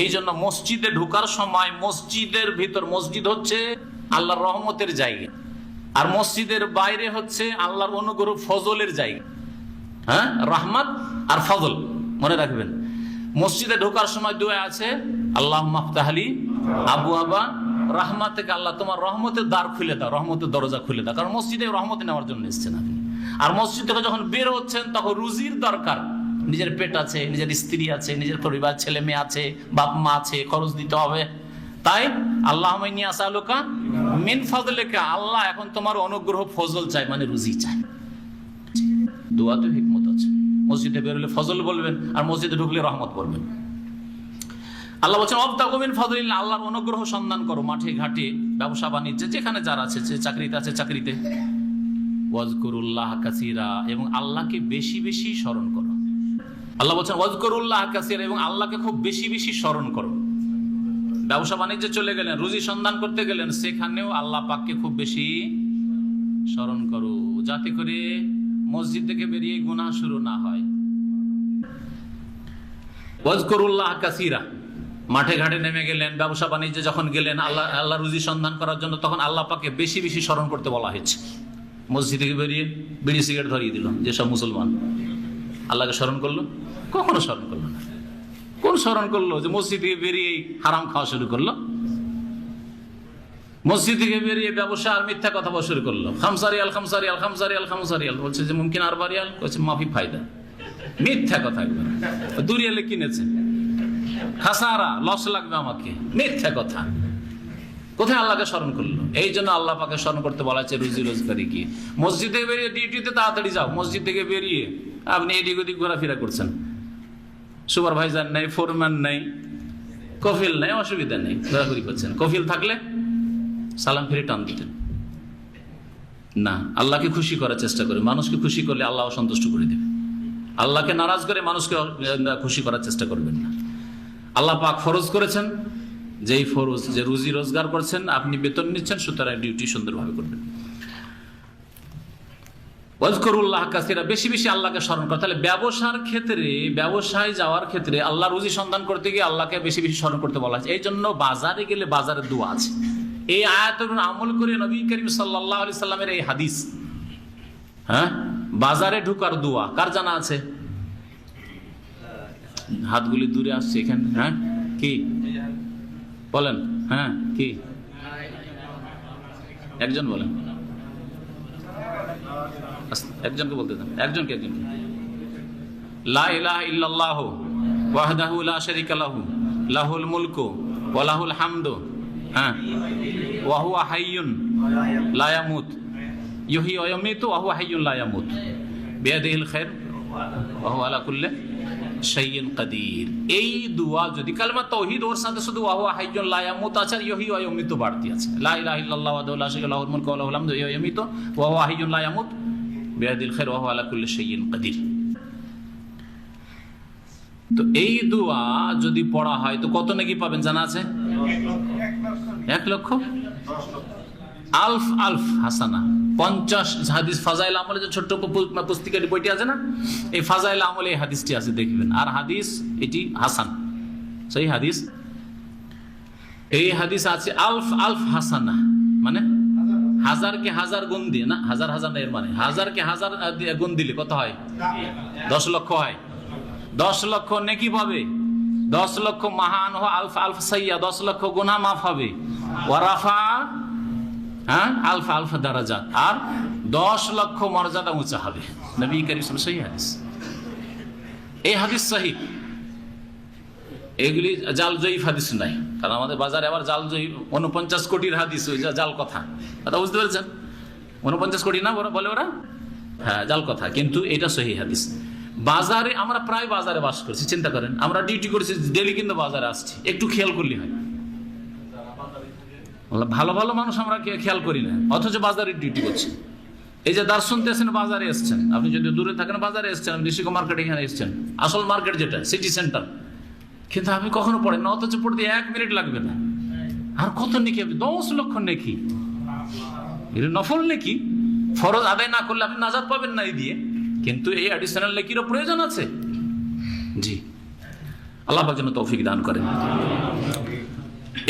A: এই জন্য মসজিদে ঢোকার সময়, মসজিদের ভিতর, মসজিদ হচ্ছে আল্লাহর রহমতের জায়গা, আর মসজিদের বাইরে হচ্ছে আল্লাহর অনুগ্রহ ফজলের জায়গা। হ্যাঁ, রহমত আর ফজল মনে রাখবেন। মসজিদে ঢোকার সময় দোয়া আছে, আল্লাহুম্মা ইফতাহলি আবওয়াবা রাহমাতিকা, আল্লাহ তোমার রহমতের দ্বার খুলে দাও, রহমতের দরজা খুলে দাও। কারণ মসজিদে রহমত নেওয়ার জন্য এসেছেন আপনি। আর মসজিদ থেকে যখন বের হচ্ছেন তখন রুজির দরকার, নিজের পেট আছে, নিজের স্ত্রী আছে, নিজের পরিবার, ছেলে মেয়ে আছে, বাপ মা আছে, খরচ দিতে হবে। তাই আল্লাহুম্মা ইন্নী আসআলুকা মিন ফাদলিকা, আল্লাহ এখন তোমার অনুগ্রহ, ফজল চাই, মানে রুজি চাই। দোয়াতে হিকমত আছে। মসজিদে বেরোলে ফজল বলবেন, আর মসজিদে ঢুকলে রহমত বলবেন। আল্লাহ বলছেন ওয়াবতাগু মিন ফাদলিল্লাহ, আল্লাহর অনুগ্রহ সন্ধান করো মাঠে ঘাটে, ব্যবসা বাণিজ্যে, যেখানে যারা আছে, যে চাকরিতে আছে চাকরিতে। ওয়াজকুরুল্লাহ কাসীরা, এবং আল্লাহকে বেশি বেশি স্মরণ করো। আল্লাহ বলছেন ওয়াজকুরুল্লাহ কাসীরা, এবং আল্লাহকে খুব বেশি বেশি স্মরণ করো। ব্যবসা বাণিজ্যে চলে গেলেন, রুজি সন্ধান করতে গেলেন, সেখানেও আল্লাহ পাককে খুব বেশি স্মরণ করো, যাতে করে মসজিদ থেকে বেরিয়ে গুনাহ শুরু না হয়। ওয়াজকুরুল্লাহ কাসীরা, মাঠে ঘাটে নেমে গেলেন, ব্যবসা বাণিজ্যে যখন গেলেন, আল্লাহ রুজি সন্ধান করার জন্য, তখন আল্লাহ পাককে বেশি বেশি স্মরণ করতে বলা হয়েছে। মসজিদ থেকে বেরিয়ে বিড়ি সিগারেট ধরিয়ে দিল যেসব মুসলমান, আল্লাহকে স্মরণ করলো? কখনো স্মরণ করলো না। কোন স্মরণ করলো যে মসজিদ থেকে বেরিয়েই হারাম খাওয়া শুরু করলো? মসজিদ থেকে বেরিয়ে ব্যবসা আর মিথ্যা কথা বলা শুরু করলো। খামসারিয়াল খামসারিয়াল খামসারিয়াল খামসারিয়াল বলছে যে মুমকিন আর বারিয়াল, বলছে মাফি ফায়দা, মিথ্যা কথা একবার। 2 রিয়ালে কিনেছে, খাসারা, লস লাগবে আমাকে, মিথ্যা কথা। কোথায় আল্লাহকে স্মরণ করলো? এই জন্য আল্লাহ পাকে স্মরণ করতে বলা হচ্ছে রুজি রোজগারি কি। মসজিদ থেকে বেরিয়ে ডিউটিতে তাড়াতাড়ি যাও, মসজিদ থেকে বেরিয়ে আপনি এদিক ওদিক ঘোরাফেরা করছেন, সুপারভাইজার নেই, ফোরম্যান নেই, কফিল নেই, অসুবিধা নেই, ঘোরাঘুরি করছেন। কফিল থাকলে সালাম ফিরে টান দিতেন না। আল্লাহকে খুশি করার চেষ্টা করে, মানুষকে খুশি করলে আল্লাহ সন্তুষ্ট করে দেবে। আল্লাহকে নারাজ করে মানুষকে খুশি করার চেষ্টা করবেন না। আল্লাহ পাক ফরজ করেছেন, যেই ফরজ, যে রুজি রোজগার করছেন, আপনি বেতন নিচ্ছেন, সুতরাং ডিউটি সুন্দরভাবে করবেন। ওয়াজকুরুল্লাহ কাসীরা, বেশি বেশি আল্লাহকে স্মরণ করা। তাহলে ব্যবসার ক্ষেত্রে, ব্যবসায় যাওয়ার ক্ষেত্রে, আল্লাহ রুজি সন্ধান করতে গিয়ে আল্লাহকে বেশি বেশি স্মরণ করতে বলা হয়েছে। এই জন্য বাজারে গেলে বাজারের দোয়া আছে। এই আয়াতের আমল করে নবী করিম সাল্লাল্লাহু আলাইহি সাল্লামের এই হাদিস, হ্যাঁ, বাজারে ঢোকার দোয়া কার জানা আছে? হাতগুলি দূরে আসছে এখানে, হ্যাঁ, কি বলেন? হ্যাঁ, কি একজন বলেন, একজনকে বলতে দেন, একজনকে। লা ইলাহা ইল্লাল্লাহু ওয়াহদাহু লা শারীকা লাহু লাহুল মুলকু ওয়া লাহুল হামদু, হ্যাঁ, ওয়া হুয়া হাইয়ুন লা ইয়ামুত ইউহয়ী ওয়া ইউমীতু ওয়া হুয়া হাইয়ুন লা ইয়ামুত বিয়াদিহিল খায়র ওয়া হুয়া আলা কুল্লি শাইইন কাদির। এই দোয়া যদি কালেমা তাওহীদ ওর সাথে শুধু ওয়া হুয়া হাইয়ুন লা ইয়ামুত আছে, ইউহয়ী ওয়া ইউমীতু বাড়তি আছে। লা ইলাহা ইল্লাল্লাহু ওয়াহদাহু লা শারীকা লাহু লাহুল মুলকু ওয়া লাহুল হামদু ওয়া ইউমীতু ওয়া হুয়া হাইয়ুন লা ইয়ামুত বিয়াদিহিল খায়র ওয়া হুয়া আলা কুল্লি শাইইন কাদির। তো এই দোয়া যদি পড়া হয় তো কত নাকি পাবেন জানা আছে? 1 লক্ষ আলফ আলফ হাসানা। 50 হাদিস ফাজাইল আমলে, যে ছোট্ট পুস্তিকার বইটি আছে না, এই ফাজাইল আমলে এই হাদিসটি আছে, দেখবেন। আর হাদিস এটি হাসান, সেই হাদিস। এই হাদিস আছে আলফ আলফ হাসানা, মানে হাজারকে হাজার গুণ দিয়ে, না হাজার হাজার না, এর মানে হাজারকে হাজার গুণ দিলে কত হয়? 10 লক্ষ হয়। 10 লক্ষ নেকি পাবে, 10 লক্ষ মাহান আলফ আলফ সাইয়া, 10 লক্ষ গুনাহ মাফ হবে। ওয়ারাফা, হ্যাঁ, আলফ আলফ দারাজাত, আর 10 লক্ষ মর্যাদা উঁচা হবে। নবী করিম সাল্লাল্লাহু আলাইহি ওয়াসাল্লাম সহিহ হাদিস। এই হাদিস সহিহ, এগুলি জাল জয়ীফ হাদিস নাই। কারণ আমাদের বাজারে আবার জাল জয়ীফ 49 কোটির হাদিস, ওই জাল কথা বুঝতে পেরেছেন? 49 কোটি না বলে ওরা, হ্যাঁ, জাল কথা, কিন্তু এটা সহিহ হাদিস। বাজারে আমরা প্রায় বাজারে বাস করছি, চিন্তা করেন, আমরা ডিউটি করছি ডেলি, কিন্তু বাজারে আসছি, একটু খেয়াল করলে হয়। ভালো ভালো মানুষ আমরা খেয়াল করি না, অথচ বাজারে ডিউটি করছি। এই যে দার্স শুনতে এসেছেন, বাজারে এসছেন, আপনি যদি দূরে থাকেন বাজারে এসছেন, আপনি ঋষিক মার্কেট এখানে এসছেন, আসল মার্কেট যেটা সিটি সেন্টার, কিন্তু আপনি কখনো পড়েন না, অথচ পড়তে 1 মিনিট লাগবে না। আর কত নেকি? 10 লক্ষ নেকি, এটা নফল নেকি, ফরজ আদায় না করলে আপনি নাজাত পাবেন না এই দিয়ে, কিন্তু এই অ্যাডিশনাল নেকিরও প্রয়োজন আছে। জি, আল্লাহ পাক যেন তৌফিক দান করেন।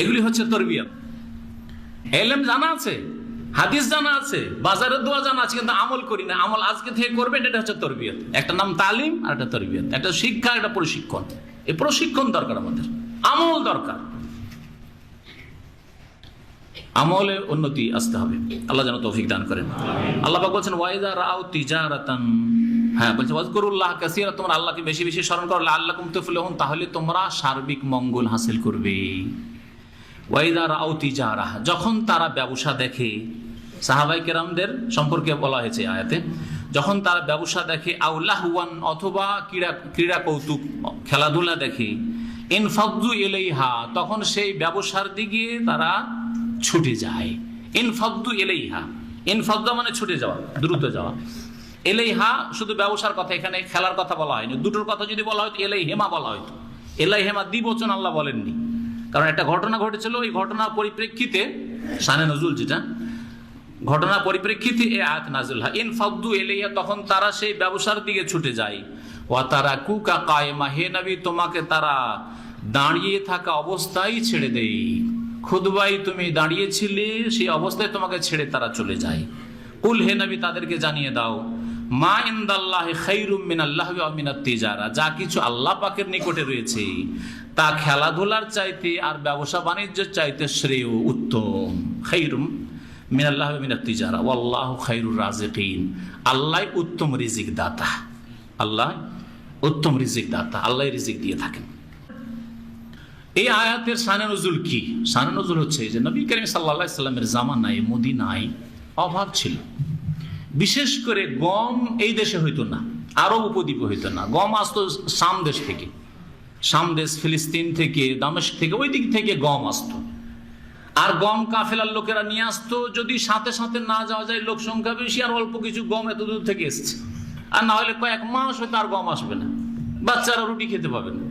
A: এগুলি হচ্ছে তরবিয়ত। ইলম জানা আছে, হাদিস জানা আছে, বাজারের দোয়া জানা আছে, কিন্তু আমল করি না। আমল আজকে থেকে করবেন, এটা হচ্ছে তরবিয়ত। একটা নাম তালিম, আর একটা তরবিয়ত, একটা শিক্ষা, একটা প্রশিক্ষণ। এই প্রশিক্ষণ দরকার আমাদের, আমল দরকার, আমলে উন্নতি আসতে হবে। আল্লাহ যেন তৌফিক দান করেন। আল্লাহ পাক বলছেন ওয়াইদা রাআউ তিজারাতান, হ্যাঁ, বলছে ওয়াজকুরুল্লাহ কাসীরা, তোমরা আল্লাহকে বেশি বেশি স্মরণ করো, লাআল্লাকুম তুফলিহুন, তাহলে তোমরা সার্বিক মঙ্গল হাসিল করবে। ওয়াইদা রাআউ তিজারাহ, যখন তারা ব্যবসা দেখে, সাহাবায়ে কেরামদের সম্পর্কে বলা হয়েছে আয়াতে, যখন তারা ব্যবসা দেখে, আও লাহওয়ান অথবা ক্রীড়া কৌতুক খেলাধুলা দেখে, ইনফাদ্দু ইলাইহা তখন সেই ব্যবসার দিকে তারা ছুটে যায়। ইনফাদ্দু ইলাইহা, ইনফাদ্দু মানে ছুটে যাওয়া, দ্রুত যাওয়া। ইলাইহা শুধু ব্যবসার কথা, এখানে খেলার কথা বলা হয়নি। দুটোর কথা যদি বলা হয়তো ইলাইহিমা বলা হয়তো। ইলাইহিমা দ্বিবচন আল্লাহ বলেননি, কারণ একটা ঘটনা ঘটেছিল, ওই ঘটনার পরিপ্রেক্ষিতে শানে নজুল, যেটা ঘটনার পরিপ্রেক্ষিতে এই আয়াত নাযিল হয়। ইনফাদ্দু ইলাইহা তখন তারা সেই ব্যবসার দিকে ছুটে যায়। ওয়া তারাকুকা কায়েমা, হে নবী তোমাকে তারা দাঁড়িয়ে থাকা অবস্থায় ছেড়ে দেয়। খুতবায় তুমি দাঁড়িয়েছিলে, সেই অবস্থায় তোমাকে ছেড়ে তারা চলে যায়। কুল, হে নবী তাদেরকে জানিয়ে দাও, মা ইনদাল্লাহি খায়রুম মিনাল্লাহি ওয়া মিনাত তিজারা, যা কিছু আল্লাহ পাকের নিকটে রয়েছে তা খেলাধুলার চাইতে আর ব্যবসা বাণিজ্যের চাইতে শ্রেয়, উত্তম। খায়রুম মিনাল্লাহি ওয়া মিনাত তিজারা ওয়াল্লাহু খায়রুর রাজিকিন, আল্লাহ উত্তম রিজিক দাতা। আল্লাহ উত্তম রিজিক দাতা, আল্লাহ রিজিক দিয়ে থাকেন। এই আয়াতের শানে নজুল কি? শানে নজুল হচ্ছে যে নবী করিম সাল্লাল্লাহু আলাইহি সাল্লামের জামানায় মদিনায় অভাব ছিল। বিশেষ করে গম এই দেশে হইতো না, আরব উপদ্বীপে হইতো না। গম আসতো শাম দেশ থেকে, শাম দেশ, ফিলিস্তিন থেকে, দামেস্ক থেকে, ওই দিক থেকে গম আসতো। আর গম কাফেলার লোকেরা নিয়ে আসতো। যদি সাথে সাথে না যাওয়া যায়, লোক সংখ্যা বেশি আর অল্প কিছু গম এত দূর থেকে এসছে, আর না হলে কয়েক মাস হয়তো আর গম আসবে না, বাচ্চারা রুটি খেতে পাবে না,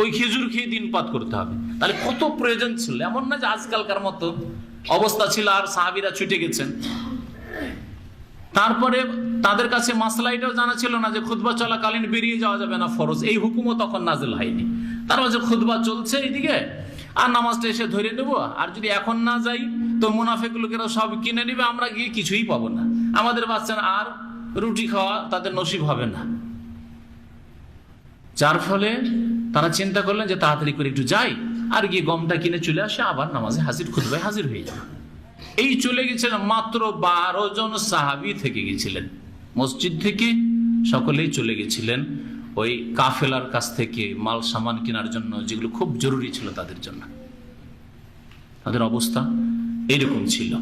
A: ওই খেজুর খেয়ে দিনপাত করতে হবে। তাহলে কত প্রয়োজন ছিল। এমন না যে আজকালকার মতো অবস্থা ছিল আর সাহাবীরা ছুটে গেছেন। তারপরে তাদের কাছে মাসলা এটাও জানা ছিল না যে খুতবা চলাকালীন বেরিয়ে যাওয়া যাবে না, ফরজ, এই হুকুমও তখন নাজিল হয়নি। তার মাঝে খুতবা চলছে এইদিকে, আর নামাজটা এসে ধরে নেব, আর যদি এখন না যাই তো মুনাফিক লোকেরা সব কিনে নেবে, আমরা গিয়ে কিছুই পাবো না, আমাদের বাচ্চারা আর রুটি খাওয়া তাদের নসিব হবে না। যার ফলে তারা চিন্তা করলেন যে তাড়াতাড়ি করে একটু যাই, আর গিয়ে গমটা কিনে চলে আসে, আবার নামাজে হাজির, খুতবায় হাজির হয়ে যাবে। এই চলে গেছিলেন, মাত্র 12 জন সাহাবী থেকে গেছিলেন মসজিদ থেকে, সকলেই চলে গেছিলেন ওই কাফেলার কাছ থেকে মাল সামান কেনার জন্য, যেগুলো খুব জরুরি ছিল তাদের জন্য। তাদের অবস্থা এইরকম ছিল।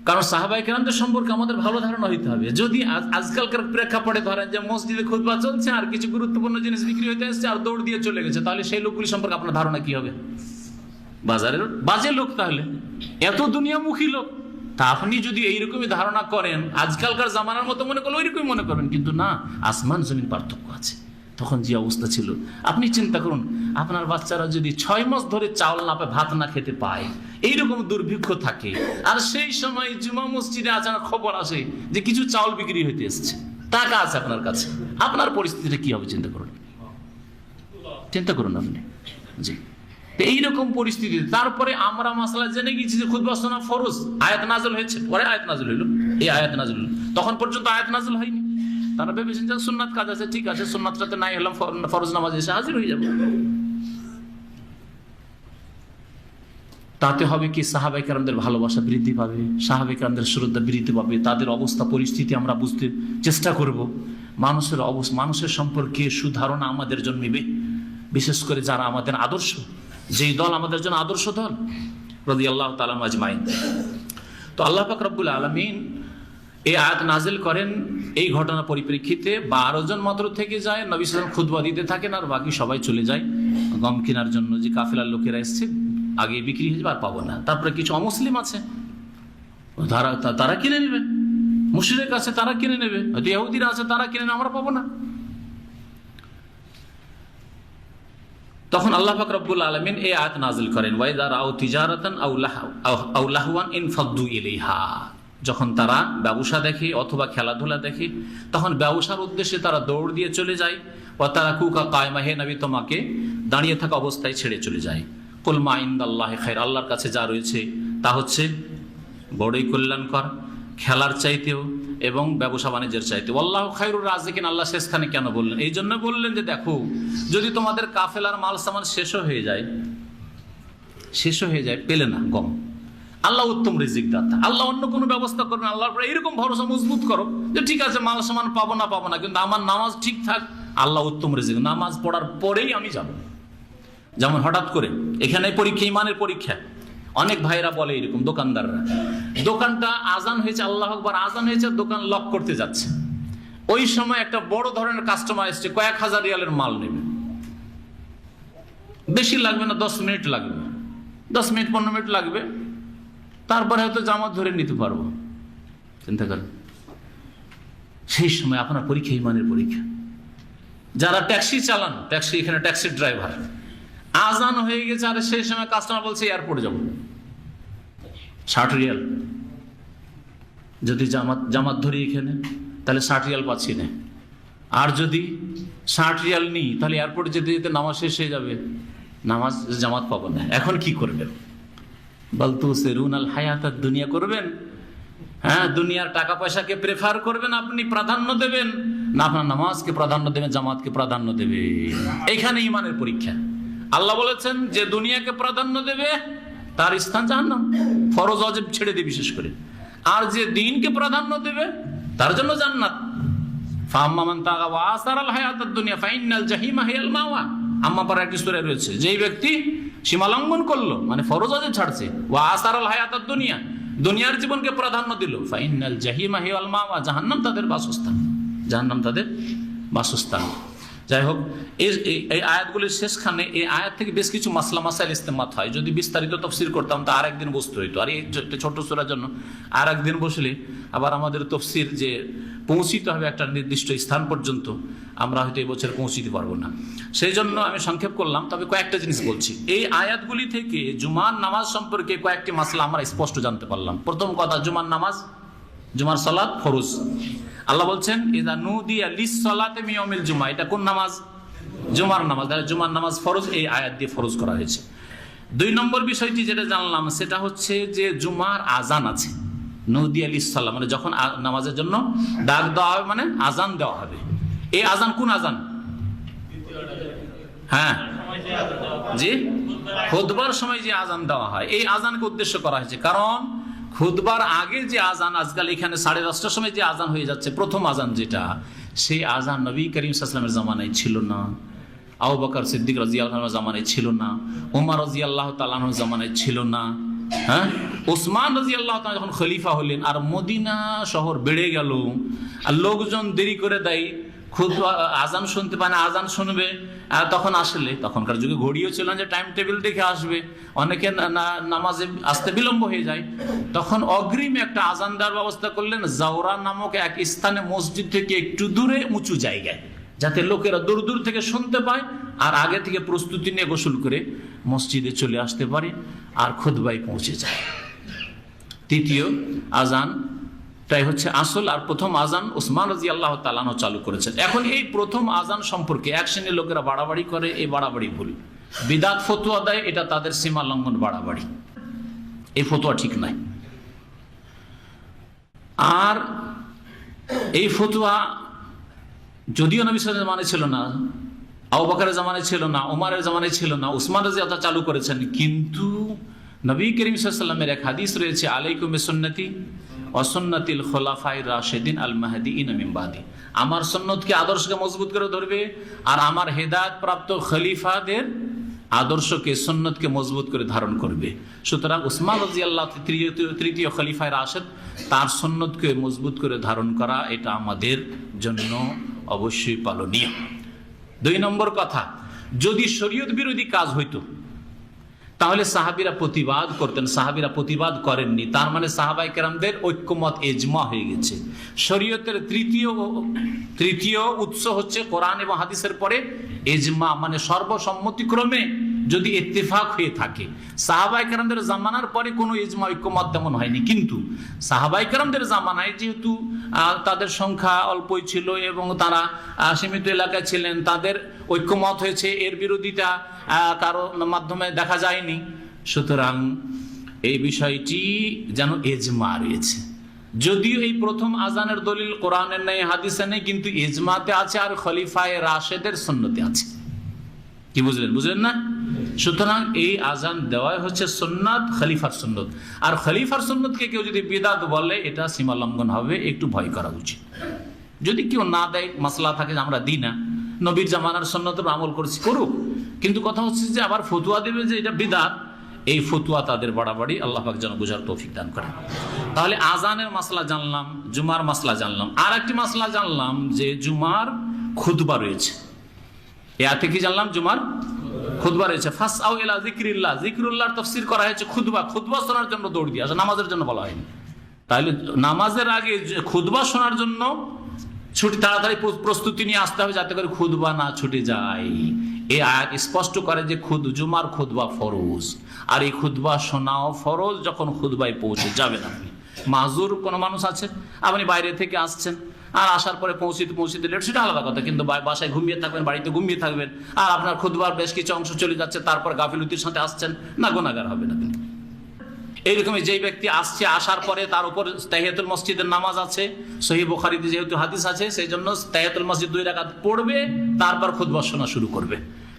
A: কারণ সাহাবায়ে কেরামদের সম্পর্কে আমাদের ভালো ধারণা হইতে হবে। যদি আজকালকার প্রেক্ষাপটে ধরেন যে মসজিদে খুতবা চলছে আর কিছু গুরুত্বপূর্ণ জিনিস বিক্রি হইতে আসছে আর দৌড় দিয়ে চলে গেছে, তাহলে সেই লোকগুলি সম্পর্কে আপনার ধারণা কি হবে? বাজারের বাজে লোক, তাহলে এত দুনিয়ামুখী লোক। তা আপনি যদি এইরকমই ধারণা করেন, আজকালকার জামানার মতো মনে করলে ওইরকমই মনে করবেন, কিন্তু না, আসমান জমিন পার্থক্য আছে। তখন যে অবস্থা ছিল, আপনি চিন্তা করুন, আপনার বাচ্চারা যদি 6 মাস ধরে চাউল না পায়, ভাত না খেতে পায়, এইরকম দুর্ভিক্ষ থাকে, আর সেই সময় জুমা মসজিদে আচানক খবর আসে যে কিছু চাউল বিক্রি হইতে এসছে, টাকা আছে আপনার কাছে, আপনার পরিস্থিতিটা কি হবে চিন্তা করুন। চিন্তা করুন আপনি। জি, এইরকম পরিস্থিতিতে তারপরে আমরা মাসলা জেনে গেছি যে খুতবা শোনা ফরজ, আয়াত নাযিল হয়েছে, পরে আয়াত নাযিল হইল, এই আয়াত নাযিল হইল, তখন পর্যন্ত আয়াত নাযিল হয়নি। তারা ভেবেছেন যে সুন্নাত কাজ আছে, ঠিক আছে, সুন্নাতটাতে নাই হলাম, ফরজ নামাজ এসে হাজির হয়ে যাবে। তাতে হবে কি, সাহাবায়ে কেরামদের ভালোবাসা বৃদ্ধি পাবে, সাহাবায়ে কেরামদের শ্রদ্ধা বৃদ্ধি পাবে, তাদের অবস্থা পরিস্থিতি আমরা বুঝতে চেষ্টা করব, মানুষের সম্পর্কে সুধারণা আমাদের জন্মিবে, বিশেষ করে যারা আমাদের আদর্শ, যেই দল আমাদের জন্য আদর্শ দল, রাদিয়াল্লাহু তাআলা আজমাইন। তো আল্লাহ পাক রব্বুল আলামিন এই আয়াত নাজিল করেন এই ঘটনার পরিপ্রেক্ষিতে। 12 জন মাত্র থেকে যায়, নবী সাল্লাল্লাহু আলাইহি ওয়াসাল্লাম খুতবা দিতে থাকেন, আর বাকি সবাই চলে যায় গম কেনার জন্য, যে কাফেলার লোকেরা এসছে, আগে বিক্রি হয়ে যাবে আর পাবো না। তারপরে কিছু অমুসলিম আছে, তারা কিনে নেবে, মুশরিক আছে তারা কিনে নেবে, হয়তো ইহুদিরা আছে তারা কিনে নেবে, আমরা পাবো না। তখন আল্লাহ পাক রব্বুল আলামিন এই আয়াত নাযিল করেন, ওয়াইযা রাউ তিজারাতান আও লাহওয়ান ইনফাদ্দু ইলাইহা, যখন তারা ব্যবসা দেখে অথবা খেলাধুলা দেখে, তখন ব্যবসার উদ্দেশ্যে তারা দৌড় দিয়ে চলে যায়। ওয়া তারাকুকা কায়মা, হে নবী তোমাকে দাঁড়িয়ে থাকা অবস্থায় ছেড়ে চলে যায়। কুল মা ইনদাল্লাহি খায়র, আল্লাহর কাছে যা রয়েছে তা হচ্ছে বড়ই কল্যাণকর, খেলার চাইতেও এবং ব্যবসা বাণিজ্যের চাইতে। আল্লাহু খায়রুর রাজিকিন, আল্লাহ শেষখানে কেন বললেন? এই জন্য বললেন যে দেখো, যদি তোমাদের কাফেলার মাল সামান শেষ হয়ে যায়, পেলে না গম, আল্লাহ উত্তম রিজিক দাতা, আল্লাহ অন্য কোনো ব্যবস্থা করবেন। আল্লাহর উপরে এইরকম ভরসা মজবুত করো যে ঠিক আছে, মাল সামান পাবো না, কিন্তু আমার নামাজ ঠিক থাক, আল্লাহ উত্তম রিজিক, নামাজ পড়ার পরেই আমি যাব। যেমন হঠাৎ করে এখানে পরীক্ষা, ইমানের পরীক্ষা, অনেক ভাইরা বলে এরকম, দোকানদাররা, দোকানটা আজান হয়েছে, আল্লাহু আকবার আজান হয়েছে, দোকান লক করতে যাচ্ছে, ওই সময় একটা বড় ধরনের কাস্টমার এসছে, কয়েক হাজার রিয়ালের মাল নেবে, বেশি লাগবে না, 10 মিনিট লাগবে, 10 মিনিট 15 মিনিট লাগবে, তারপরে হয়তো জামাত ধরে নিতে পারবো। চিন্তা করেন, সেই সময় আপনার পরীক্ষা ইমানের পরীক্ষা। যারা ট্যাক্সি চালান, ট্যাক্সি, এখানে ট্যাক্সির ড্রাইভার, আজান হয়ে গেছে, আর সেই সময় কাস্টমার বলছে এয়ারপোর্টে যাবো, 60 রিয়াল। যদি জামাত ধরি এখানে, তাহলে 60 রিয়াল পাচ্ছি না। আর যদি 60 রিয়াল নিই, তাহলে এয়ারপোর্টে যেতে যেতে নামাজ শেষ হয়ে যাবে, নামাজ জামাত পাবো না। এখন কি করবেন? বলতো সেরুন আল হায়াত দুনিয়া করবেন? হ্যাঁ, দুনিয়ার টাকা পয়সাকে প্রেফার করবেন, আপনি প্রাধান্য দেবেন, না আপনার নামাজকে প্রাধান্য দেবেন, জামাতকে প্রাধান্য দেবে? এখানে ইমানের পরীক্ষা। আল্লাহ বলেছেন যে দুনিয়াকে প্রাধান্য দেবে তার স্থান জাহান্নাম, ফরজ ওয়াজিব ছেড়ে দিয়ে বিশেষ করে। আর যে দ্বীনকে প্রাধান্য দেবে তার জন্য জান্নাত। ফাম্মান তাগা ওয়া আসারাল হায়াতাদ দুনিয়া ফাইনাল জাহিমা হিয়াল মাওয়া। আম্মা পারা একটি সূরা রয়েছে, যেই ব্যক্তি সীমা লঙ্ঘন করলো, মানে ফরজ ওয়াজিব ছাড়ছে, ওয়া আসারাল হায়াতাদ দুনিয়া, দুনিয়ার জীবনকে প্রাধান্য দিল, ফাইনাল জাহিমা হিয়াল মাওয়া, জাহান্নাম তাদের বাসস্থান, জাহান্নাম তাদের বাসস্থান। যাই হোক, এই আয়াতগুলির শেষখানে এই আয়াত থেকে বেশ কিছু মাসলা মাসাইল ইস্তেমাত হয়। যদি বিস্তারিত তফসির করতাম তা আর একদিন বসতে হইতো, আর এই ছোট্ট সূরার জন্য আর একদিন বসলে আবার আমাদের তফসির যে পৌঁছিতে হবে একটা নির্দিষ্ট স্থান পর্যন্ত, আমরা হয়তো এই বছর পৌঁছিতে পারবো না। সেই জন্য আমি সংক্ষেপ করলাম। তবে কয়েকটা জিনিস বলছি। এই আয়াতগুলি থেকে জুমার নামাজ সম্পর্কে কয়েকটি মাসলা আমরা স্পষ্ট জানতে পারলাম। প্রথম কথা, জুমার নামাজ, জুমার সালাত ফরজ। আল্লাহ বলছেন ইযা নুদিয়া লিস-সালাতি মিন ইয়াউমিল জুমআহ, এটা কোন নামাজ? জুমার নামাজ। তাহলে জুমার নামাজ ফরজ, এই আয়াত দিয়ে ফরজ করা হয়েছে। 2 নম্বর বিষয়টি যেটা জানলাম সেটা হচ্ছে যে জুমার আজান আছে, নুদিয়া লিস-সালাত, মানে যখন নামাজের জন্য ডাক দেওয়া হবে, মানে আজান দেওয়া হবে। এই আজান কোন আজান? হ্যাঁ জি, খুতবার সময় যে আজান দেওয়া হয়, এই আজানকে উদ্দেশ্য করা হয়েছে। কারণ খুতবার আগে যে আজান, আজকাল এখানে 10:30টার সময় যে আজান হয়ে যাচ্ছে, প্রথম আজান যেটা, সেই আজান নবী করিম সাল্লাল্লাহু আলাইহি ওয়াসাল্লামের জামানায় ছিল না, আবু বকর সিদ্দিক রাদিয়াল্লাহু আনহুর জামানায় ছিল না, ওমর রাদিয়াল্লাহু তাআলা আনহুর জামানায় ছিল না, হ্যাঁ, ওসমান রাদিয়াল্লাহু তাআলা যখন খলিফা হলেন আর মদিনা শহর বেড়ে গেল, আর লোকজন দেরি করে দেয়, খুতবা আজান শুনতে পায় না, আজান শুনবে, তখন আসলে তখনকার যুগে ঘড়িও ছিল না যে টাইম টেবিল দেখে আসবে, অনেকে নামাজে আসতে বিলম্ব হয়ে যায়, তখন অগ্রিম একটা আজান দেওয়ার ব্যবস্থা করলেন জাওরা নামক এক স্থানে, মসজিদ থেকে একটু দূরে উঁচু জায়গায়, যাতে লোকেরা দূর দূর থেকে শুনতে পায় আর আগে থেকে প্রস্তুতি নিয়ে গোসল করে মসজিদে চলে আসতে পারে আর খুতবায় পৌঁছে যায়। তৃতীয় আজান তাই হচ্ছে আসল, আর প্রথম আজান ওসমান রাদিয়াল্লাহু তাআলা আনহু চালু করেছেন। এখন এই প্রথম আজান সম্পর্কে এক শ্রেণীর লোকেরা বাড়াবাড়ি করে, এই বাড়াবাড়ি ভুল, বিদআত ফতোয়া দেয়, এটা তাদের সীমা লঙ্ঘন, বাড়াবাড়ি, এই ফতোয়া ঠিক নাই। আর এই ফতোয়া যদিও নবী সাল্লাল্লাহু আলাইহি ওয়াসাল্লামের জামানায় ছিল না, আবু বকরের জামানায় ছিল না, ওমরের জামানায় ছিল না, উসমান রাদিয়াল্লাহু তাআলা চালু করেছেন, কিন্তু নবী করিম সাল্লাল্লাহু আলাইহি ওয়াসাল্লামের এক হাদিস রয়েছে, আলাইকুম বিসুন্নতি ওয়া সুন্নাতিল খুলাফায়ে রাশিদিন আল মাহদিয়িন মিন বাদি, আমার সুন্নতকে, আদর্শকে মজবুত করে ধরবে, আর আমার হেদায়েত প্রাপ্ত খলিফাদের আদর্শকে, সুন্নতকে মজবুত করে ধারণ করবে। সুতরাং উসমান রাদিয়াল্লাহু তৃতীয় খলিফায়ে রাশিদ, তার সুন্নতকে মজবুত করে ধারণ করা, এটা আমাদের জন্য অবশ্যই পালনীয়। 2 নম্বর কথা, যদি শরীয়ত বিরোধী কাজ হইতো তাহলে সাহাবীরা প্রতিবাদ করতেন, সাহাবীরা প্রতিবাদ করেননি, তার মানে সাহাবায়ে কেরামদের ঐক্যমত, ইজমা হয়ে গেছে। শরীয়তের তৃতীয় উৎস হচ্ছে কোরআন এবং হাদিসের পরে ইজমা, মানে সর্বসম্মতিক্রমে যদি ইত্তেফাক হয়ে থাকে। সাহাবায়ে কেরামদের জামানার পরে কোনো ইজমা, ঐক্যমত তেমন হয়নি, কিন্তু সাহাবায়ে কেরামদের জামানায় যেহেতু তাদের সংখ্যা অল্পই ছিল এবং তারা সীমিত এলাকায় ছিলেন, তাদের ঐক্যমত হয়েছে, এর বিরোধিতা কারো মাধ্যমে দেখা যায়নি। সুতরাং এই বিষয়টি যেন ইজমা রয়েছে, যদিও এই প্রথম আজানের দলিল কোরআনের নেই, হাদিসে নেই, কিন্তু ইজমাতে আছে আর খলিফায়ে রাশেদের সুন্নতে আছে। কি বুঝলেন না? সুতরাং এই আজান দেওয়াই হচ্ছে সুন্নাত, খলিফার সুন্নত। আর খলিফার সুন্নতকে কেউ যদি বিদআত বলে, এটা সীমা লঙ্ঘন হবে, একটু ভয় করা উচিত। যদি কেউ না দেয়, মাসলা থাকে যে আমরা দিই না, নবীর জামানার সুন্নতের আমল করছি, করুক, কিন্তু কথা হচ্ছে যে আবার ফতোয়া দেবে যে এটা বিদআত, এই ফতুয়া তাদের বাড়াবাড়ি। আল্লাহ পাক যেন বুঝার তৌফিক দান করেন। তাহলে আজানের মাসলা জানলাম, জুমার মাসলা জানলাম। আর একটি মাসলা জানলাম যে জুমার খুতবা রয়েছে। এতে কি জানলাম? জুমার খুতবা রয়েছে। ফাসআউ ইলা যিকরিল্লাহ, যিকরুল্লাহর তাফসীর করা হয়েছে খুতবা। খুতবা শোনার জন্য দৌড় দিয়ে আসা, নামাজের জন্য বলা হয়নি। তাহলে নামাজের আগে খুতবা শোনার জন্য ছুটি, তাড়াতাড়ি প্রস্তুতি নিয়ে আসতে হবে যাতে করে খুতবা না ছুটে যায়। এই আয়াত স্পষ্ট করে যে জুমার খুতবা ফরজ, আর এই খুতবা শোনাও ফরজ যখন খুতবায় পৌঁছে যাবেন। আপনি মাজুর কোনো মানুষ আছে, আপনি বাইরে থেকে আসছেন, আর আসার পরে পৌঁছিতে লেট, সেটা আলাদা কথা, কিন্তু বাসায় ঘুমিয়ে থাকবেন, বাড়িতে ঘুমিয়ে থাকবেন, আর আপনার খুতবার বেশ কিছু অংশ চলে যাচ্ছে, তারপর গাফিলতির সাথে আসছেন, না গুনাহগার হবেন আপনি। এইরকমই যেই ব্যক্তি আসছে, আসার পরে তার উপর তাহিয়াতুল মসজিদের নামাজ আছে, সহিহ বুখারীতে যেহেতু হাদিস আছে, সেই জন্য তাহিয়াতুল মসজিদ 2 রাকাত পড়বে, তারপর খুতবা শোনা শুরু করবে।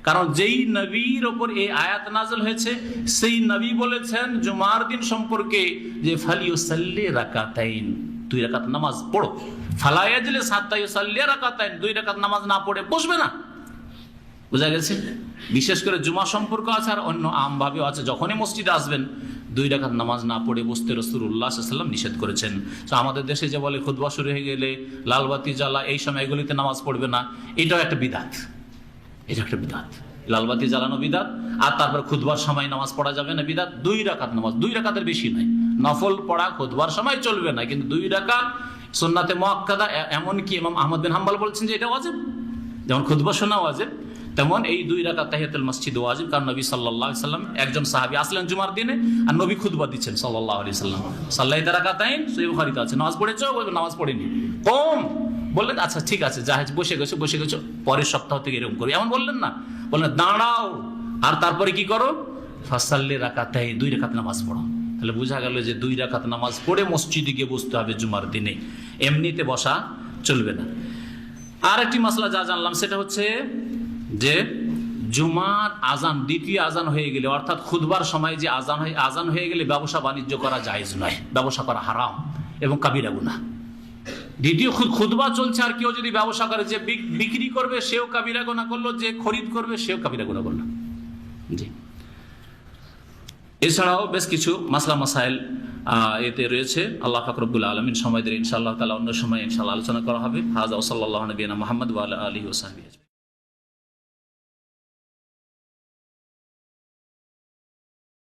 A: কারণ যেই নবীর ওপর এই আয়াত নাযিল হয়েছে, সেই নবী বলেছেন জুমার দিন সম্পর্কে যে ফালিউসাল্লি রাকাতাইন, 2 রাকাত নামাজ পড়ো। ফালা ইয়াজলিস হাত্তা ইউসাল্লি রাকাতাইন, 2 রাকাত নামাজ না পড়ে বসবে না। বুঝা গেছে? বিশেষ করে জুমা সম্পর্ক আছে, আর অন্য আমভাবেও আছে। যখনই মসজিদে আসবেন 2 রাকাত নামাজ না পড়ে বসতে রাসূলুল্লাহ সাল্লাল্লাহু আলাইহি ওয়াসাল্লাম নিষেধ করেছেন। তো আমাদের দেশে যে বলে খুতবা শুরু হয়ে গেলে লালবাতি জ্বালা, এই সময়গুলিতে নামাজ পড়বে না, এটাও একটা বিদআত। এটা একটা বিদআত, লালবাতি জ্বালানো বিদআত। আর তারপর খুতবার সময় নামাজ পড়া যাবে না, বিদআত। 2 রাকাত নামাজ, 2 রাকাতের বেশি নয়, নফল পড়া খুতবার সময় চলবে না, কিন্তু 2 রাকাত সুন্নাতে মুআক্কাদা। এমনকি ইমাম আহমদ বিন হাম্বল বলছেন যে এটা ওয়াজিব। যেমন খুতবা শোনা ওয়াজিব, তেমন এই 2 রাকাত তাহিয়াতুল মসজিদ ওয়াজিব। কারণ নবী সাল্লাল্লাহু আলাইহি ওয়াসাল্লাম, একজন সাহাবী আসলেন জুমার দিনে, আর নবী খুতবা দিচ্ছেন সাল্লাল্লাহু আলাইহি ওয়াসাল্লাম। সাল্লাইতা রাকাতাইন, সহিহ বুখারীতে আছে। নামাজ পড়েছো? বলবে নামাজ পড়িনি। কম বললেন, আচ্ছা ঠিক আছে, জাহেজ বসে গেছো, পরের সপ্তাহ থেকে এরকম করি, এমন বললেন না। বললেন দাঁড়াও, আর তারপরে কি করো? ফাসাল্লি রাকাতাইন, 2 রাকাত নামাজ পড়ো। তাহলে বোঝা গেল যে 2 রাকাত নামাজ পড়ে মসজিদে গিয়ে বসতে হবে জুমার দিনে, এমনিতে বসা চলবে না। আর একটি মাসলা যা জানলাম সেটা হচ্ছে যে জুমার আজান, দ্বিতীয় আজান হয়ে গেলে, অর্থাৎ খুতবার সময় যে আজান হয়ে গেলে ব্যবসা বাণিজ্য করা জায়েজ নয়, ব্যবসা করা হারাম এবং কাবিরা গুনাহ। দ্বিতীয় খুতবা চলছে, আর কেউ যদি ব্যবসা করে, যে বিক্রি করবে সেও কাবিরা গুনাহ করলো, যে খরিদ করবে সেও কাবিরা গুনাহ করলো। জি, এছাড়াও বেশ কিছু মাসলা মাসাইল এতে রয়েছে। আল্লাহ পাক রব্বুল আলামিন সময় দিলে ইনশাআল্লাহ তাআলা অন্য সময় ইনশাআল্লাহ আলোচনা করা হবে। হাযা ওয়া সাল্লাল্লাহু আলা নবিয়িনা মুহাম্মদ ওয়া আলা আলিহি ওয়া সাহবিহি।